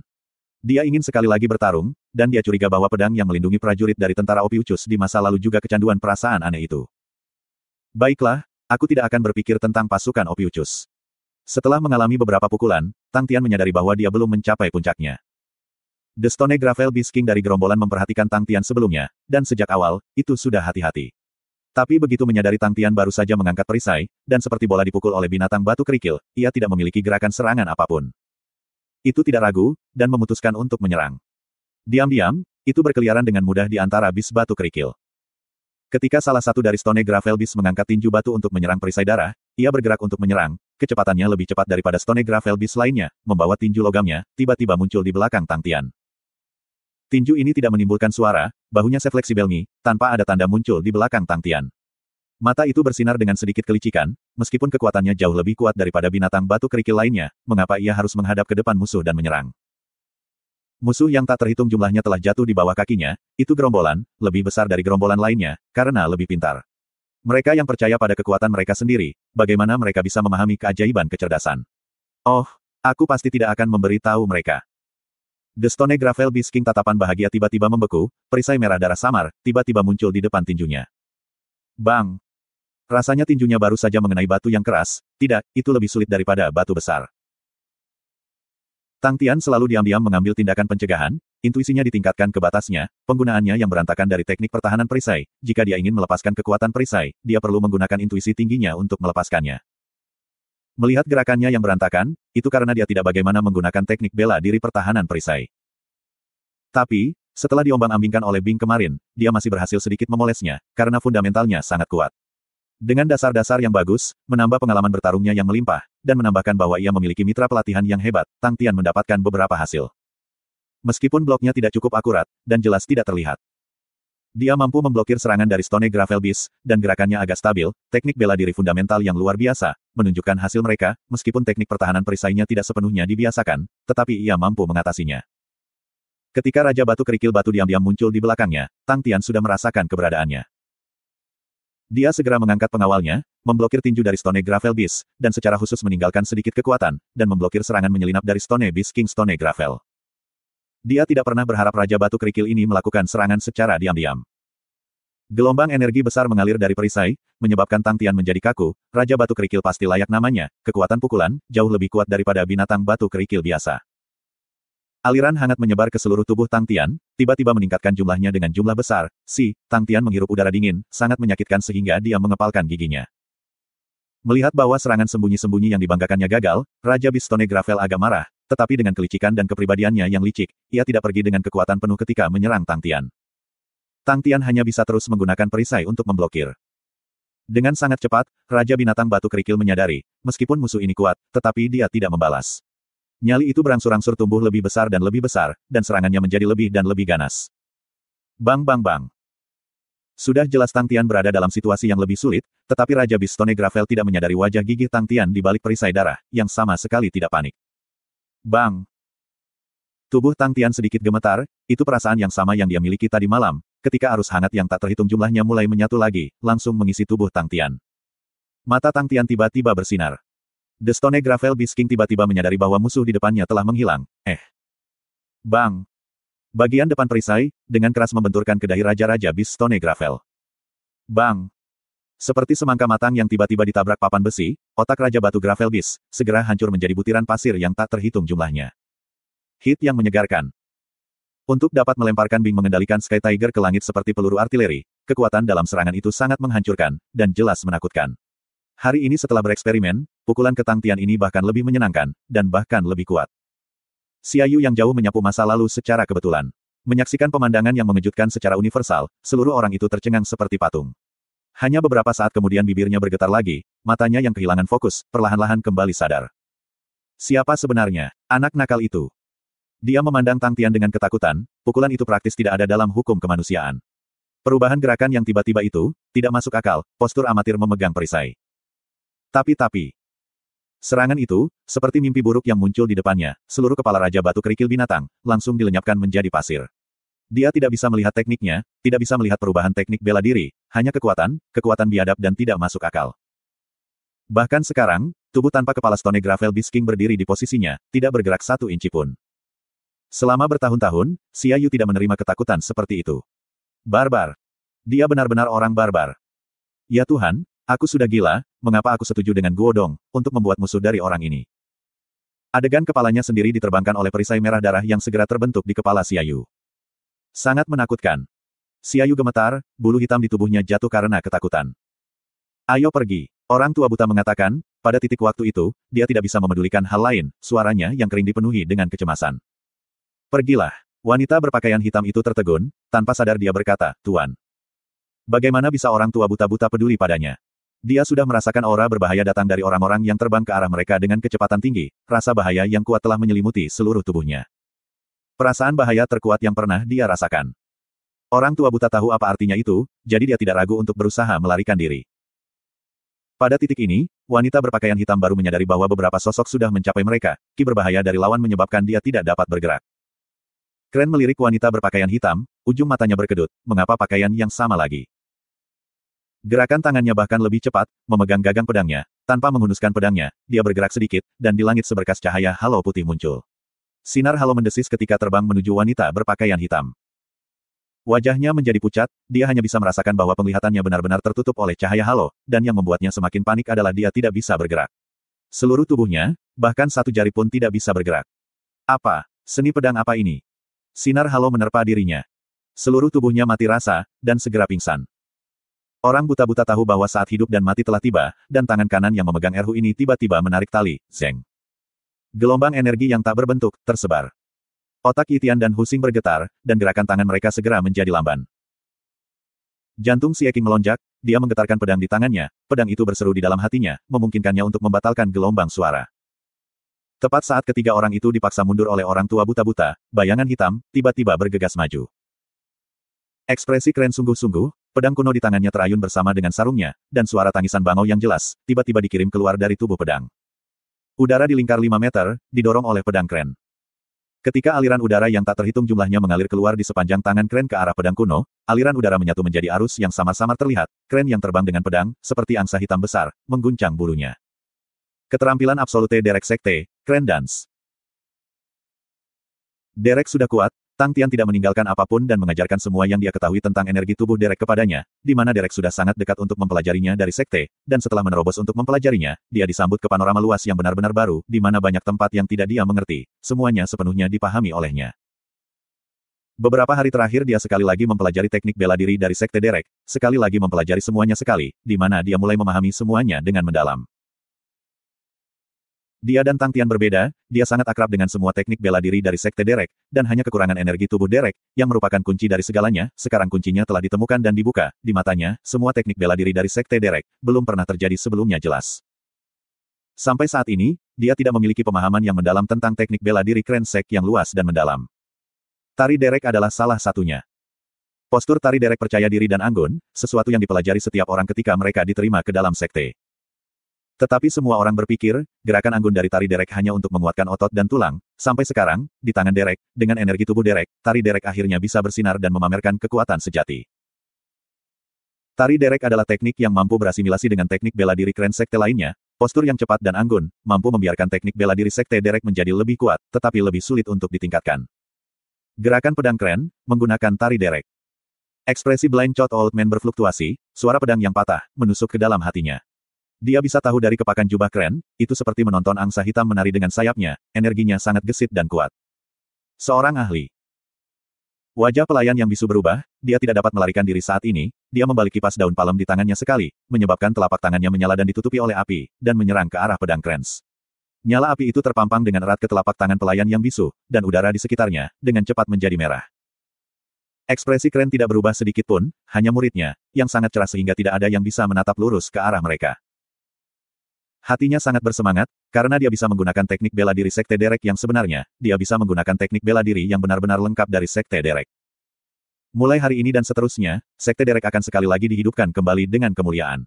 A: Dia ingin sekali lagi bertarung, dan dia curiga bahwa pedang yang melindungi prajurit dari tentara Ophiuchus di masa lalu juga kecanduan perasaan aneh itu. Baiklah, aku tidak akan berpikir tentang pasukan Ophiuchus. Setelah mengalami beberapa pukulan, Tang Tian menyadari bahwa dia belum mencapai puncaknya. The Stone Gravel Beast King dari gerombolan memperhatikan Tang Tian sebelumnya, dan sejak awal, itu sudah hati-hati. Tapi begitu menyadari Tang Tian baru saja mengangkat perisai, dan seperti bola dipukul oleh binatang batu kerikil, ia tidak memiliki gerakan serangan apapun. Itu tidak ragu, dan memutuskan untuk menyerang. Diam-diam, itu berkeliaran dengan mudah di antara bis batu kerikil. Ketika salah satu dari Stone Gravel Beast mengangkat tinju batu untuk menyerang perisai darah, ia bergerak untuk menyerang, kecepatannya lebih cepat daripada Stone Gravel Beast lainnya, membawa tinju logamnya, tiba-tiba muncul di belakang Tang Tian. Tinju ini tidak menimbulkan suara, bahunya sefleksibel Mi, tanpa ada tanda muncul di belakang Tang Tian. Mata itu bersinar dengan sedikit kelicikan, meskipun kekuatannya jauh lebih kuat daripada binatang batu kerikil lainnya, mengapa ia harus menghadap ke depan musuh dan menyerang. Musuh yang tak terhitung jumlahnya telah jatuh di bawah kakinya, itu gerombolan, lebih besar dari gerombolan lainnya, karena lebih pintar. Mereka yang percaya pada kekuatan mereka sendiri, bagaimana mereka bisa memahami keajaiban kecerdasan. Oh, aku pasti tidak akan memberi tahu mereka. The Stone Gravel Beast King tatapan bahagia tiba-tiba membeku, perisai merah darah samar, tiba-tiba muncul di depan tinjunya. Bang! Rasanya tinjunya baru saja mengenai batu yang keras, tidak, itu lebih sulit daripada batu besar. Tang Tian selalu diam-diam mengambil tindakan pencegahan, intuisinya ditingkatkan ke batasnya, penggunaannya yang berantakan dari teknik pertahanan perisai, jika dia ingin melepaskan kekuatan perisai, dia perlu menggunakan intuisi tingginya untuk melepaskannya. Melihat gerakannya yang berantakan, itu karena dia tidak bagaimana menggunakan teknik bela diri pertahanan perisai. Tapi, setelah diombang-ambingkan oleh Bing kemarin, dia masih berhasil sedikit memolesnya, karena fundamentalnya sangat kuat. Dengan dasar-dasar yang bagus, menambah pengalaman bertarungnya yang melimpah, dan menambahkan bahwa ia memiliki mitra pelatihan yang hebat, Tang Tian mendapatkan beberapa hasil. Meskipun bloknya tidak cukup akurat, dan jelas tidak terlihat. Dia mampu memblokir serangan dari Stone Gravel Beast, dan gerakannya agak stabil, teknik bela diri fundamental yang luar biasa, menunjukkan hasil mereka, meskipun teknik pertahanan perisainya tidak sepenuhnya dibiasakan, tetapi ia mampu mengatasinya. Ketika Raja Batu Kerikil Batu diam-diam muncul di belakangnya, Tang Tian sudah merasakan keberadaannya. Dia segera mengangkat pengawalnya, memblokir tinju dari Stone Gravel Beast, dan secara khusus meninggalkan sedikit kekuatan, dan memblokir serangan menyelinap dari Stone Beast King Stone Gravel. Dia tidak pernah berharap Raja Batu Kerikil ini melakukan serangan secara diam-diam. Gelombang energi besar mengalir dari perisai, menyebabkan Tang Tian menjadi kaku, Raja Batu Kerikil pasti layak namanya, kekuatan pukulan, jauh lebih kuat daripada binatang batu kerikil biasa. Aliran hangat menyebar ke seluruh tubuh Tang Tian, tiba-tiba meningkatkan jumlahnya dengan jumlah besar, Tang Tian menghirup udara dingin, sangat menyakitkan sehingga dia mengepalkan giginya. Melihat bahwa serangan sembunyi-sembunyi yang dibanggakannya gagal, Raja Beast Stone Gravel agak marah, tetapi dengan kelicikan dan kepribadiannya yang licik, ia tidak pergi dengan kekuatan penuh ketika menyerang Tang Tian. Tang Tian hanya bisa terus menggunakan perisai untuk memblokir. Dengan sangat cepat, Raja Binatang Batu Kerikil menyadari, meskipun musuh ini kuat, tetapi dia tidak membalas. Nyali itu berangsur-angsur tumbuh lebih besar, dan serangannya menjadi lebih dan lebih ganas. Bang bang bang. Sudah jelas Tang Tian berada dalam situasi yang lebih sulit, tetapi Raja Beast Stone Gravel tidak menyadari wajah gigih Tang Tian di balik perisai darah, yang sama sekali tidak panik. Bang! Tubuh Tang Tian sedikit gemetar, itu perasaan yang sama yang dia miliki tadi malam, ketika arus hangat yang tak terhitung jumlahnya mulai menyatu lagi, langsung mengisi tubuh Tang Tian. Mata Tang Tian tiba-tiba bersinar. The Stone Gravel Beast King tiba-tiba menyadari bahwa musuh di depannya telah menghilang. Bang! Bagian depan perisai, dengan keras membenturkan ke dahi Raja-Raja Beast Stone Gravel. Bang! Seperti semangka matang yang tiba-tiba ditabrak papan besi, otak Raja Batu Gravel Beast segera hancur menjadi butiran pasir yang tak terhitung jumlahnya. Hit yang menyegarkan. Untuk dapat melemparkan Bing mengendalikan Sky Tiger ke langit seperti peluru artileri, kekuatan dalam serangan itu sangat menghancurkan, dan jelas menakutkan. Hari ini setelah bereksperimen, pukulan ke Tang Tian ini bahkan lebih menyenangkan, dan bahkan lebih kuat. Xia Yu yang jauh menyapu masa lalu secara kebetulan. Menyaksikan pemandangan yang mengejutkan secara universal, seluruh orang itu tercengang seperti patung. Hanya beberapa saat kemudian bibirnya bergetar lagi, matanya yang kehilangan fokus, perlahan-lahan kembali sadar. Siapa sebenarnya anak nakal itu? Dia memandang Tang Tian dengan ketakutan, pukulan itu praktis tidak ada dalam hukum kemanusiaan. Perubahan gerakan yang tiba-tiba itu, tidak masuk akal, postur amatir memegang perisai. Tapi. Serangan itu, seperti mimpi buruk yang muncul di depannya, seluruh kepala Raja Batu Kerikil Binatang, langsung dilenyapkan menjadi pasir. Dia tidak bisa melihat tekniknya, tidak bisa melihat perubahan teknik bela diri, hanya kekuatan biadab dan tidak masuk akal. Bahkan sekarang, tubuh tanpa kepala Stone Gravel Beast King berdiri di posisinya, tidak bergerak 1 inci pun. Selama bertahun-tahun, Xia Yu tidak menerima ketakutan seperti itu. Barbar. Dia benar-benar orang barbar. Ya Tuhan, aku sudah gila, mengapa aku setuju dengan Guo Dong, untuk membuat musuh dari orang ini. Adegan kepalanya sendiri diterbangkan oleh perisai merah darah yang segera terbentuk di kepala Xia Yu. Sangat menakutkan. Xia Yu gemetar, bulu hitam di tubuhnya jatuh karena ketakutan. Ayo pergi. Orang tua buta mengatakan, pada titik waktu itu, dia tidak bisa memedulikan hal lain, suaranya yang kering dipenuhi dengan kecemasan. Pergilah. Wanita berpakaian hitam itu tertegun, tanpa sadar dia berkata, Tuan. Bagaimana bisa orang tua buta-buta peduli padanya? Dia sudah merasakan aura berbahaya datang dari orang-orang yang terbang ke arah mereka dengan kecepatan tinggi, rasa bahaya yang kuat telah menyelimuti seluruh tubuhnya. Perasaan bahaya terkuat yang pernah dia rasakan. Orang tua buta tahu apa artinya itu, jadi dia tidak ragu untuk berusaha melarikan diri. Pada titik ini, wanita berpakaian hitam baru menyadari bahwa beberapa sosok sudah mencapai mereka, ki berbahaya dari lawan menyebabkan dia tidak dapat bergerak. Kren melirik wanita berpakaian hitam, ujung matanya berkedut, mengapa pakaian yang sama lagi? Gerakan tangannya bahkan lebih cepat, memegang gagang pedangnya, tanpa menghunuskan pedangnya, dia bergerak sedikit, dan di langit seberkas cahaya halo putih muncul. Sinar halo mendesis ketika terbang menuju wanita berpakaian hitam. Wajahnya menjadi pucat, dia hanya bisa merasakan bahwa penglihatannya benar-benar tertutup oleh cahaya halo, dan yang membuatnya semakin panik adalah dia tidak bisa bergerak. Seluruh tubuhnya, bahkan 1 jari pun tidak bisa bergerak. Apa? Seni pedang apa ini? Sinar halo menerpa dirinya. Seluruh tubuhnya mati rasa, dan segera pingsan. Orang buta-buta tahu bahwa saat hidup dan mati telah tiba, dan tangan kanan yang memegang erhu ini tiba-tiba menarik tali, zeng. Gelombang energi yang tak berbentuk, tersebar. Otak Yitian dan Husing bergetar, dan gerakan tangan mereka segera menjadi lamban. Jantung Xie Qing melonjak, dia menggetarkan pedang di tangannya, pedang itu berseru di dalam hatinya, memungkinkannya untuk membatalkan gelombang suara. Tepat saat ketiga orang itu dipaksa mundur oleh orang tua buta-buta, bayangan hitam, tiba-tiba bergegas maju. Ekspresi Kren sungguh-sungguh, pedang kuno di tangannya terayun bersama dengan sarungnya, dan suara tangisan bangau yang jelas, tiba-tiba dikirim keluar dari tubuh pedang. Udara di lingkar 5 meter, didorong oleh pedang Kren. Ketika aliran udara yang tak terhitung jumlahnya mengalir keluar di sepanjang tangan Kren ke arah pedang kuno, aliran udara menyatu menjadi arus yang samar-samar terlihat, Kren yang terbang dengan pedang, seperti angsa hitam besar, mengguncang bulunya. Keterampilan absolute Derek Sekte, Kren Dance. Derek sudah kuat, Tang Tian tidak meninggalkan apapun dan mengajarkan semua yang dia ketahui tentang energi tubuh Derek kepadanya, di mana Derek sudah sangat dekat untuk mempelajarinya dari sekte, dan setelah menerobos untuk mempelajarinya, dia disambut ke panorama luas yang benar-benar baru, di mana banyak tempat yang tidak dia mengerti, semuanya sepenuhnya dipahami olehnya. Beberapa hari terakhir dia sekali lagi mempelajari teknik bela diri dari sekte Derek, sekali lagi mempelajari semuanya sekali, di mana dia mulai memahami semuanya dengan mendalam. Dia dan Tang Tian berbeda, dia sangat akrab dengan semua teknik bela diri dari Sekte Derek, dan hanya kekurangan energi tubuh Derek, yang merupakan kunci dari segalanya, sekarang kuncinya telah ditemukan dan dibuka, di matanya, semua teknik bela diri dari Sekte Derek, belum pernah terjadi sebelumnya jelas. Sampai saat ini, dia tidak memiliki pemahaman yang mendalam tentang teknik bela diri Kren Sek yang luas dan mendalam. Tari Derek adalah salah satunya. Postur Tari Derek percaya diri dan anggun, sesuatu yang dipelajari setiap orang ketika mereka diterima ke dalam sekte. Tetapi semua orang berpikir, gerakan anggun dari Tari Derek hanya untuk menguatkan otot dan tulang. Sampai sekarang, di tangan Derek, dengan energi tubuh Derek, Tari Derek akhirnya bisa bersinar dan memamerkan kekuatan sejati. Tari Derek adalah teknik yang mampu berasimilasi dengan teknik bela diri Kren Sekte lainnya. Postur yang cepat dan anggun, mampu membiarkan teknik bela diri Sekte Derek menjadi lebih kuat, tetapi lebih sulit untuk ditingkatkan. Gerakan pedang Kren, menggunakan Tari Derek. Ekspresi Blind Chot Old Man berfluktuasi, suara pedang yang patah, menusuk ke dalam hatinya. Dia bisa tahu dari kepakan jubah Kren, itu seperti menonton angsa hitam menari dengan sayapnya, energinya sangat gesit dan kuat. Seorang ahli. Wajah pelayan yang bisu berubah, dia tidak dapat melarikan diri saat ini, dia membalik kipas daun palem di tangannya sekali, menyebabkan telapak tangannya menyala dan ditutupi oleh api, dan menyerang ke arah pedang Krens. Nyala api itu terpampang dengan erat ke telapak tangan pelayan yang bisu, dan udara di sekitarnya, dengan cepat menjadi merah. Ekspresi Kren tidak berubah sedikit pun, hanya muridnya, yang sangat cerah sehingga tidak ada yang bisa menatap lurus ke arah mereka. Hatinya sangat bersemangat, karena dia bisa menggunakan teknik bela diri Sekte Derek yang sebenarnya, dia bisa menggunakan teknik bela diri yang benar-benar lengkap dari Sekte Derek. Mulai hari ini dan seterusnya, Sekte Derek akan sekali lagi dihidupkan kembali dengan kemuliaan.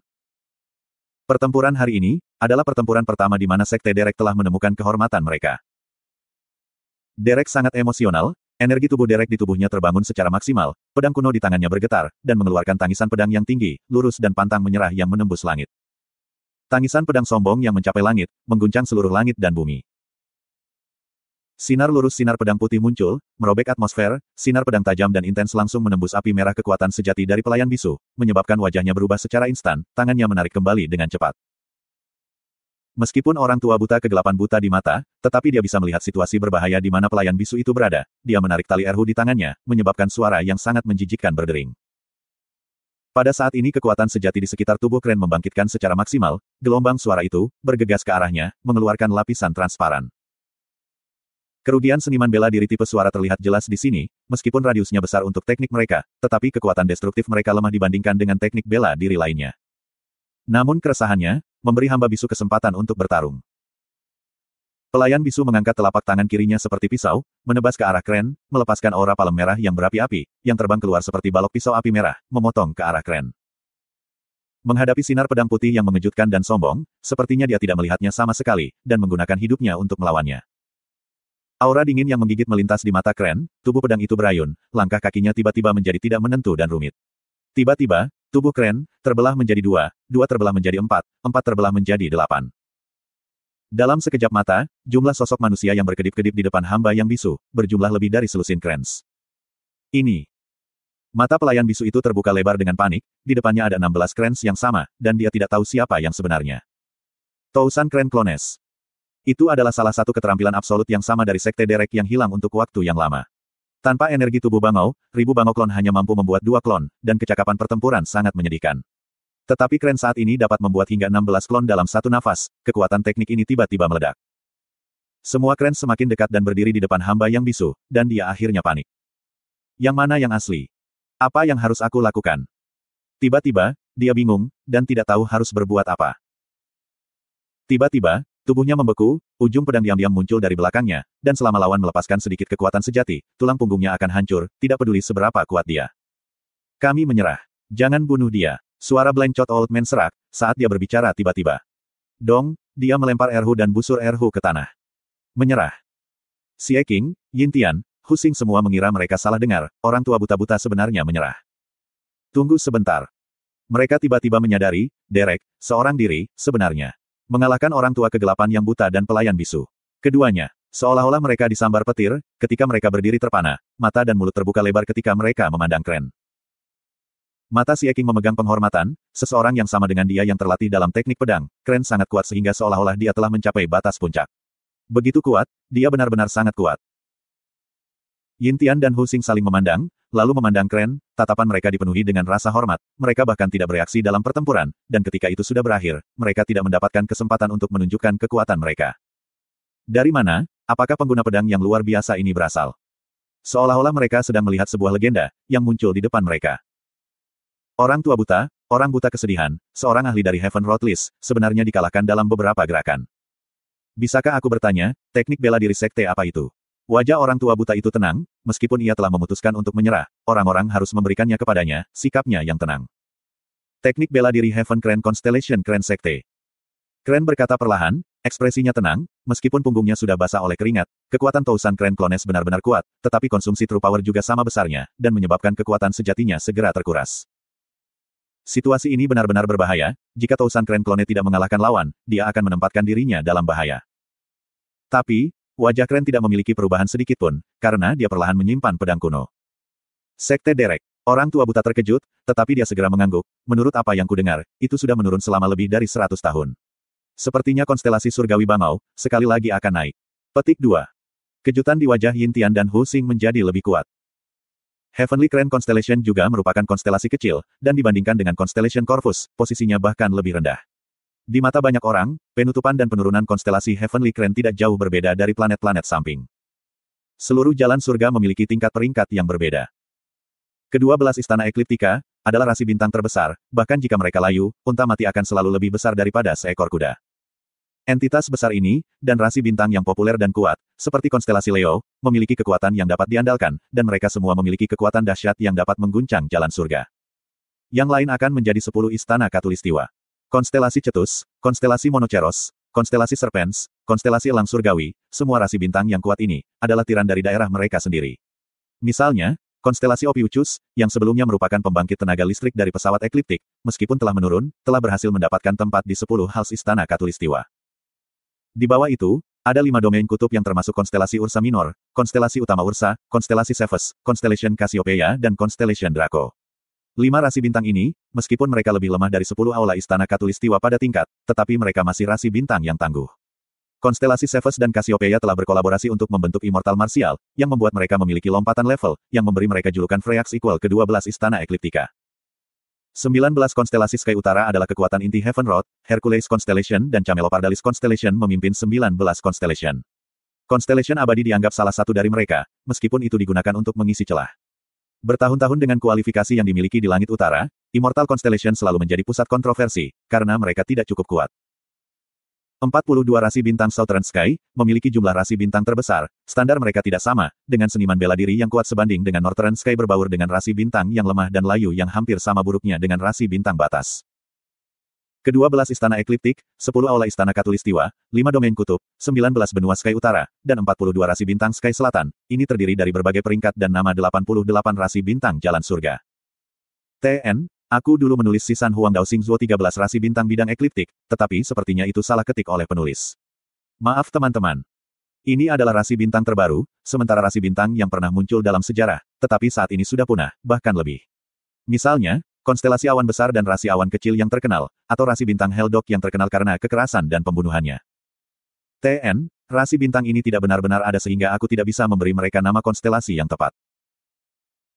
A: Pertempuran hari ini, adalah pertempuran pertama di mana Sekte Derek telah menemukan kehormatan mereka. Derek sangat emosional, energi tubuh Derek di tubuhnya terbangun secara maksimal, pedang kuno di tangannya bergetar, dan mengeluarkan tangisan pedang yang tinggi, lurus dan pantang menyerah yang menembus langit. Tangisan pedang sombong yang mencapai langit, mengguncang seluruh langit dan bumi. Sinar lurus sinar pedang putih muncul, merobek atmosfer, sinar pedang tajam dan intens langsung menembus api merah kekuatan sejati dari pelayan bisu, menyebabkan wajahnya berubah secara instan, tangannya menarik kembali dengan cepat. Meskipun orang tua buta kegelapan buta di mata, tetapi dia bisa melihat situasi berbahaya di mana pelayan bisu itu berada, dia menarik tali erhu di tangannya, menyebabkan suara yang sangat menjijikkan berdering. Pada saat ini kekuatan sejati di sekitar tubuh Kren membangkitkan secara maksimal, gelombang suara itu, bergegas ke arahnya, mengeluarkan lapisan transparan. Kerugian seniman bela diri tipe suara terlihat jelas di sini, meskipun radiusnya besar untuk teknik mereka, tetapi kekuatan destruktif mereka lemah dibandingkan dengan teknik bela diri lainnya. Namun keresahannya, memberi hamba bisu kesempatan untuk bertarung. Pelayan bisu mengangkat telapak tangan kirinya seperti pisau, menebas ke arah Kren, melepaskan aura palem merah yang berapi-api, yang terbang keluar seperti balok pisau api merah, memotong ke arah Kren. Menghadapi sinar pedang putih yang mengejutkan dan sombong, sepertinya dia tidak melihatnya sama sekali, dan menggunakan hidupnya untuk melawannya. Aura dingin yang menggigit melintas di mata Kren, tubuh pedang itu berayun, langkah kakinya tiba-tiba menjadi tidak menentu dan rumit. Tiba-tiba, tubuh Kren, terbelah menjadi dua, dua terbelah menjadi empat, empat terbelah menjadi 8. Dalam sekejap mata, jumlah sosok manusia yang berkedip-kedip di depan hamba yang bisu, berjumlah lebih dari selusin Krens. Ini. Mata pelayan bisu itu terbuka lebar dengan panik, di depannya ada 16 Krens yang sama, dan dia tidak tahu siapa yang sebenarnya. Tousan Kren Clones. Itu adalah salah satu keterampilan absolut yang sama dari Sekte Derek yang hilang untuk waktu yang lama. Tanpa energi tubuh bangau, ribu bangau klon hanya mampu membuat 2 klon, dan kecakapan pertempuran sangat menyedihkan. Tetapi Kren saat ini dapat membuat hingga 16 klon dalam satu nafas, kekuatan teknik ini tiba-tiba meledak. Semua Kren semakin dekat dan berdiri di depan hamba yang bisu, dan dia akhirnya panik. Yang mana yang asli? Apa yang harus aku lakukan? Tiba-tiba, dia bingung, dan tidak tahu harus berbuat apa. Tiba-tiba, tubuhnya membeku, ujung pedang diam-diam muncul dari belakangnya, dan selama lawan melepaskan sedikit kekuatan sejati, tulang punggungnya akan hancur, tidak peduli seberapa kuat dia. Kami menyerah. Jangan bunuh dia. Suara Blind Chot Old Man serak, saat dia berbicara tiba-tiba. Dong, dia melempar erhu dan busur erhu ke tanah. Menyerah. Xie Qing, Yin Tian, Hu Xing semua mengira mereka salah dengar, orang tua buta-buta sebenarnya menyerah. Tunggu sebentar. Mereka tiba-tiba menyadari, Derek, seorang diri, sebenarnya. Mengalahkan orang tua kegelapan yang buta dan pelayan bisu. Keduanya, seolah-olah mereka disambar petir, ketika mereka berdiri terpana, mata dan mulut terbuka lebar ketika mereka memandang Kren. Mata Xie Qing memegang penghormatan, seseorang yang sama dengan dia yang terlatih dalam teknik pedang, Kren sangat kuat sehingga seolah-olah dia telah mencapai batas puncak. Begitu kuat, dia benar-benar sangat kuat. Yin Tian dan Hu Xing saling memandang, lalu memandang Kren, tatapan mereka dipenuhi dengan rasa hormat, mereka bahkan tidak bereaksi dalam pertempuran, dan ketika itu sudah berakhir, mereka tidak mendapatkan kesempatan untuk menunjukkan kekuatan mereka. Dari mana, apakah pengguna pedang yang luar biasa ini berasal? Seolah-olah mereka sedang melihat sebuah legenda, yang muncul di depan mereka. Orang buta kesedihan, seorang ahli dari Heaven Road List, sebenarnya dikalahkan dalam beberapa gerakan. Bisakah aku bertanya, teknik bela diri sekte apa itu? Wajah orang tua buta itu tenang, meskipun ia telah memutuskan untuk menyerah, orang-orang harus memberikannya kepadanya, sikapnya yang tenang. Teknik bela diri Heaven Crane Constellation Crane Sekte. Crane berkata perlahan, ekspresinya tenang, meskipun punggungnya sudah basah oleh keringat, kekuatan Tousan Crane Clones benar-benar kuat, tetapi konsumsi true power juga sama besarnya, dan menyebabkan kekuatan sejatinya segera terkuras. Situasi ini benar-benar berbahaya, jika Tousan Crane Clone tidak mengalahkan lawan, dia akan menempatkan dirinya dalam bahaya. Tapi, wajah Crane tidak memiliki perubahan sedikitpun, karena dia perlahan menyimpan pedang kuno. Sekte Derek. Orang tua buta terkejut, tetapi dia segera mengangguk, menurut apa yang kudengar, itu sudah menurun selama lebih dari 100 tahun. Sepertinya konstelasi surgawi Bangau, sekali lagi akan naik. Petik 2. Kejutan di wajah Yin Tian dan Hu Xing menjadi lebih kuat. Heavenly Crane Constellation juga merupakan konstelasi kecil, dan dibandingkan dengan Constellation Corvus, posisinya bahkan lebih rendah. Di mata banyak orang, penutupan dan penurunan konstelasi Heavenly Crane tidak jauh berbeda dari planet-planet samping. Seluruh jalan surga memiliki tingkat peringkat yang berbeda. Kedua belas istana ekliptika adalah rasi bintang terbesar, bahkan jika mereka layu, unta mati akan selalu lebih besar daripada seekor kuda. Entitas besar ini, dan rasi bintang yang populer dan kuat, seperti konstelasi Leo, memiliki kekuatan yang dapat diandalkan, dan mereka semua memiliki kekuatan dahsyat yang dapat mengguncang jalan surga. Yang lain akan menjadi 10 istana Katulistiwa. Konstelasi Cetus, konstelasi Monoceros, konstelasi Serpens, konstelasi Elang Surgawi, semua rasi bintang yang kuat ini, adalah tiran dari daerah mereka sendiri. Misalnya, konstelasi Ophiuchus, yang sebelumnya merupakan pembangkit tenaga listrik dari pesawat ekliptik, meskipun telah menurun, telah berhasil mendapatkan tempat di 10 hals istana Katulistiwa. Di bawah itu, ada 5 domain kutub yang termasuk konstelasi Ursa Minor, konstelasi utama Ursa, konstelasi Cephus, Constellation Cassiopeia dan Constellation Draco. 5 rasi bintang ini, meskipun mereka lebih lemah dari 10 aula istana Katulistiwa pada tingkat, tetapi mereka masih rasi bintang yang tangguh. Konstelasi Cephus dan Cassiopeia telah berkolaborasi untuk membentuk Immortal Martial, yang membuat mereka memiliki lompatan level, yang memberi mereka julukan Freyax Equal ke-12 istana ekliptika. 19 konstelasi Sky Utara adalah kekuatan inti Heaven Road, Hercules Constellation dan Camelopardalis Constellation memimpin 19 Constellation. Constellation abadi dianggap salah satu dari mereka, meskipun itu digunakan untuk mengisi celah. Bertahun-tahun dengan kualifikasi yang dimiliki di langit utara, Immortal Constellation selalu menjadi pusat kontroversi, karena mereka tidak cukup kuat. 42 rasi bintang Southern Sky, memiliki jumlah rasi bintang terbesar, standar mereka tidak sama, dengan seniman bela diri yang kuat sebanding dengan Northern Sky berbaur dengan rasi bintang yang lemah dan layu yang hampir sama buruknya dengan rasi bintang batas. Kedua belas istana ekliptik, 10 aula istana Katulistiwa, 5 domain kutub, 19 benua Sky Utara, dan 42 rasi bintang Sky Selatan, ini terdiri dari berbagai peringkat dan nama 88 rasi bintang jalan surga. TN, aku dulu menulis Sisan Huang Dao Xingzuo 13 rasi bintang bidang ekliptik, tetapi sepertinya itu salah ketik oleh penulis. Maaf teman-teman. Ini adalah rasi bintang terbaru, sementara rasi bintang yang pernah muncul dalam sejarah, tetapi saat ini sudah punah, bahkan lebih. Misalnya, konstelasi awan besar dan rasi awan kecil yang terkenal, atau rasi bintang Heldok yang terkenal karena kekerasan dan pembunuhannya. TN, rasi bintang ini tidak benar-benar ada sehingga aku tidak bisa memberi mereka nama konstelasi yang tepat.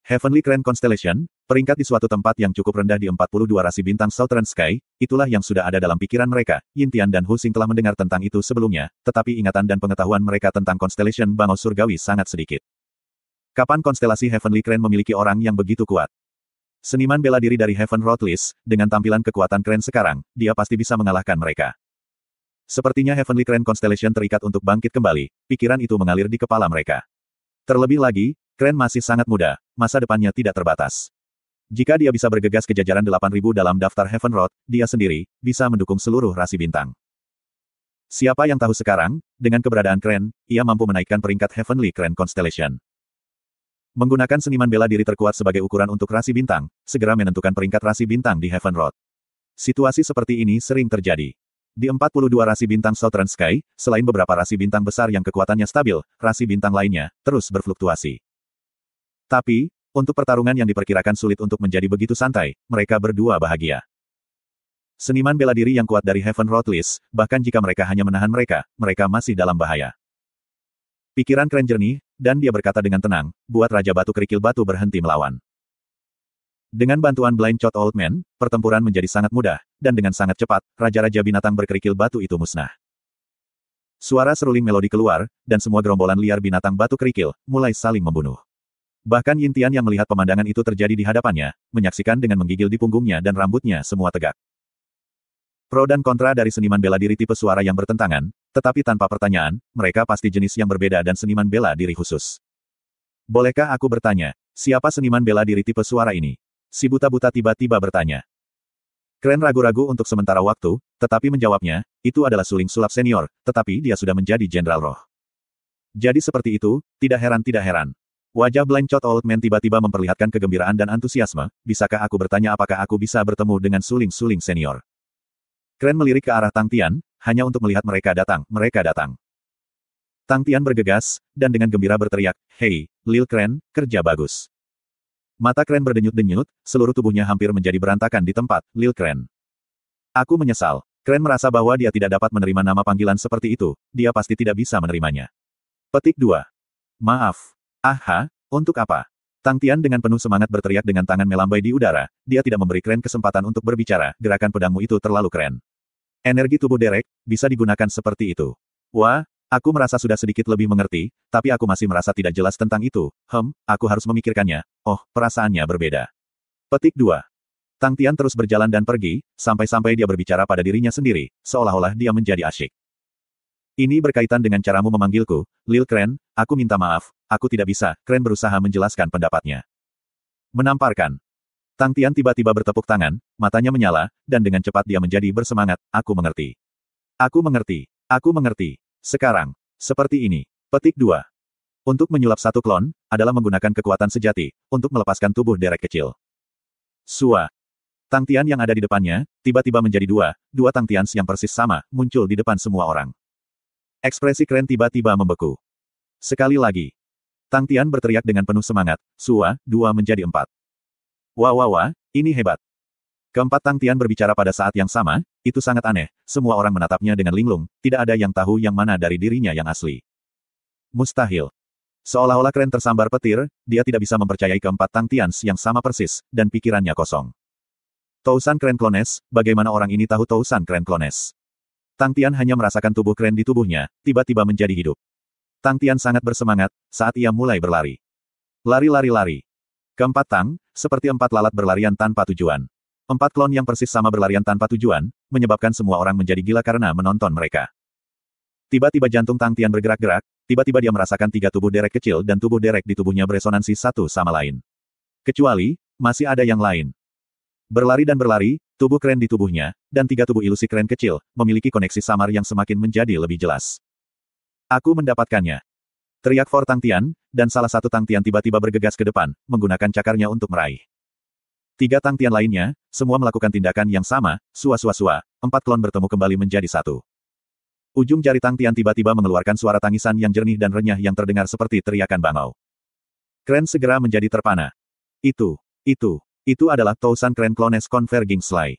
A: Heavenly Crane Constellation, peringkat di suatu tempat yang cukup rendah di 42 rasi bintang Southern Sky, itulah yang sudah ada dalam pikiran mereka. Yin Tian dan Hu Xing telah mendengar tentang itu sebelumnya, tetapi ingatan dan pengetahuan mereka tentang Constellation Bangau Surgawi sangat sedikit. Kapan konstelasi Heavenly Crane memiliki orang yang begitu kuat? Seniman bela diri dari Heaven Road List, dengan tampilan kekuatan Crane sekarang, dia pasti bisa mengalahkan mereka. Sepertinya Heavenly Crane Constellation terikat untuk bangkit kembali, pikiran itu mengalir di kepala mereka. Terlebih lagi, Crane masih sangat muda, masa depannya tidak terbatas. Jika dia bisa bergegas ke jajaran 8.000 dalam daftar Heaven Road, dia sendiri, bisa mendukung seluruh rasi bintang. Siapa yang tahu sekarang, dengan keberadaan Crane, ia mampu menaikkan peringkat Heavenly Crane Constellation. Menggunakan seniman bela diri terkuat sebagai ukuran untuk rasi bintang, segera menentukan peringkat rasi bintang di Heaven Road. Situasi seperti ini sering terjadi. Di 42 rasi bintang Southern Sky, selain beberapa rasi bintang besar yang kekuatannya stabil, rasi bintang lainnya, terus berfluktuasi. Tapi, untuk pertarungan yang diperkirakan sulit untuk menjadi begitu santai, mereka berdua bahagia. Seniman bela diri yang kuat dari Heaven Road List, bahkan jika mereka hanya menahan mereka, mereka masih dalam bahaya. Pikiran Crane jernih, dan dia berkata dengan tenang, buat Raja Batu Kerikil Batu berhenti melawan. Dengan bantuan Blind Chot Old Man, pertempuran menjadi sangat mudah, dan dengan sangat cepat, Raja-Raja binatang berkerikil batu itu musnah. Suara seruling melodi keluar, dan semua gerombolan liar binatang batu kerikil, mulai saling membunuh. Bahkan Yintian yang melihat pemandangan itu terjadi di hadapannya, menyaksikan dengan menggigil di punggungnya dan rambutnya semua tegak. Pro dan kontra dari seniman bela diri tipe suara yang bertentangan, tetapi tanpa pertanyaan, mereka pasti jenis yang berbeda dan seniman bela diri khusus. Bolehkah aku bertanya, siapa seniman bela diri tipe suara ini? Si buta-buta tiba-tiba bertanya. Kren ragu-ragu untuk sementara waktu, tetapi menjawabnya, itu adalah suling sulap senior, tetapi dia sudah menjadi jenderal roh. Jadi seperti itu, tidak heran. Wajah Blanchot Old Man tiba-tiba memperlihatkan kegembiraan dan antusiasme, bisakah aku bertanya apakah aku bisa bertemu dengan suling-suling senior? Kren melirik ke arah Tang Tian, hanya untuk melihat mereka datang. Tang Tian bergegas, dan dengan gembira berteriak, "Hei, Lil Kren, kerja bagus." Mata Kren berdenyut-denyut, seluruh tubuhnya hampir menjadi berantakan di tempat, Lil Kren. Aku menyesal. Kren merasa bahwa dia tidak dapat menerima nama panggilan seperti itu, dia pasti tidak bisa menerimanya. Petik 2. Maaf. Aha, untuk apa? Tang Tian dengan penuh semangat berteriak dengan tangan melambai di udara, dia tidak memberi Kren kesempatan untuk berbicara, gerakan pedangmu itu terlalu keren. Energi tubuh Derek, bisa digunakan seperti itu. Wah, aku merasa sudah sedikit lebih mengerti, tapi aku masih merasa tidak jelas tentang itu. Aku harus memikirkannya. Oh, perasaannya berbeda. Petik 2. Tang Tian terus berjalan dan pergi, sampai-sampai dia berbicara pada dirinya sendiri, seolah-olah dia menjadi asyik. Ini berkaitan dengan caramu memanggilku, Lil Kren, aku minta maaf, aku tidak bisa, Kren berusaha menjelaskan pendapatnya. Menamparkan. Tang Tian tiba-tiba bertepuk tangan, matanya menyala, dan dengan cepat dia menjadi bersemangat, aku mengerti. Aku mengerti. Sekarang, seperti ini. Petik 2. Untuk menyulap satu klon, adalah menggunakan kekuatan sejati, untuk melepaskan tubuh Derek kecil. Sua. Tang Tian yang ada di depannya, tiba-tiba menjadi dua Tang Tians yang persis sama, muncul di depan semua orang. Ekspresi Kren tiba-tiba membeku. Sekali lagi. Tang Tian berteriak dengan penuh semangat, Sua, 2 menjadi 4. Wah, ini hebat. Keempat Tang Tian berbicara pada saat yang sama, itu sangat aneh, semua orang menatapnya dengan linglung, tidak ada yang tahu yang mana dari dirinya yang asli. Mustahil. Seolah-olah Kren tersambar petir, dia tidak bisa mempercayai keempat Tang Tians yang sama persis, dan pikirannya kosong. Tousan Kren Klones, bagaimana orang ini tahu Tousan Kren Klones? Tang Tian hanya merasakan tubuh Kren di tubuhnya, tiba-tiba menjadi hidup. Tang Tian sangat bersemangat, saat ia mulai berlari. Lari. Keempat Tang, seperti 4 lalat berlarian tanpa tujuan. 4 klon yang persis sama berlarian tanpa tujuan, menyebabkan semua orang menjadi gila karena menonton mereka. Tiba-tiba jantung Tang Tian bergerak-gerak, tiba-tiba dia merasakan 3 tubuh Derek kecil dan tubuh Derek di tubuhnya beresonansi satu sama lain. Kecuali, masih ada yang lain. Berlari, tubuh Kren di tubuhnya, dan 3 tubuh ilusi Kren kecil, memiliki koneksi samar yang semakin menjadi lebih jelas. Aku mendapatkannya. Teriak For Tang Tian, dan salah satu Tang Tian tiba-tiba bergegas ke depan, menggunakan cakarnya untuk meraih. 3 Tang Tian lainnya, semua melakukan tindakan yang sama, sua. 4 klon bertemu kembali menjadi 1. Ujung jari Tang Tian tiba-tiba mengeluarkan suara tangisan yang jernih dan renyah yang terdengar seperti teriakan bangau. Kren segera menjadi terpana. Itu adalah Tousan Kren Klones Converging Sly.